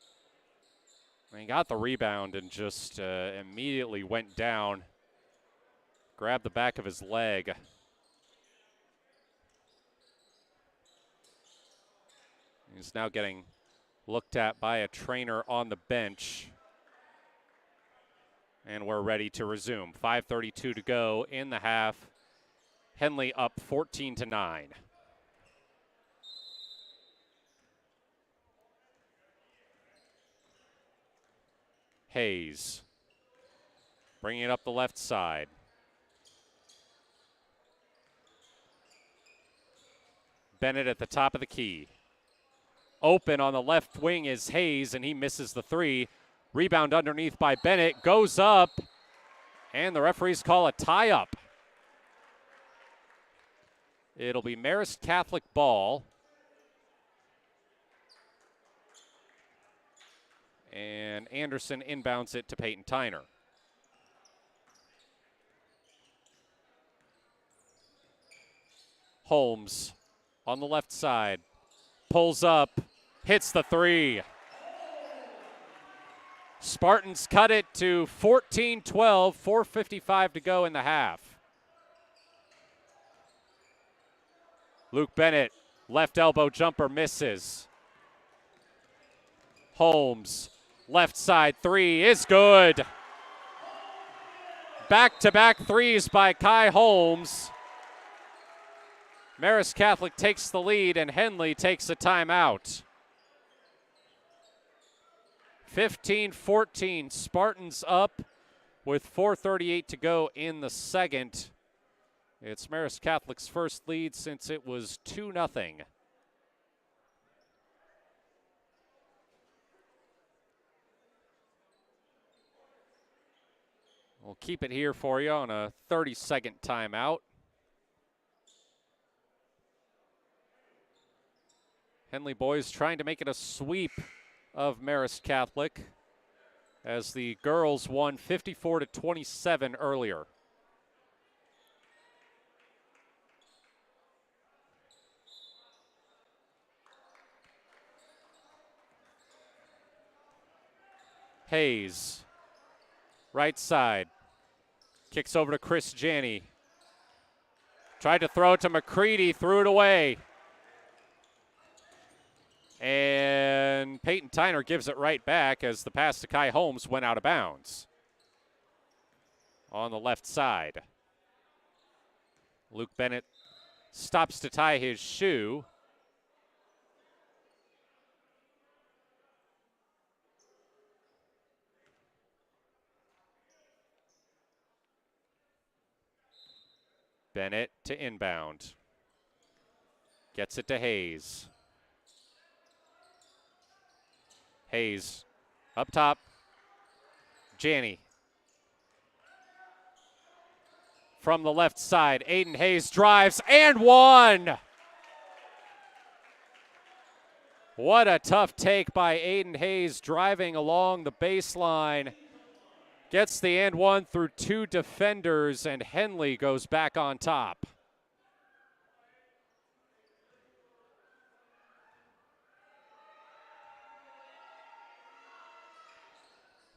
He got the rebound and just immediately went down, grabbed the back of his leg. He's now getting looked at by a trainer on the bench. And we're ready to resume. 5:32 to go in the half. Henley up 14-9. Hayes bringing it up the left side. Bennett at the top of the key. Open on the left wing is Hayes, and he misses the three. Rebound underneath by Bennett, goes up, and the referees call a tie-up. It'll be Marist Catholic ball. And Anderson inbounds it to Peyton Tyner. Holmes on the left side, pulls up, hits the three. Spartans cut it to 14-12, 4:55 to go in the half. Luke Bennett, left elbow jumper misses. Holmes, left side three is good. Back-to-back threes by Kai Holmes. Marist Catholic takes the lead and Henley takes a timeout. 15-14, Spartans up with 4:38 to go in the second. It's Marist Catholic's first lead since it was 2-0. We'll keep it here for you on a 30-second timeout. Henley boys trying to make it a sweep of Marist Catholic as the girls won 54-27 earlier. Hayes, right side, kicks over to Chris Janney. Tried to throw it to McCready, threw it away. And Peyton Tyner gives it right back as the pass to Kai Holmes went out of bounds. On the left side. Luke Bennett stops to tie his shoe. Bennett to inbound. Gets it to Hayes. Hayes up top. Janney. From the left side, Aiden Hayes drives and one. What a tough take by Aiden Hayes driving along the baseline. Gets the and one through two defenders, and Henley goes back on top.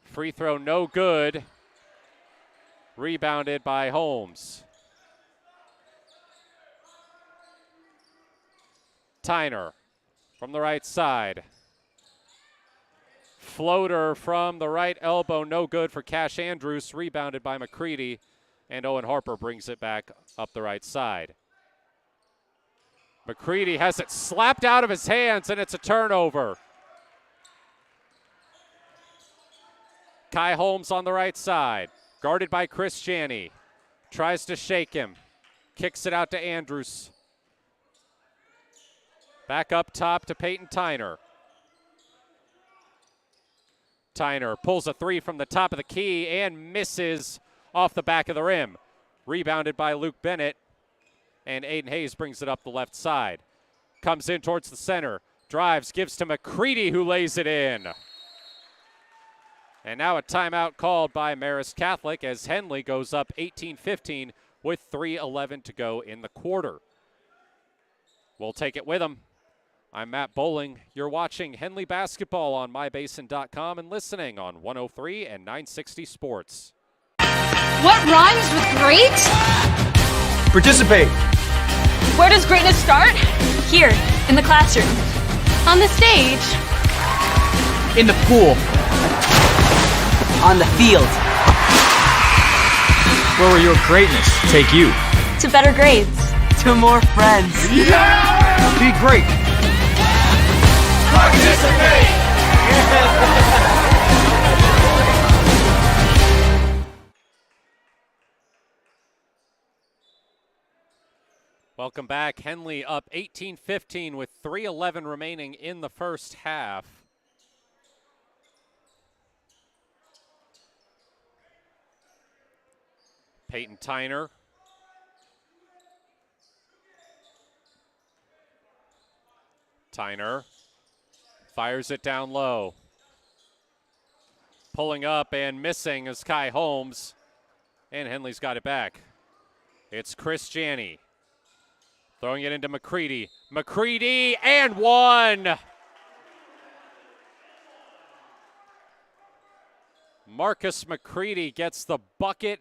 Free throw no good. Rebounded by Holmes. Tyner from the right side. Floater from the right elbow, no good for Cash Andrews, rebounded by McCready, and Owen Harper brings it back up the right side. McCready has it slapped out of his hands, and it's a turnover. Kai Holmes on the right side, guarded by Chris Janney. Tries to shake him, kicks it out to Andrews. Back up top to Peyton Tyner. Tyner pulls a three from the top of the key and misses off the back of the rim. Rebounded by Luke Bennett, and Aiden Hayes brings it up the left side. Comes in towards the center, drives, gives to McCready, who lays it in. And now a timeout called by Marist Catholic as Henley goes up 18-15 with 3:11 to go in the quarter. We'll take it with them. I'm Matt Bowling. You're watching Henley basketball on mybasin.com and listening on 103 and 960 Sports. What rhymes with great? Participate. Where does greatness start? Here, in the classroom. On the stage. In the pool. On the field. Where will your greatness take you? To better grades. To more friends. Yeah! Be great. Participate! Welcome back. Henley up 18-15 with 3:11 remaining in the first half. Peyton Tyner. Tyner fires it down low. Pulling up and missing is Kai Holmes. And Henley's got it back. It's Chris Janney. Throwing it into McCready. McCready and one. Marcus McCready gets the bucket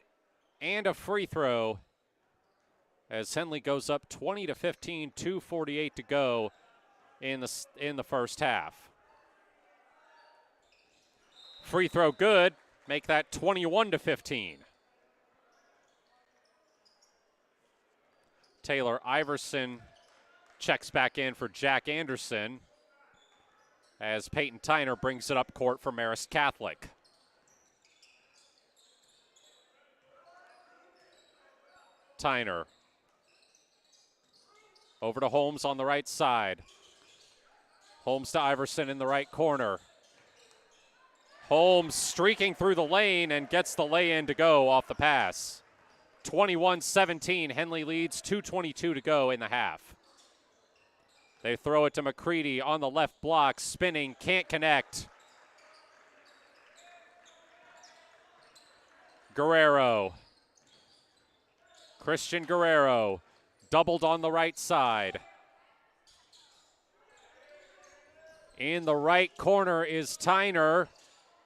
and a free throw as Henley goes up 20-15, 2:48 to go in the first half. Free throw good, make that 21-15. Taylor Iverson checks back in for Jack Anderson as Peyton Tyner brings it up court for Marist Catholic. Tyner over to Holmes on the right side. Holmes to Iverson in the right corner. Holmes streaking through the lane and gets the lay-in to go off the pass. 21-17, Henley leads, 2:22 to go in the half. They throw it to McCready on the left block, spinning, can't connect. Guerrero. Christian Guerrero, doubled on the right side. In the right corner is Tyner.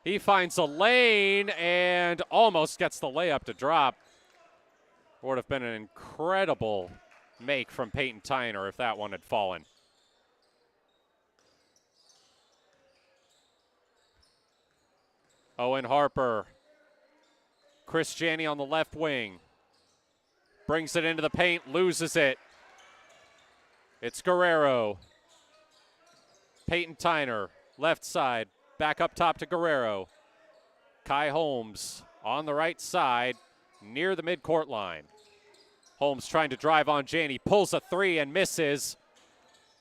He finds a lane and almost gets the layup to drop. Would have been an incredible make from Peyton Tyner if that one had fallen. Owen Harper. Chris Janney on the left wing. Brings it into the paint, loses it. It's Guerrero. Peyton Tyner, left side, back up top to Guerrero. Kai Holmes on the right side, near the midcourt line. Holmes trying to drive on Janney, pulls a three and misses.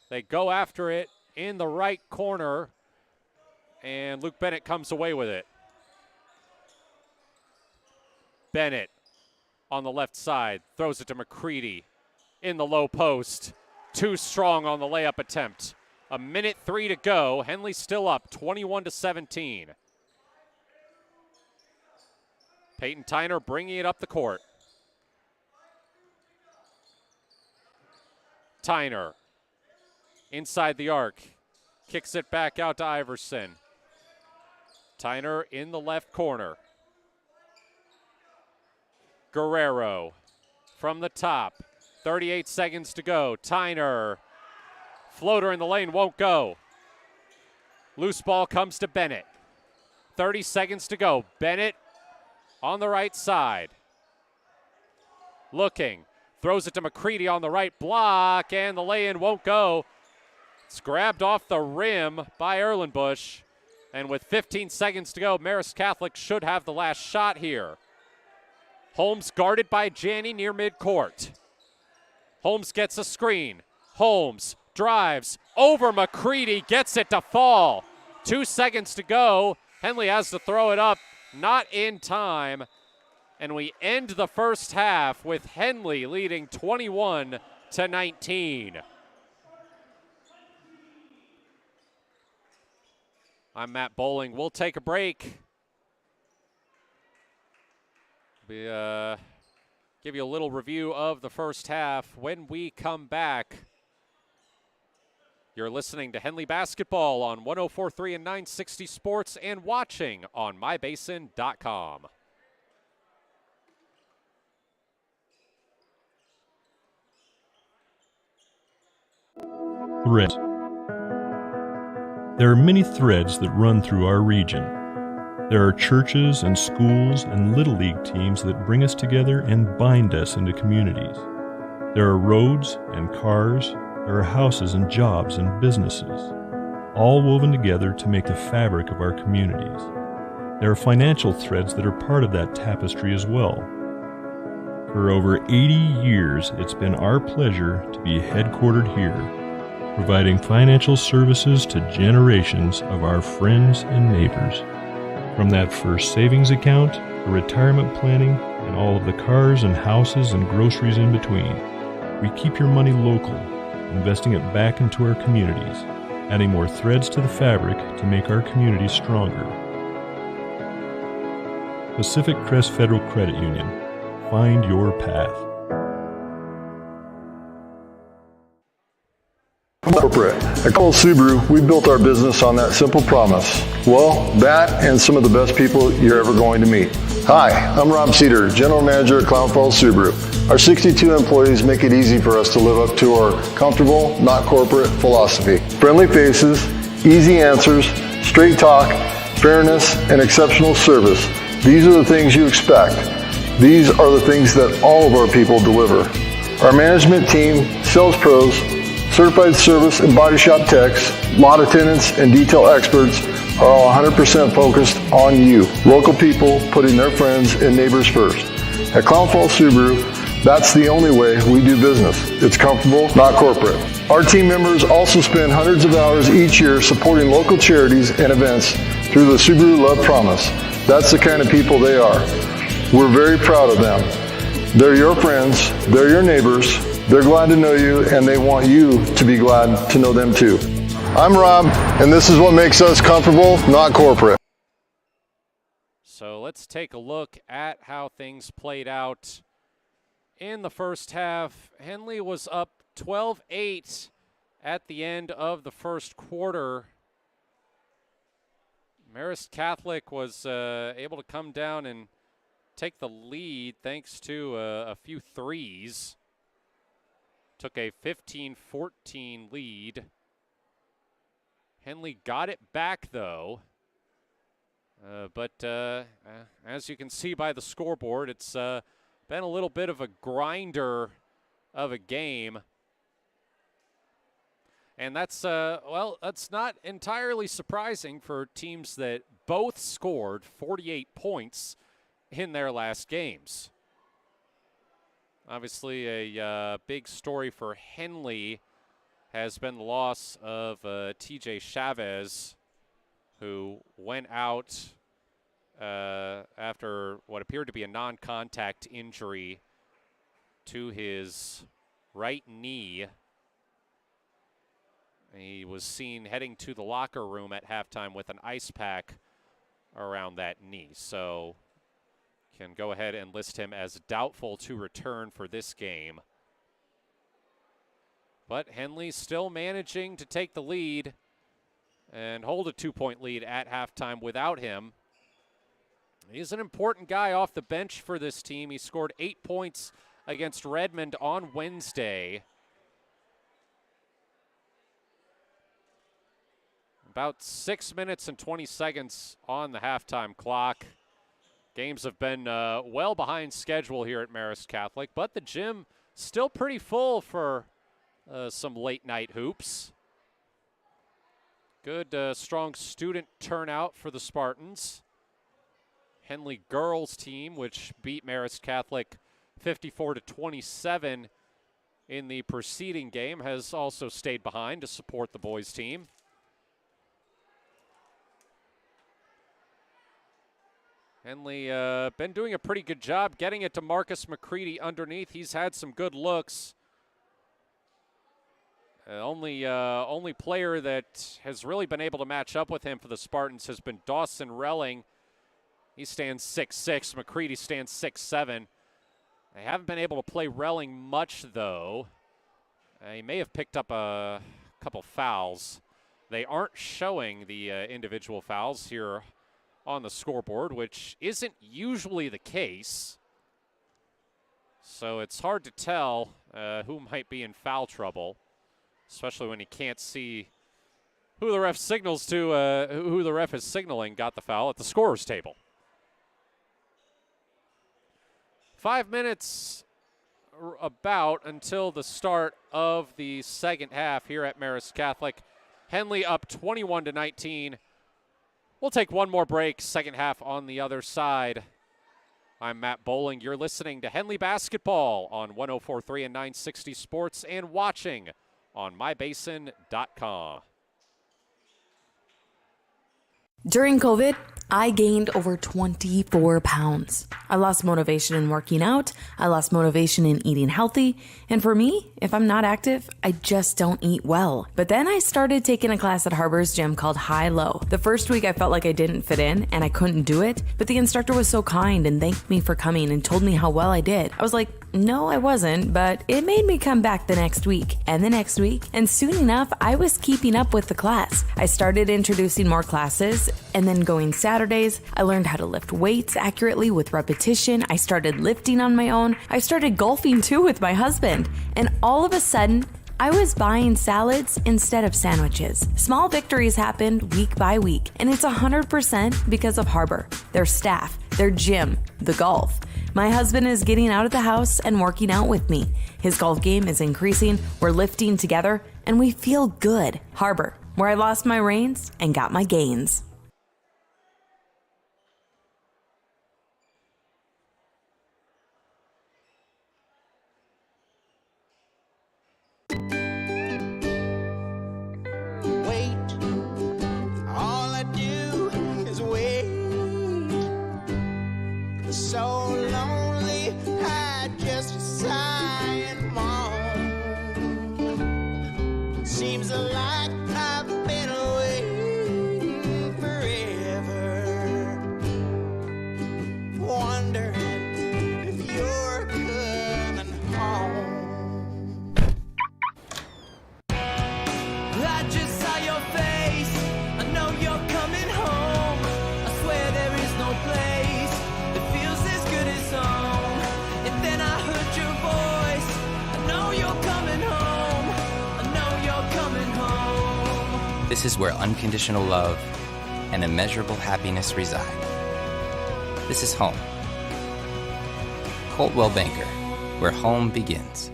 They go after it in the right corner, and Luke Bennett comes away with it. Bennett on the left side, throws it to McCready in the low post. Too strong on the layup attempt. 1:03 to go. Henley still up 21-17. Peyton Tyner bringing it up the court. Tyner inside the arc. Kicks it back out to Iverson. Tyner in the left corner. Guerrero from the top. 38 seconds to go. Tyner. Floater in the lane won't go. Loose ball comes to Bennett. 30 seconds to go. Bennett on the right side. Looking. Throws it to McCready on the right block, and the lay-in won't go. It's grabbed off the rim by Erlenbush. And with 15 seconds to go, Marist Catholic should have the last shot here. Holmes guarded by Janney near midcourt. Holmes gets a screen. Holmes drives over McCready, gets it to fall. 2 seconds to go. Henley has to throw it up, not in time. And we end the first half with Henley leading 21-19. I'm Matt Bowling. We'll take a break. Give you a little review of the first half. When we come back, you're listening to Henley Basketball on 104.3 and 960 Sports and watching on mybasin.com. Threads. There are many threads that run through our region. There are churches and schools and Little League teams that bring us together and bind us into communities. There are roads and cars, there are houses and jobs and businesses, all woven together to make the fabric of our communities. There are financial threads that are part of that tapestry as well. For over 80 years, it's been our pleasure to be headquartered here, providing financial services to generations of our friends and neighbors. From that first savings account, to retirement planning, and all of the cars and houses and groceries in between, we keep your money local, investing it back into our communities, adding more threads to the fabric to make our communities stronger. Pacific Crest Federal Credit Union. Find your path. Corporate. At Cole Subaru, we built our business on that simple promise. Well, that and some of the best people you're ever going to meet. Hi, I'm Rob Cedar, General Manager at Clown Falls Subaru. Our 62 employees make it easy for us to live up to our comfortable, not corporate philosophy. Friendly faces, easy answers, straight talk, fairness, and exceptional service. These are the things you expect. These are the things that all of our people deliver. Our management team, sales pros, certified service and body shop techs, lot attendants, and detail experts are all 100% focused on you. Local people putting their friends and neighbors first. At Clown Falls Subaru, that's the only way we do business. It's comfortable, not corporate. Our team members also spend hundreds of hours each year supporting local charities and events through the Subaru Love Promise. That's the kind of people they are. We're very proud of them. They're your friends, they're your neighbors, they're glad to know you, and they want you to be glad to know them too. I'm Rob, and this is what makes us comfortable, not corporate. So let's take a look at how things played out in the first half. Henley was up 12-8 at the end of the first quarter. Marist Catholic was able to come down and take the lead thanks to a few threes. Took a 15-14 lead. Henley got it back, though. But as you can see by the scoreboard, it's been a little bit of a grinder of a game. And that's, that's not entirely surprising for teams that both scored 48 points in their last games. Obviously, a big story for Henley has been the loss of TJ Chavez, who went out after what appeared to be a non-contact injury to his right knee. He was seen heading to the locker room at halftime with an ice pack around that knee. So can go ahead and list him as doubtful to return for this game. But Henley still managing to take the lead and hold a 2-point lead at halftime without him. He's an important guy off the bench for this team. He scored 8 points against Redmond on Wednesday. About 6 minutes and 20 seconds on the halftime clock. Games have been well behind schedule here at Marist Catholic, but the gym still pretty full for some late night hoops. Good, strong student turnout for the Spartans. Henley girls team, which beat Marist Catholic 54-27 in the preceding game, has also stayed behind to support the boys team. Henley been doing a pretty good job getting it to Marcus McCready underneath. He's had some good looks. Only player that has really been able to match up with him for the Spartans has been Dawson Relling. He stands 6'6". McCready stands 6'7". They haven't been able to play Relling much, though. He may have picked up a couple fouls. They aren't showing the individual fouls here on the scoreboard, which isn't usually the case. So it's hard to tell who might be in foul trouble, especially when you can't see who the ref signals to, who the ref is signaling got the foul at the scorer's table. 5 minutes about until the start of the second half here at Marist Catholic. Henley up 21-19. We'll take one more break, second half on the other side. I'm Matt Bowling. You're listening to Henley Basketball on 104.3 and 960 Sports and watching on mybasin.com. During COVID, I gained over 24 pounds. I lost motivation in working out. I lost motivation in eating healthy. And for me, if I'm not active, I just don't eat well. But then I started taking a class at Harbor's gym called High Low. The first week I felt like I didn't fit in and I couldn't do it. But the instructor was so kind and thanked me for coming and told me how well I did. I was like, No, I wasn't, but it made me come back the next week and the next week, and soon enough, I was keeping up with the class. I started introducing more classes, and then going Saturdays, I learned how to lift weights accurately with repetition. I started lifting on my own. I started golfing too with my husband, and all of a sudden, I was buying salads instead of sandwiches. Small victories happened week by week, and it's 100% because of Harbor, their staff, their gym, the golf. My husband is getting out of the house and working out with me. His golf game is increasing, we're lifting together, and we feel good. Harbor, where I lost my reins and got my gains. So lonely, I just sigh and moan. Seems like I've been waiting forever, wondering if you're coming home. I just saw your face, I know you're coming home. I swear there is no place home. And then I heard your voice. I know you're coming home. I know you're coming home. This is where unconditional love and immeasurable happiness reside. This is home. Coldwell Banker, where home begins.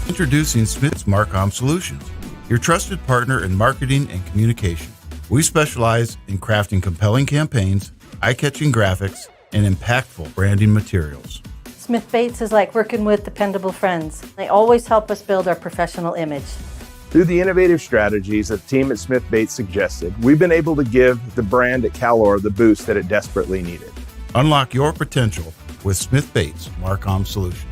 Introducing Smith's Marcom Solutions, your trusted partner in marketing and communication. We specialize in crafting compelling campaigns, eye-catching graphics, and impactful branding materials. Smith Bates is like working with dependable friends. They always help us build our professional image. Through the innovative strategies that the team at Smith Bates suggested, we've been able to give the brand at Calor the boost that it desperately needed. Unlock your potential with Smith Bates Marcom Solutions.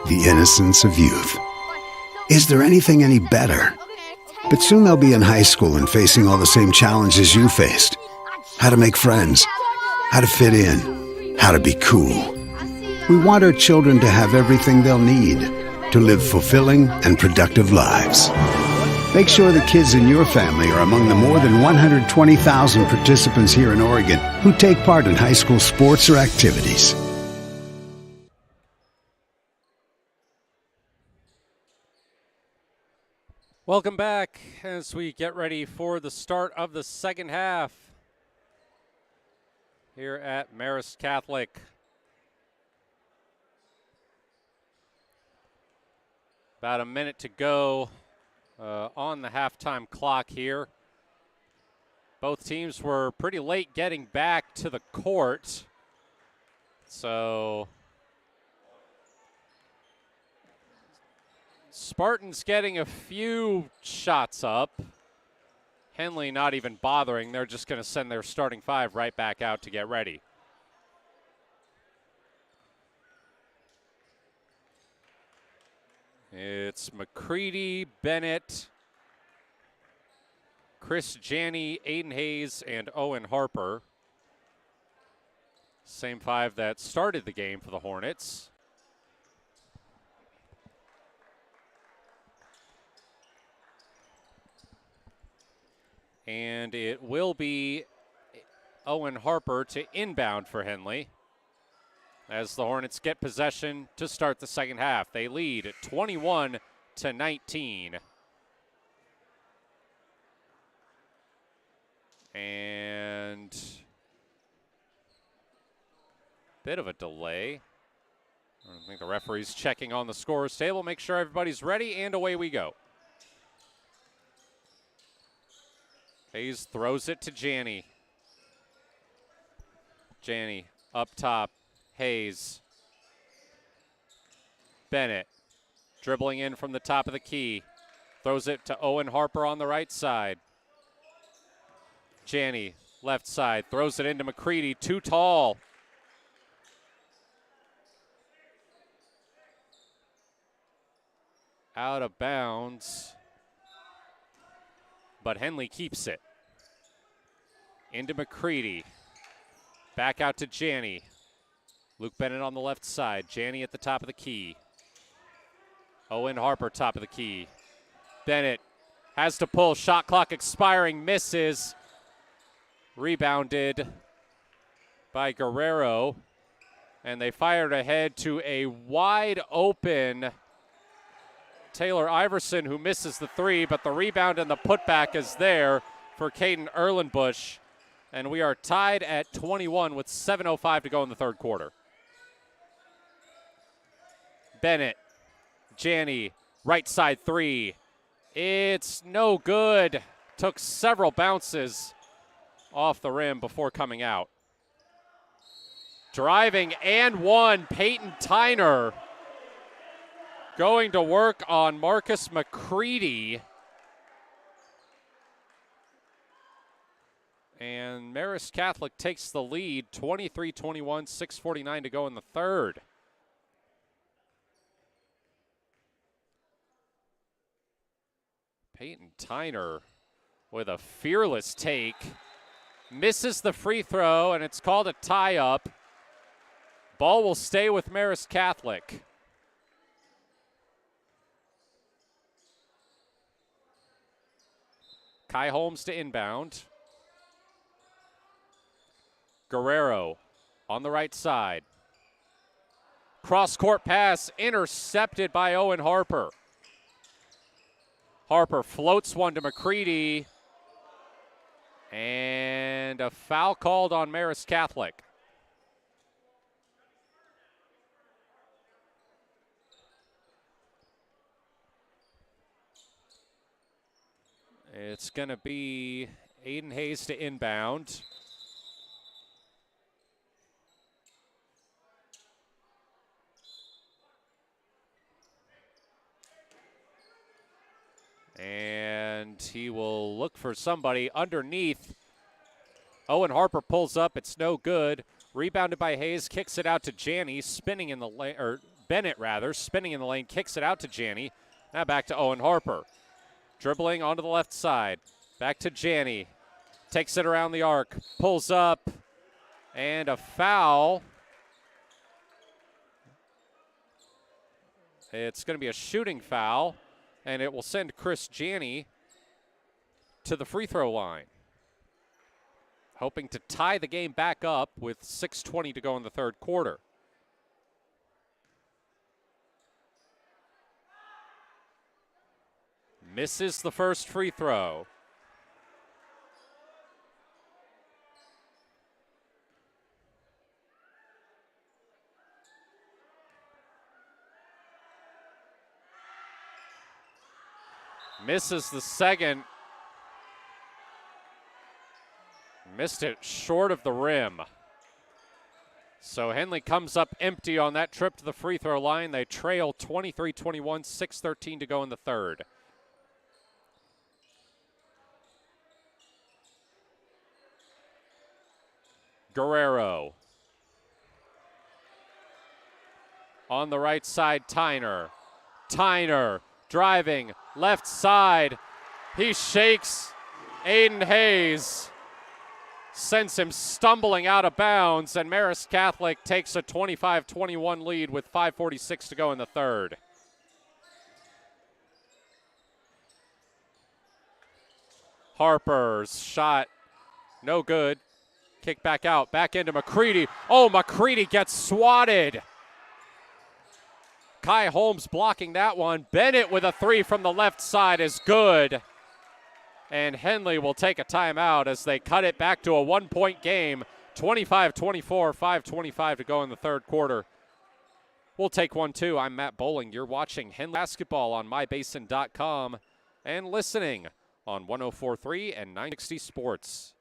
The innocence of youth. Is there anything any better? But soon they'll be in high school and facing all the same challenges you faced. How to make friends, how to fit in, how to be cool. We want our children to have everything they'll need to live fulfilling and productive lives. Make sure the kids in your family are among the more than 120,000 participants here in Oregon who take part in high school sports or activities. Welcome back as we get ready for the start of the second half here at Marist Catholic. About a minute to go on the halftime clock here. Both teams were pretty late getting back to the court, so Spartans getting a few shots up. Henley not even bothering. They're just going to send their starting five right back out to get ready. It's McCready, Bennett, Chris Janney, Aiden Hayes, and Owen Harper. Same five that started the game for the Hornets. And it will be Owen Harper to inbound for Henley as the Hornets get possession to start the second half. They lead 21-19. And bit of a delay. I think the referee's checking on the scorer's table, make sure everybody's ready, and away we go. Hayes throws it to Janney. Janney up top. Hayes. Bennett dribbling in from the top of the key. Throws it to Owen Harper on the right side. Janney, left side, throws it into McCready, too tall. out of bounds. But Henley keeps it. Into McCready. Back out to Janney. Luke Bennett on the left side. Janney at the top of the key. Owen Harper top of the key. Bennett has to pull. Shot clock expiring. Misses. Rebounded by Guerrero. And they fired ahead to a wide open Taylor Iverson, who misses the three, but the rebound and the putback is there for Caden Erlenbush. And we are tied at 21 with 7:05 to go in the third quarter. Bennett, Janney, right side three. It's no good. Took several bounces off the rim before coming out. Driving and one, Peyton Tyner going to work on Marcus McCready. And Marist Catholic takes the lead, 23-21, 6:49 to go in the third. Peyton Tyner with a fearless take. Misses the free throw, and it's called a tie-up. Ball will stay with Marist Catholic. Kai Holmes to inbound. Guerrero on the right side. Cross-court pass intercepted by Owen Harper. Harper floats one to McCready. And a foul called on Marist Catholic. It's going to be Aiden Hayes to inbound. And he will look for somebody underneath. Owen Harper pulls up. It's no good. Rebounded by Hayes. Kicks it out to Janney. Spinning in the lane, or Bennett rather. Spinning in the lane. Kicks it out to Janney. Now back to Owen Harper. Dribbling onto the left side. Back to Janney. Takes it around the arc. Pulls up. And a foul. It's going to be a shooting foul. And it will send Chris Janney to the free throw line. Hoping to tie the game back up with 6:20 to go in the third quarter. Misses the first free throw. Misses the second. Missed it short of the rim. So Henley comes up empty on that trip to the free throw line. They trail 23-21, 6:13 to go in the third. Guerrero. On the right side, Tyner. Tyner driving, left side. He shakes Aiden Hayes. Sends him stumbling out of bounds, and Marist Catholic takes a 25-21 lead with 5:46 to go in the third. Harper's shot, no good. Kick back out, back into McCready. Oh, McCready gets swatted. Kai Holmes blocking that one. Bennett with a three from the left side is good. And Henley will take a timeout as they cut it back to a one-point game. 25-24, 5:25 to go in the third quarter. We'll take one, too. I'm Matt Bowling. You're watching Henley Basketball on mybasin.com and listening on 104.3 and 960 Sports.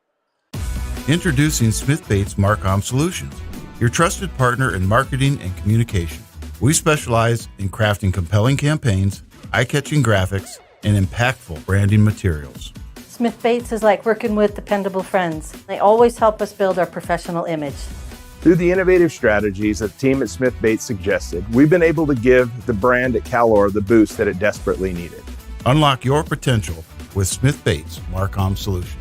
Introducing Smith Bates Marcom Solutions, your trusted partner in marketing and communication. We specialize in crafting compelling campaigns, eye-catching graphics, and impactful branding materials. Smith Bates is like working with dependable friends. They always help us build our professional image. Through the innovative strategies that the team at Smith Bates suggested, we've been able to give the brand at Calor the boost that it desperately needed. Unlock your potential with Smith Bates Marcom Solutions.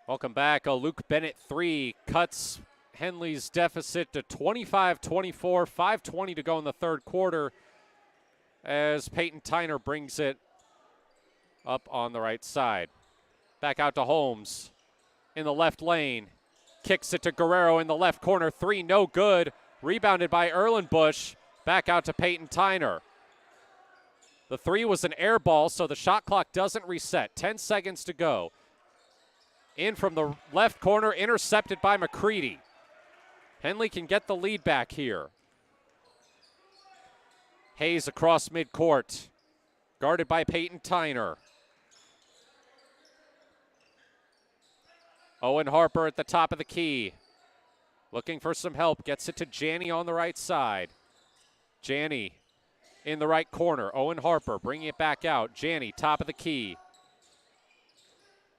Welcome back. A Luke Bennett 3 cuts Henley's deficit to 25-24, 5:20 to go in the third quarter as Peyton Tyner brings it up on the right side. Back out to Holmes in the left lane. Kicks it to Guerrero in the left corner. 3, no good. Rebounded by Erlenbush. Back out to Peyton Tyner. The 3 was an air ball, so the shot clock doesn't reset. 10 seconds to go. In from the left corner, intercepted by McCready. Henley can get the lead back here. Hayes across midcourt, guarded by Peyton Tyner. Owen Harper at the top of the key. Looking for some help, gets it to Janney on the right side. Janney in the right corner. Owen Harper bringing it back out. Janney, top of the key.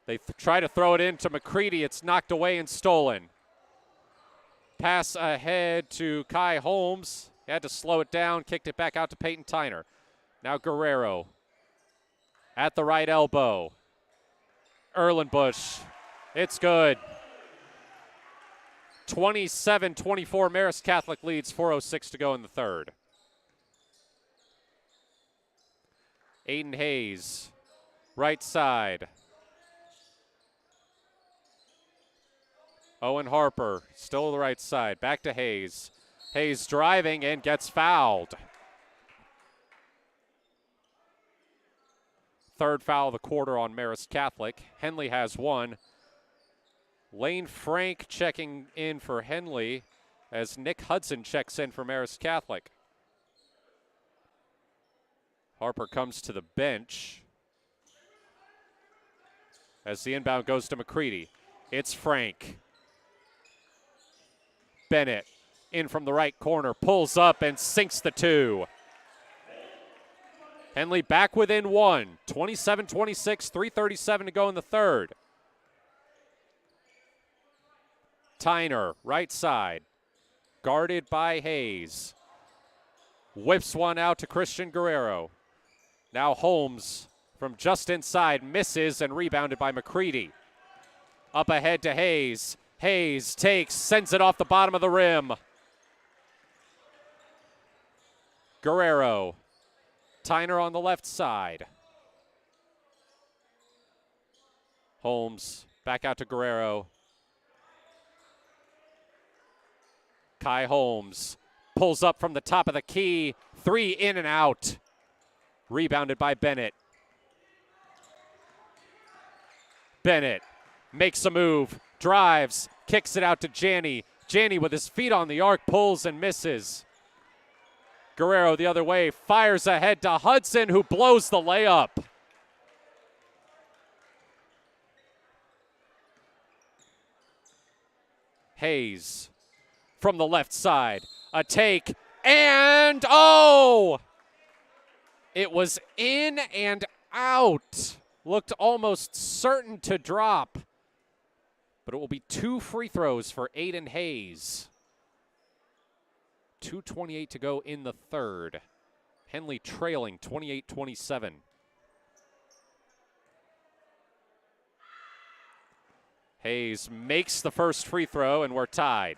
They try to throw it into McCready. It's knocked away and stolen. Pass ahead to Kai Holmes. He had to slow it down, kicked it back out to Peyton Tyner. Now Guerrero at the right elbow. Erlenbush. It's good. 27-24, Marist Catholic leads, 4:06 to go in the third. Aiden Hayes, right side. Owen Harper, still the right side. Back to Hayes. Hayes driving and gets fouled. Third foul of the quarter on Marist Catholic. Henley has one. Lane Frank checking in for Henley as Nick Hudson checks in for Marist Catholic. Harper comes to the bench as the inbound goes to McCready. It's Frank. Bennett in from the right corner, pulls up and sinks the 2. Henley back within 1, 27-26, 3:37 to go in the third. Tyner, right side, guarded by Hayes. Whips one out to Christian Guerrero. Now Holmes from just inside, misses and rebounded by McCready. Up ahead to Hayes. Hayes takes, sends it off the bottom of the rim. Guerrero. Tyner on the left side. Holmes back out to Guerrero. Kai Holmes pulls up from the top of the key. 3 in and out. Rebounded by Bennett. Bennett makes a move, drives, kicks it out to Janney. Janney with his feet on the arc, pulls and misses. Guerrero the other way, fires ahead to Hudson, who blows the layup. Hayes from the left side, a take, and oh! It was in and out. Looked almost certain to drop. But it will be 2 free throws for Aiden Hayes. 2:28 to go in the third. Henley trailing 28-27. Hayes makes the first free throw, and we're tied.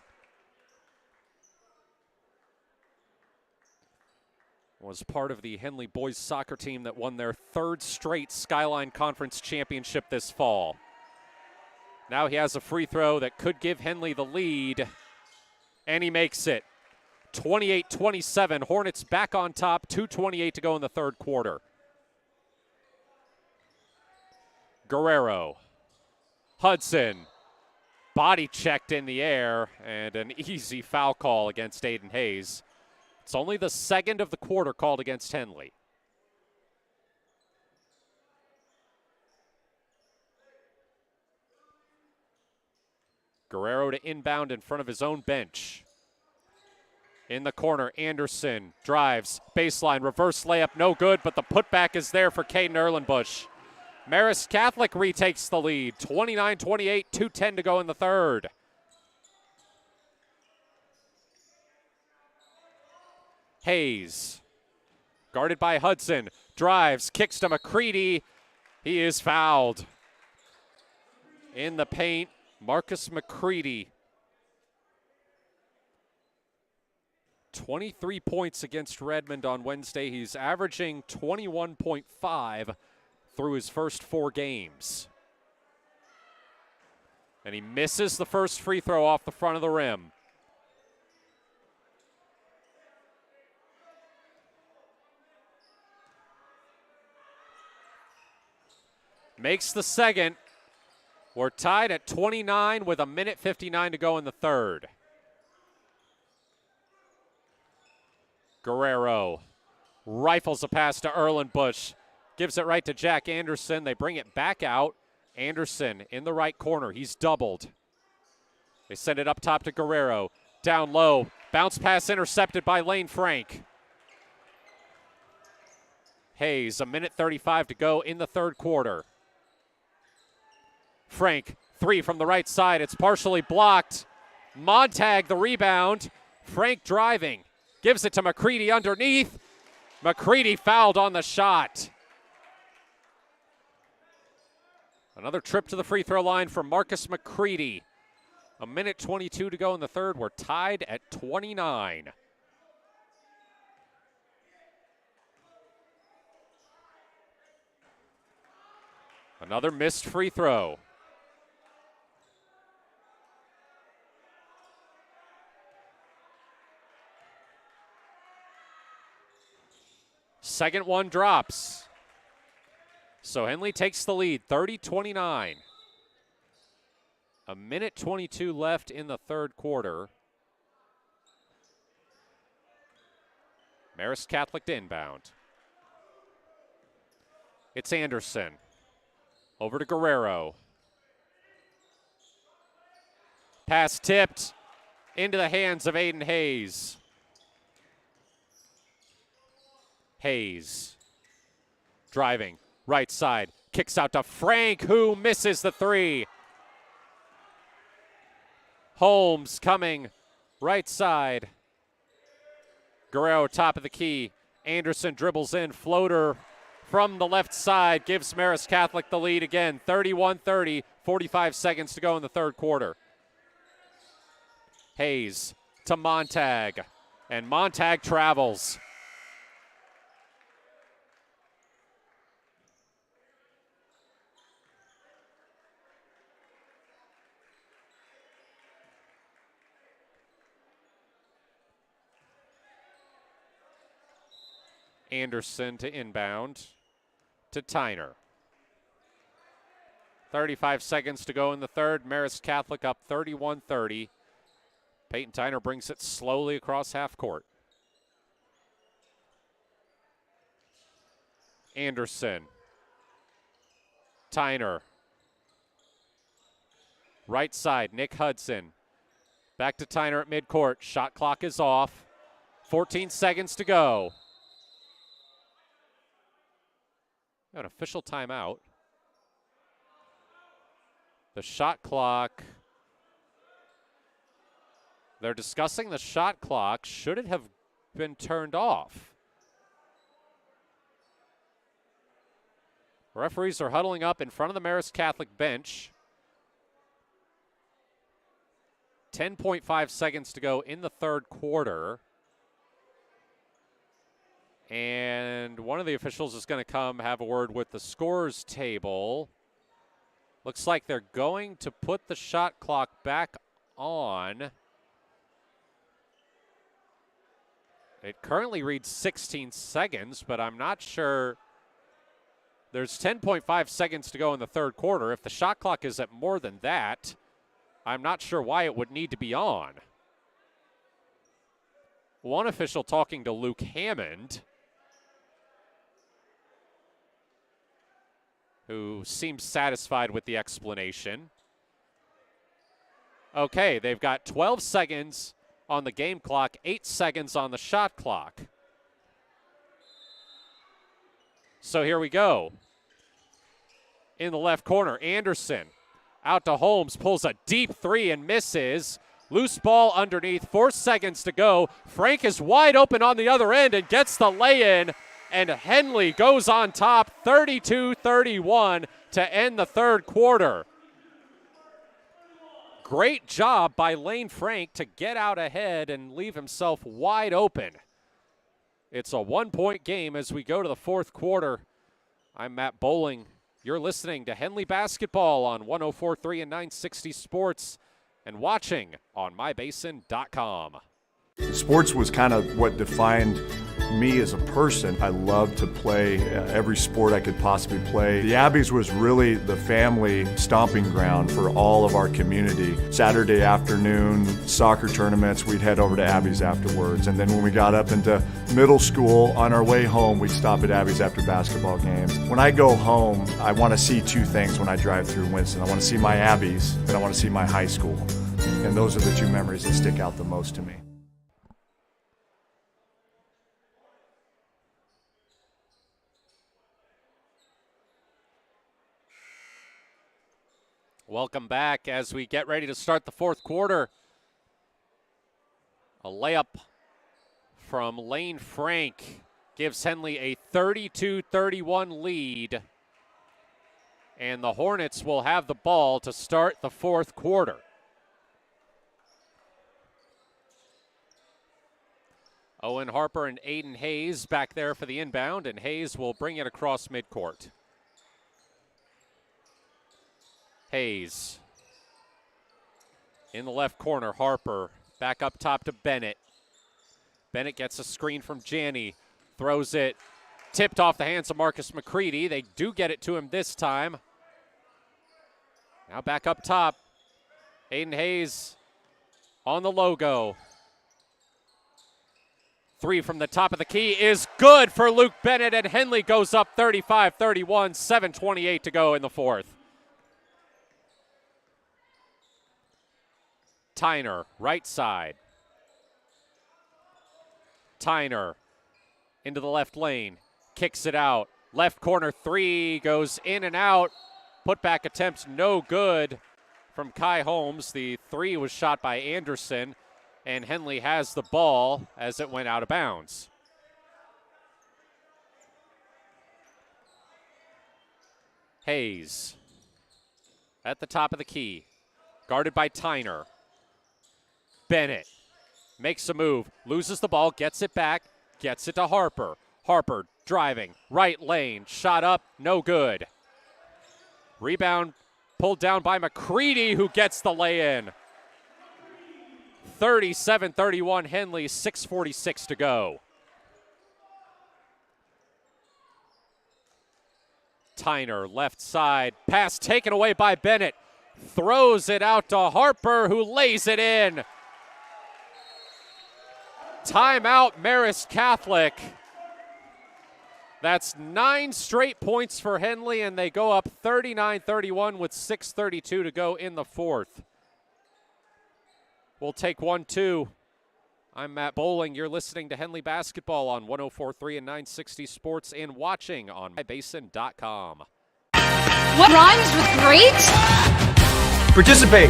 Was part of the Henley boys soccer team that won their 3rd straight Skyline Conference championship this fall. Now he has a free throw that could give Henley the lead, and he makes it. 28-27, Hornets back on top, 2:28 to go in the third quarter. Guerrero, Hudson, body checked in the air, and an easy foul call against Aiden Hayes. It's only the second of the quarter called against Henley. Guerrero to inbound in front of his own bench. In the corner, Anderson drives, baseline, reverse layup, no good, but the putback is there for Caden Erlenbush. Marist Catholic retakes the lead, 29-28, 2:10 to go in the third. Hayes, guarded by Hudson, drives, kicks to McCready. He is fouled. In the paint, Marcus McCready. 23 points against Redmond on Wednesday. He's averaging 21.5 through his first 4 games. And he misses the first free throw off the front of the rim. Makes the second. We're tied at 29 with 1:59 to go in the third. Guerrero rifles a pass to Erlenbush. Gives it right to Jack Anderson. They bring it back out. Anderson in the right corner. He's doubled. They send it up top to Guerrero. Down low. Bounce pass intercepted by Lane Frank. Hayes, 1:35 to go in the third quarter. Frank, 3 from the right side. It's partially blocked. Montag the rebound. Frank driving. Gives it to McCready underneath. McCready fouled on the shot. Another trip to the free throw line for Marcus McCready. 1:22 to go in the third. We're tied at 29. Another missed free throw. Second one drops. So Henley takes the lead, 30-29. 1:22 left in the third quarter. Marist Catholic to inbound. It's Anderson. Over to Guerrero. Pass tipped into the hands of Aiden Hayes. Hayes driving, right side, kicks out to Frank, who misses the 3. Holmes coming, right side. Guerrero top of the key. Anderson dribbles in, floater from the left side, gives Marist Catholic the lead again, 31-30, 45 seconds to go in the third quarter. Hayes to Montag, and Montag travels. Anderson to inbound to Tyner. 35 seconds to go in the third. Marist Catholic up 31-30. Peyton Tyner brings it slowly across half court. Anderson. Tyner. Right side, Nick Hudson. Back to Tyner at midcourt. Shot clock is off. 14 seconds to go. An official timeout. The shot clock. They're discussing the shot clock. Should it have been turned off? Referees are huddling up in front of the Marist Catholic bench. 10.5 seconds to go in the third quarter. And one of the officials is going to come have a word with the scorers table. Looks like they're going to put the shot clock back on. It currently reads 16 seconds, but I'm not sure. There's 10.5 seconds to go in the third quarter. If the shot clock is at more than that, I'm not sure why it would need to be on. One official talking to Luke Hammond, who seems satisfied with the explanation. Okay, they've got 12 seconds on the game clock, 8 seconds on the shot clock. So here we go. In the left corner, Anderson out to Holmes, pulls a deep three and misses. Loose ball underneath, 4 seconds to go. Frank is wide open on the other end and gets the lay-in, and Henley goes on top 32-31 to end the third quarter. Great job by Lane Frank to get out ahead and leave himself wide open. It's a 1-point game as we go to the fourth quarter. I'm Matt Bowling. You're listening to Henley Basketball on 104.3 and 960 Sports and watching on mybasin.com. Sports was kind of what defined me as a person. I loved to play every sport I could possibly play. The Abbeys was really the family stomping ground for all of our community. Saturday afternoon, soccer tournaments, we'd head over to Abbeys afterwards. And then when we got up into middle school, on our way home, we'd stop at Abbeys after basketball games. When I go home, I want to see two things when I drive through Winston. I want to see my Abbeys, and I want to see my high school. And those are the two memories that stick out the most to me. Welcome back as we get ready to start the fourth quarter. A layup from Lane Frank gives Henley a 32-31 lead. And the Hornets will have the ball to start the fourth quarter. Owen Harper and Aiden Hayes back there for the inbound, and Hayes will bring it across midcourt. Hayes in the left corner, Harper back up top to Bennett. Bennett gets a screen from Janney, throws it, tipped off the hands of Marcus McCready. They do get it to him this time. Now back up top, Aiden Hayes on the logo. Three from the top of the key is good for Luke Bennett, and Henley goes up 35-31, 7:28 to go in the fourth. Tyner, right side. Tyner into the left lane, kicks it out. Left corner three goes in and out. Putback attempt no good from Kai Holmes. The three was shot by Anderson, and Henley has the ball as it went out of bounds. Hayes at the top of the key, guarded by Tyner. Bennett makes a move, loses the ball, gets it back, gets it to Harper. Harper driving, right lane, shot up, no good. Rebound pulled down by McCready, who gets the lay-in. 37-31 Henley, 6:46 to go. Tyner, left side, pass taken away by Bennett. Throws it out to Harper, who lays it in. Timeout, Marist Catholic. That's 9 straight points for Henley, and they go up 39-31 with 6:32 to go in the fourth. We'll take 1-2. I'm Matt Bowling. You're listening to Henley Basketball on 104.3 and 960 Sports and watching on mybasin.com. What rhymes with great? Participate.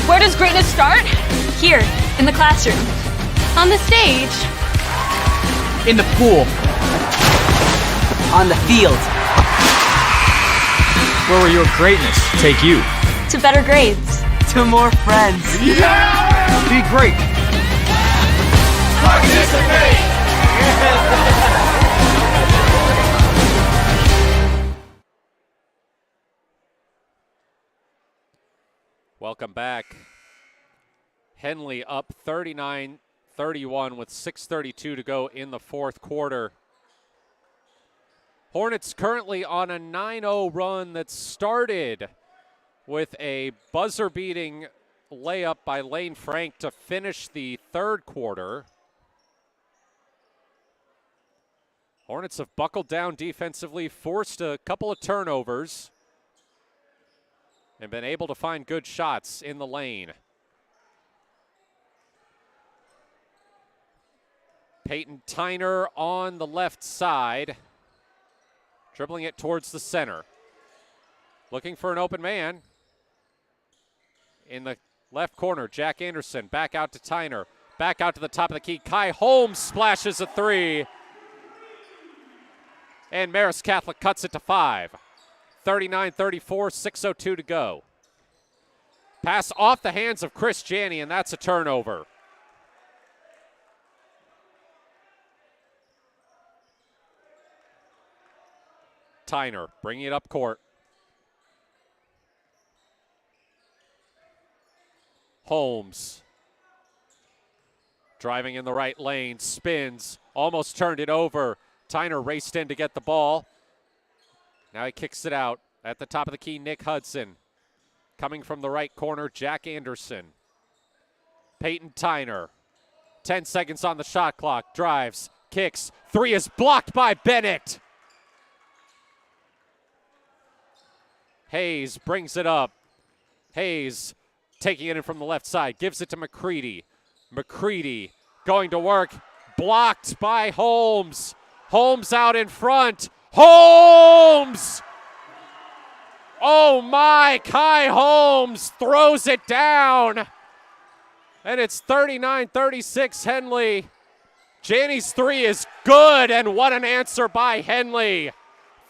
Where does greatness start? Here, in the classroom. On the stage. In the pool. On the field. Where will your greatness take you? To better grades. To more friends. Yeah! Be great. Participate! Welcome back. Henley up 39-31 with 6:32 to go in the fourth quarter. Hornets currently on a 9-0 run that started with a buzzer-beating layup by Lane Frank to finish the third quarter. Hornets have buckled down defensively, forced a couple of turnovers, and been able to find good shots in the lane. Peyton Tyner on the left side, dribbling it towards the center. Looking for an open man. In the left corner, Jack Anderson back out to Tyner. Back out to the top of the key. Kai Holmes splashes a three. And Marist Catholic cuts it to 5. 39-34, 6:02 to go. Pass off the hands of Chris Janney, and that's a turnover. Tyner bringing it up court. Holmes driving in the right lane, spins, almost turned it over. Tyner raced in to get the ball. Now he kicks it out. At the top of the key, Nick Hudson. Coming from the right corner, Jack Anderson. Peyton Tyner. 10 seconds on the shot clock. Drives, kicks. Three is blocked by Bennett. Hayes brings it up. Hayes taking it in from the left side. Gives it to McCready. McCready going to work. Blocked by Holmes. Holmes out in front. Holmes! Oh my, Kai Holmes throws it down. And it's 39-36 Henley. Janney's three is good, and what an answer by Henley.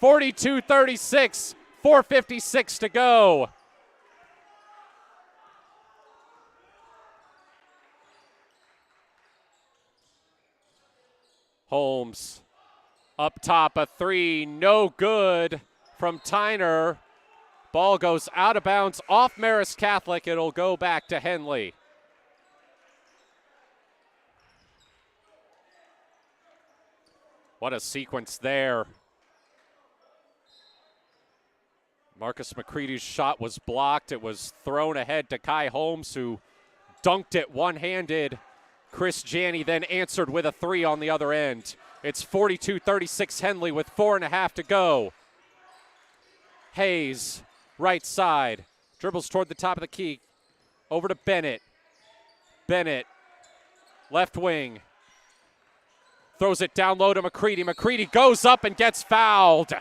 42-36, 4:56 to go. Holmes up top, a three, no good from Tyner. Ball goes out of bounds off Marist Catholic. It'll go back to Henley. What a sequence there. Marcus McCready's shot was blocked. It was thrown ahead to Kai Holmes, who dunked it one-handed. Chris Janney then answered with a three on the other end. It's 42-36 Henley with 4.5 to go. Hayes, right side, dribbles toward the top of the key. Over to Bennett. Bennett, left wing. Throws it down low to McCready. McCready goes up and gets fouled.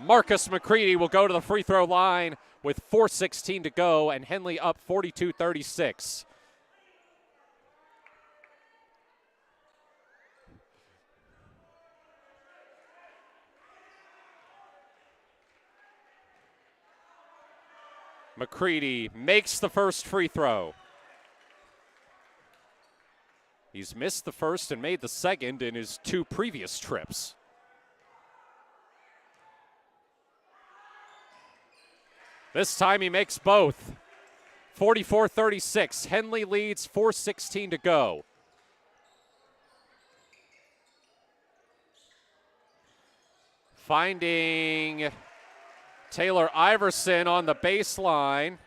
Marcus McCready will go to the free throw line with 4:16 to go, and Henley up 42-36. McCready makes the first free throw. He's missed the first and made the second in his two previous trips. This time he makes both. 44-36. Henley leads, 4:16 to go. Finding Taylor Iverson on the baseline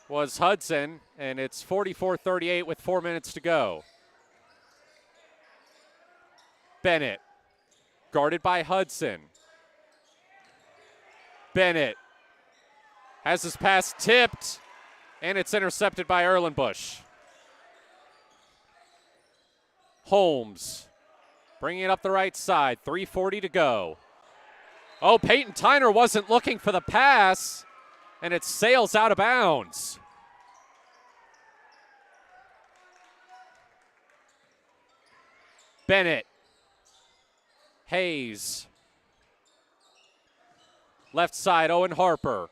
was Hudson, and it's 44-38 with 4 minutes to go. Bennett, guarded by Hudson. Bennett has his pass tipped, and it's intercepted by Erlenbush. Holmes bringing it up the right side, 3:40 to go. Oh, Peyton Tyner wasn't looking for the pass, and it sails out of bounds. Bennett. Hayes. Left side, Owen Harper.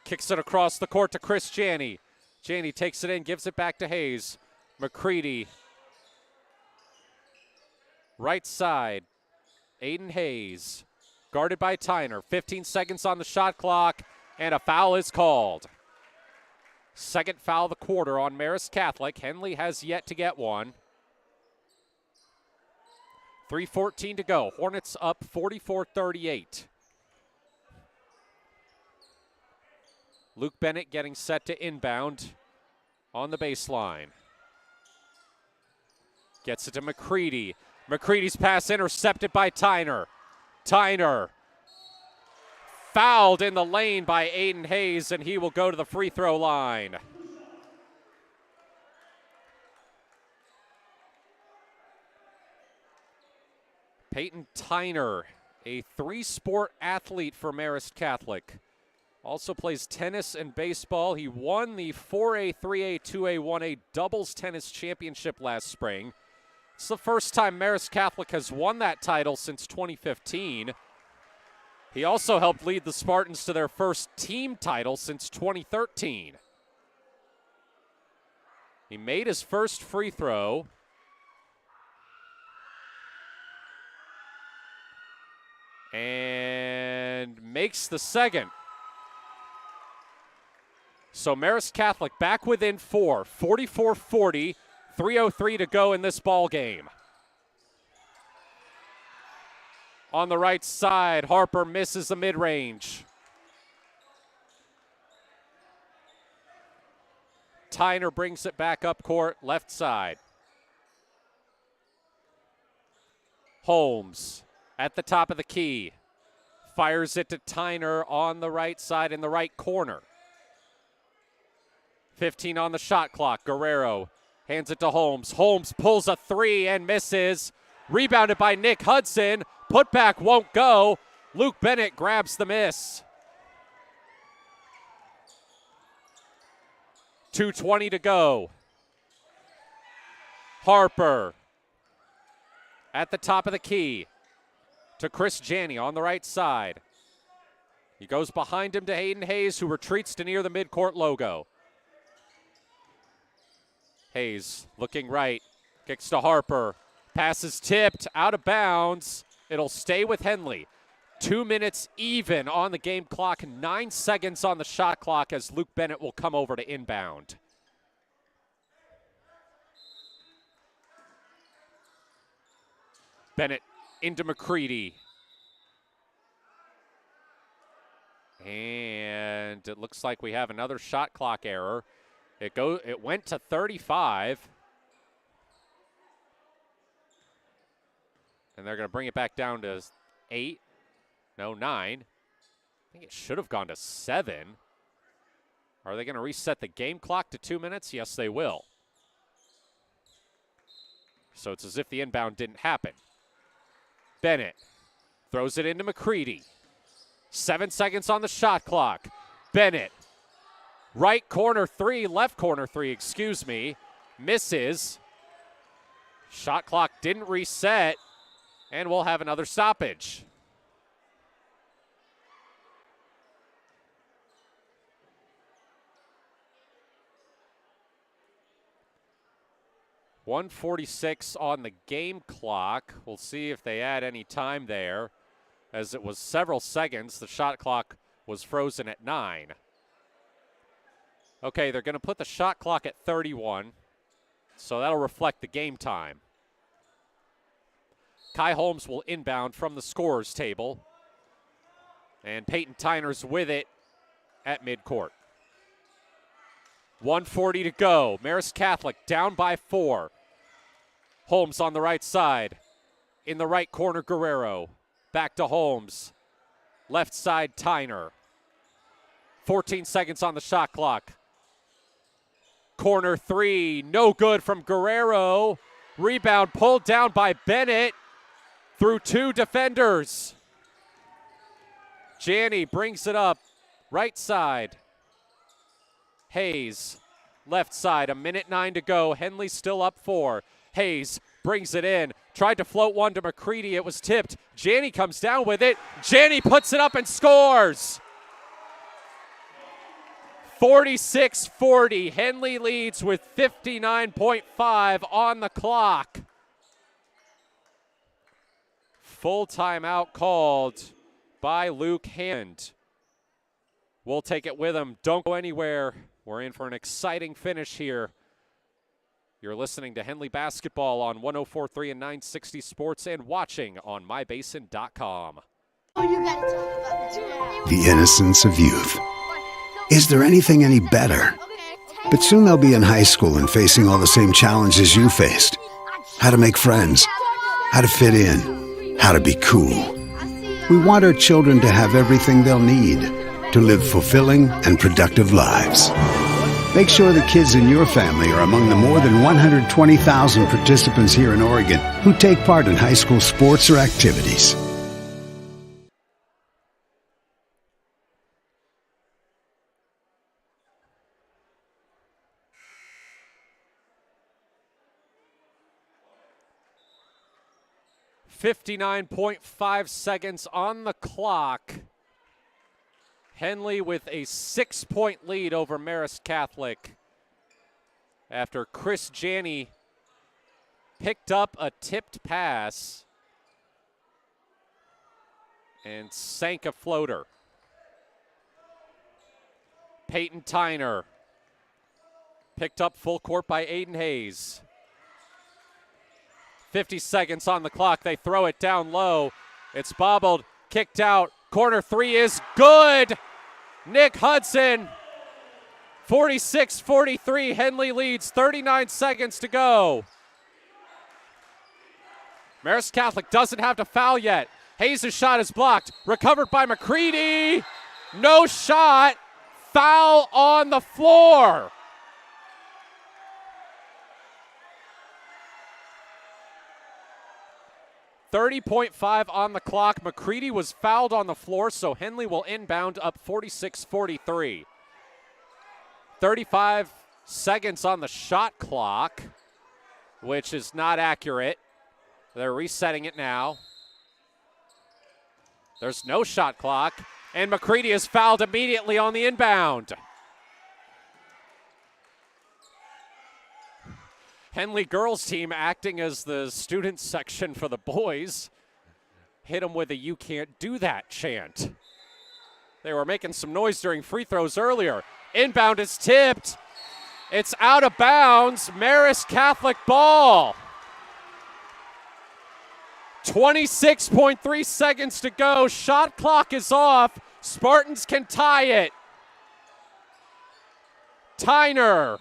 Kicks it across the court to Chris Janney. Janney takes it in, gives it back to Hayes. McCready. Right side, Aiden Hayes. Guarded by Tyner. 15 seconds on the shot clock, and a foul is called. Second foul of the quarter on Marist Catholic. Henley has yet to get one. 3:14 to go. Hornets up 44-38. Luke Bennett getting set to inbound on the baseline. Gets it to McCready. McCready's pass intercepted by Tyner. Tyner fouled in the lane by Aiden Hayes, and he will go to the free throw line. Peyton Tyner, a three-sport athlete for Marist Catholic. Also plays tennis and baseball. He won the 4A, 3A, 2A, 1A doubles tennis championship last spring. It's the first time Marist Catholic has won that title since 2015. He also helped lead the Spartans to their first team title since 2013. He made his first free throw. And makes the second. So Marist Catholic back within 4, 44-40, 3:03 to go in this ball game. On the right side, Harper misses the mid-range. Tyner brings it back up court, left side. Holmes at the top of the key. Fires it to Tyner on the right side in the right corner. 15 on the shot clock. Guerrero hands it to Holmes. Holmes pulls a three and misses. Rebounded by Nick Hudson. Putback won't go. Luke Bennett grabs the miss. 2:20 to go. Harper at the top of the key to Chris Janney on the right side. He goes behind him to Hayden Hayes, who retreats to near the midcourt logo. Hayes looking right, kicks to Harper. Pass is tipped, out of bounds. It'll stay with Henley. 2 minutes even on the game clock, 9 seconds on the shot clock as Luke Bennett will come over to inbound. Bennett into McCready. And it looks like we have another shot clock error. It went to 35. And they're going to bring it back down to 8. No, 9. I think it should have gone to 7. Are they going to reset the game clock to 2 minutes? Yes, they will. So it's as if the inbound didn't happen. Bennett throws it into McCready. 7 seconds on the shot clock. Bennett, right corner three, left corner three, excuse me, misses. Shot clock didn't reset, and we'll have another stoppage. .146 on the game clock. We'll see if they add any time there. As it was several seconds, the shot clock was frozen at 9. Okay, they're going to put the shot clock at 31, so that'll reflect the game time. Kai Holmes will inbound from the scorer's table, and Peyton Tyner's with it at midcourt. 1:40 to go. Marist Catholic down by 4. Holmes on the right side. In the right corner, Guerrero. Back to Holmes. Left side, Tyner. 14 seconds on the shot clock. Corner three, no good from Guerrero. Rebound pulled down by Bennett through 2 defenders. Janney brings it up. Right side. Hayes, left side, 1:09 to go. Henley still up 4. Hayes brings it in. Tried to float one to McCready. It was tipped. Janney comes down with it. Janney puts it up and scores. 46-40. Henley leads with 59.5 on the clock. Full timeout called by Luke Hand. We'll take it with him. Don't go anywhere. We're in for an exciting finish here. You're listening to Henley Basketball on 104.3 and 960 Sports and watching on mybasin.com. The innocence of youth. Is there anything any better? But soon they'll be in high school and facing all the same challenges you faced. How to make friends, how to fit in, how to be cool. We want our children to have everything they'll need to live fulfilling and productive lives. Make sure the kids in your family are among the more than 120,000 participants here in Oregon who take part in high school sports or activities. .5 seconds on the clock. Henley with a 6-point lead over Marist Catholic after Chris Janney picked up a tipped pass and sank a floater. Peyton Tyner picked up full court by Aiden Hayes. 50 seconds on the clock. They throw it down low. It's bobbled, kicked out. Corner three is good. Nick Hudson, 46-43. Henley leads, 39 seconds to go. Marist Catholic doesn't have to foul yet. Hayes' shot is blocked. Recovered by McCready. No shot. Foul on the floor. .5 on the clock. McCready was fouled on the floor, so Henley will inbound up 46-43. 35 seconds on the shot clock, which is not accurate. They're resetting it now. There's no shot clock, and McCready is fouled immediately on the inbound. Henley girls team acting as the student section for the boys. Hit them with a "you can't do that" chant. They were making some noise during free throws earlier. Inbound is tipped. It's out of bounds. Marist Catholic ball. 26.3 seconds to go. Shot clock is off. Spartans can tie it. Tyner.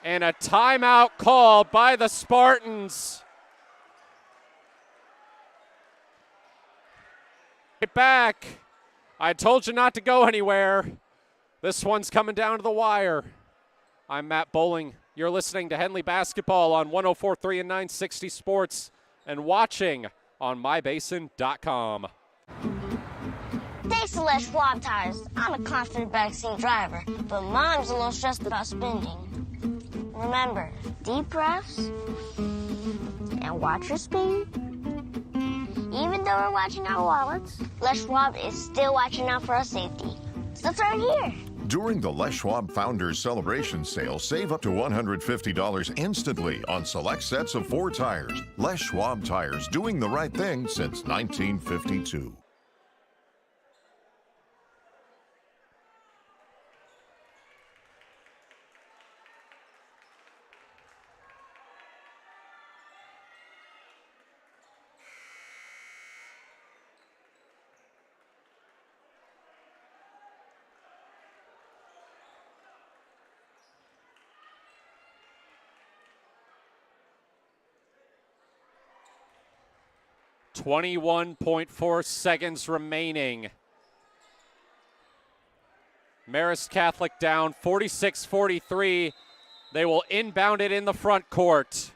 And a timeout called by the Spartans. Get back. I told you not to go anywhere. This one's coming down to the wire. I'm Matt Bowling. You're listening to Henley Basketball on 104.3 and 960 Sports and watching on mybasin.com. Thanks to Les Schwab Tires. I'm a confident backseat driver, but Mom's a little stressed about spending. Remember, deep breaths and watch your speed. Even though we're watching our wallets, Les Schwab is still watching out for our safety. So let's start here. During the Les Schwab Founders Celebration Sale, save up to $150 instantly on select sets of 4 tires. Les Schwab Tires, doing the right thing since 1952. .4 seconds remaining. Marist Catholic down 46-43. They will inbound it in the front court.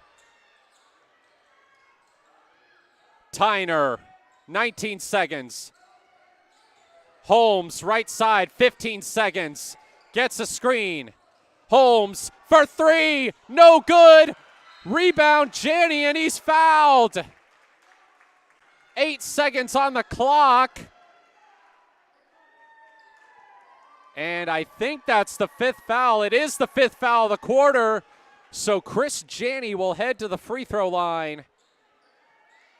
Tyner, 19 seconds. Holmes, right side, 15 seconds. Gets a screen. Holmes for 3, no good. Rebound Janney, and he's fouled. 8 seconds on the clock. And I think that's the 5th foul. It is the 5th foul of the quarter. So Chris Janney will head to the free throw line.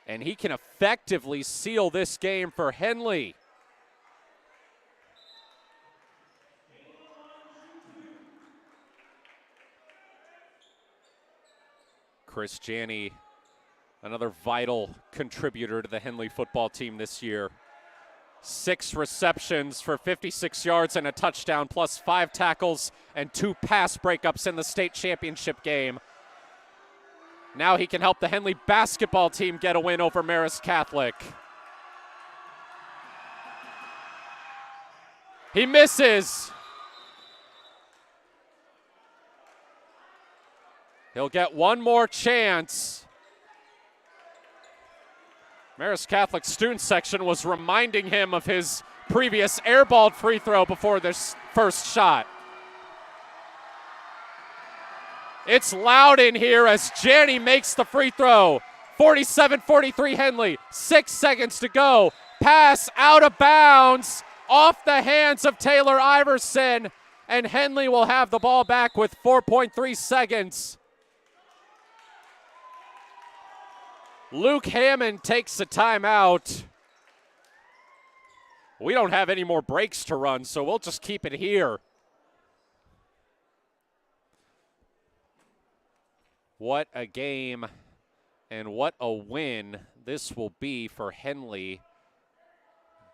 And he can effectively seal this game for Henley. Chris Janney, another vital contributor to the Henley football team this year. 6 receptions for 56 yards and a touchdown, plus 5 tackles and 2 pass breakups in the state championship game. Now he can help the Henley basketball team get a win over Marist Catholic. He misses. He'll get one more chance. Marist Catholic student section was reminding him of his previous airballed free throw before this first shot. It's loud in here as Janney makes the free throw. 47-43 Henley, 6 seconds to go. Pass out of bounds, off the hands of Taylor Iverson, and Henley will have the ball back with 4.3 seconds. Luke Hammond takes a timeout. We don't have any more breaks to run, so we'll just keep it here. What a game and what a win this will be for Henley,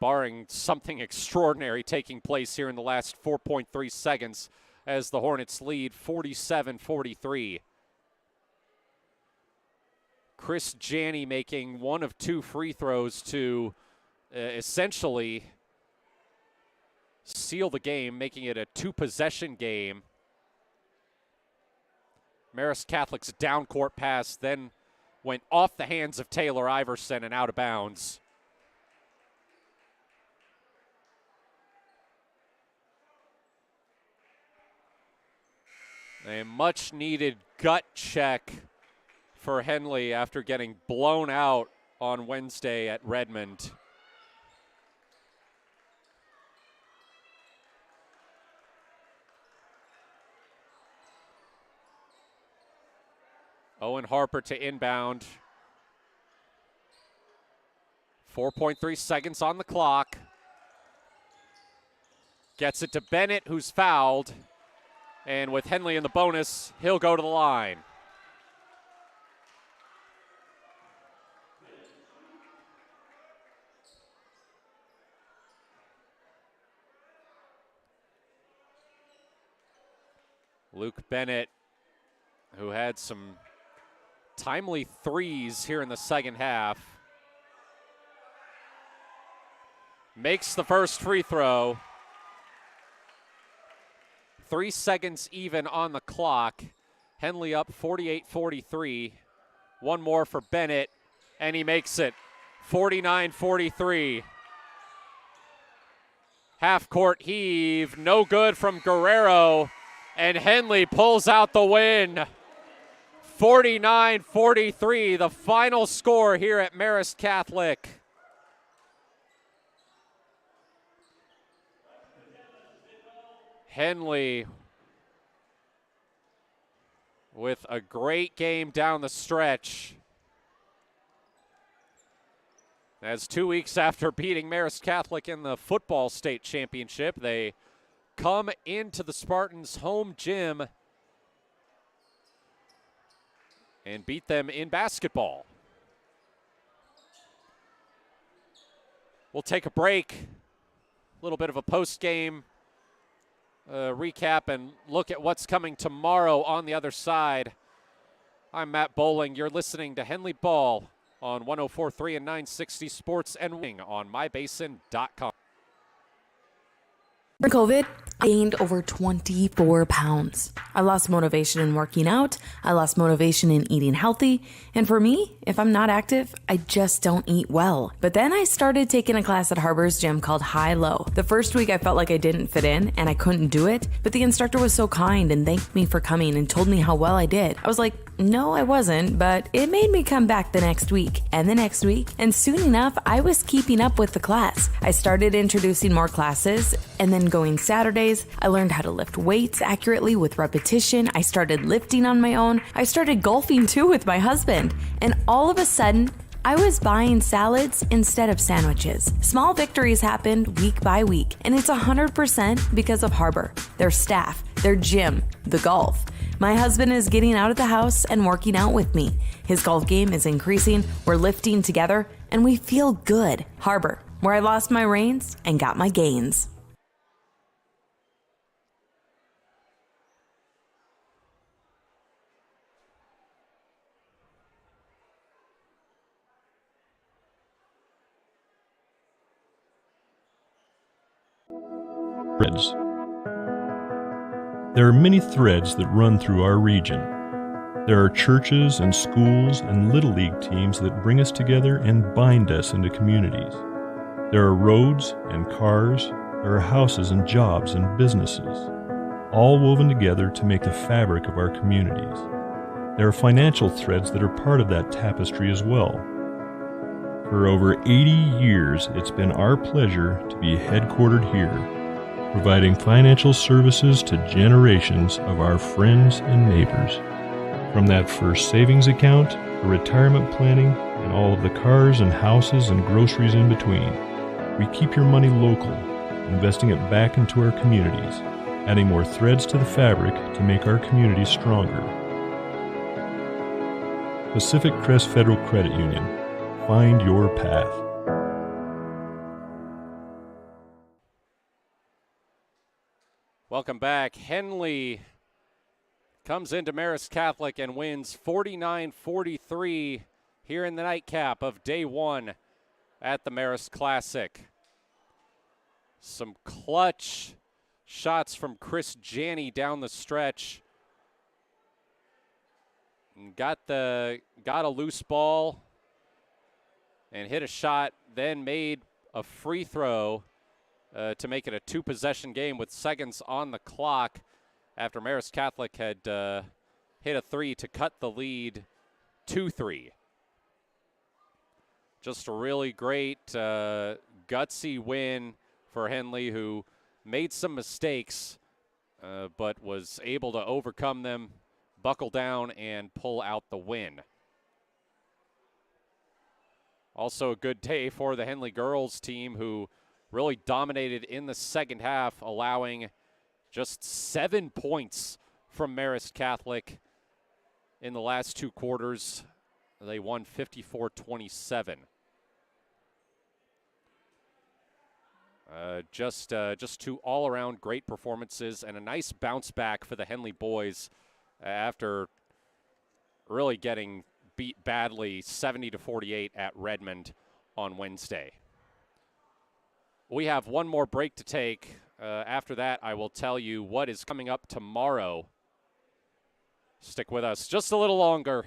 barring something extraordinary taking place here in the last 4.3 seconds as the Hornets lead 47-43. Chris Janney making one of two free throws to essentially seal the game, making it a two-possession game. Marist Catholic's down-court pass then went off the hands of Taylor Iverson and out of bounds. A much-needed gut check for Henley after getting blown out on Wednesday at Redmond. Owen Harper to inbound. 4.3 seconds on the clock. Gets it to Bennett, who's fouled. And with Henley in the bonus, he'll go to the line. Luke Bennett, who had some timely threes here in the second half, makes the first free throw. 3 seconds even on the clock. Henley up 48-43. One more for Bennett, and he makes it 49-43. Half-court heave, no good from Guerrero, and Henley pulls out the win. 49-43, the final score here at Marist Catholic. Henley with a great game down the stretch. As 2 weeks after beating Marist Catholic in the football state championship, they come into the Spartans' home gym and beat them in basketball. We'll take a break, a little bit of a post-game recap and look at what's coming tomorrow on the other side. I'm Matt Bowling. You're listening to Henley Ball on 104.3 and 960 Sports and Wing on mybasin.com. During COVID, I gained over 24 pounds. I lost motivation in working out. I lost motivation in eating healthy. And for me, if I'm not active, I just don't eat well. But then I started taking a class at Harbor's gym called High Low. The first week I felt like I didn't fit in and I couldn't do it. But the instructor was so kind and thanked me for coming and told me how well I did. I was like, no, I wasn't, but it made me come back the next week and the next week. And soon enough, I was keeping up with the class. I started introducing more classes and then going Saturdays. I learned how to lift weights accurately with repetition. I started lifting on my own. I started golfing too with my husband. And all of a sudden, I was buying salads instead of sandwiches. Small victories happened week by week, and it's 100% because of Harbor, their staff, their gym, the golf. My husband is getting out of the house and working out with me. His golf game is increasing, we're lifting together, and we feel good. Harbor, where I lost my reins and got my gains. Threads. There are many threads that run through our region. There are churches and schools and Little League teams that bring us together and bind us into communities. There are roads and cars, there are houses and jobs and businesses, all woven together to make the fabric of our communities. There are financial threads that are part of that tapestry as well. For over 80 years, it's been our pleasure to be headquartered here, providing financial services to generations of our friends and neighbors. From that first savings account, to retirement planning, and all of the cars and houses and groceries in between, we keep your money local, investing it back into our communities, adding more threads to the fabric to make our communities stronger. Pacific Crest Federal Credit Union. Find your path. Welcome back. Henley comes into Marist Catholic and wins 49-43 here in the nightcap of day one at the Marist Classic. Some clutch shots from Chris Janney down the stretch. And got a loose ball and hit a shot, then made a free throw to make it a two-possession game with seconds on the clock after Marist Catholic had hit a three to cut the lead 2-3. Just a really great, gutsy win for Henley, who made some mistakes, but was able to overcome them, buckle down, and pull out the win. Also a good day for the Henley girls team, who really dominated in the second half, allowing just 7 points from Marist Catholic in the last two quarters. They won 54-27. Just two all-around great performances and a nice bounce back for the Henley boys after really getting beat badly 70-48 at Redmond on Wednesday. We have one more break to take. After that, I will tell you what is coming up tomorrow. Stick with us just a little longer.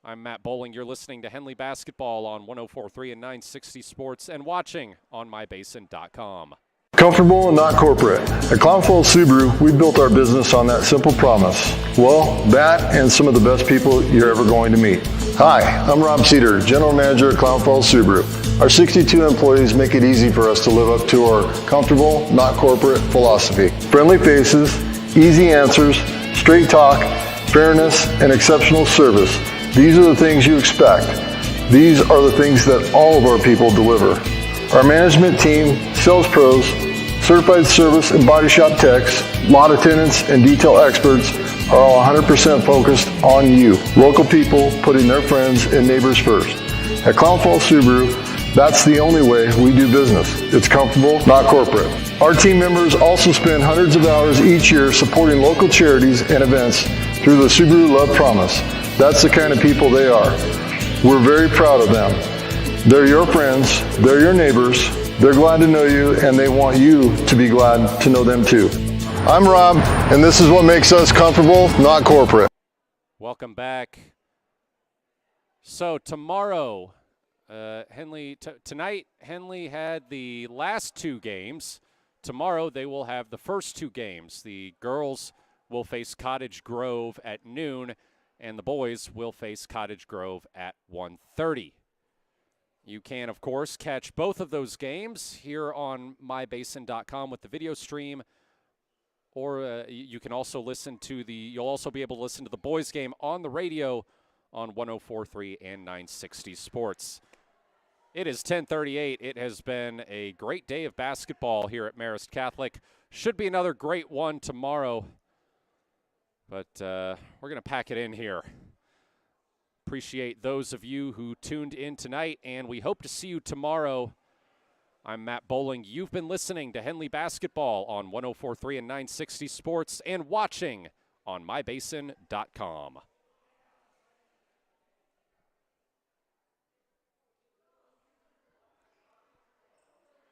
I'm Matt Bowling. You're listening to Henley Basketball on 104.3 and 960 Sports and watching on mybasin.com. Comfortable and not corporate. At Clown Falls Subaru, we built our business on that simple promise. Well, that and some of the best people you're ever going to meet. Hi, I'm Rob Cedar, General Manager at Clown Falls Subaru. Our 62 employees make it easy for us to live up to our comfortable, not corporate philosophy. Friendly faces, easy answers, straight talk, fairness, and exceptional service. These are the things you expect. These are the things that all of our people deliver. Our management team, sales pros, certified service and body shop techs, lot attendants, and detail experts are all 100% focused on you. Local people putting their friends and neighbors first. At Clown Falls Subaru, that's the only way we do business. It's comfortable, not corporate. Our team members also spend hundreds of hours each year supporting local charities and events through the Subaru Love Promise. That's the kind of people they are. We're very proud of them. They're your friends, they're your neighbors, they're glad to know you, and they want you to be glad to know them too. I'm Rob, and this is what makes us comfortable, not corporate. Welcome back. So tomorrow, tonight, Henley had the last two games. Tomorrow, they will have the first two games. The girls will face Cottage Grove at noon, and the boys will face Cottage Grove at 1:30. You can, of course, catch both of those games here on mybasin.com with the video stream, or you can also you'll also be able to listen to the boys game on the radio on 104.3 and 960 Sports. It is 10:38. It has been a great day of basketball here at Marist Catholic. Should be another great one tomorrow, but we're going to pack it in here. Appreciate those of you who tuned in tonight, and we hope to see you tomorrow. I'm Matt Bowling. You've been listening to Henley Basketball on 104.3 and 960 Sports and watching on mybasin.com.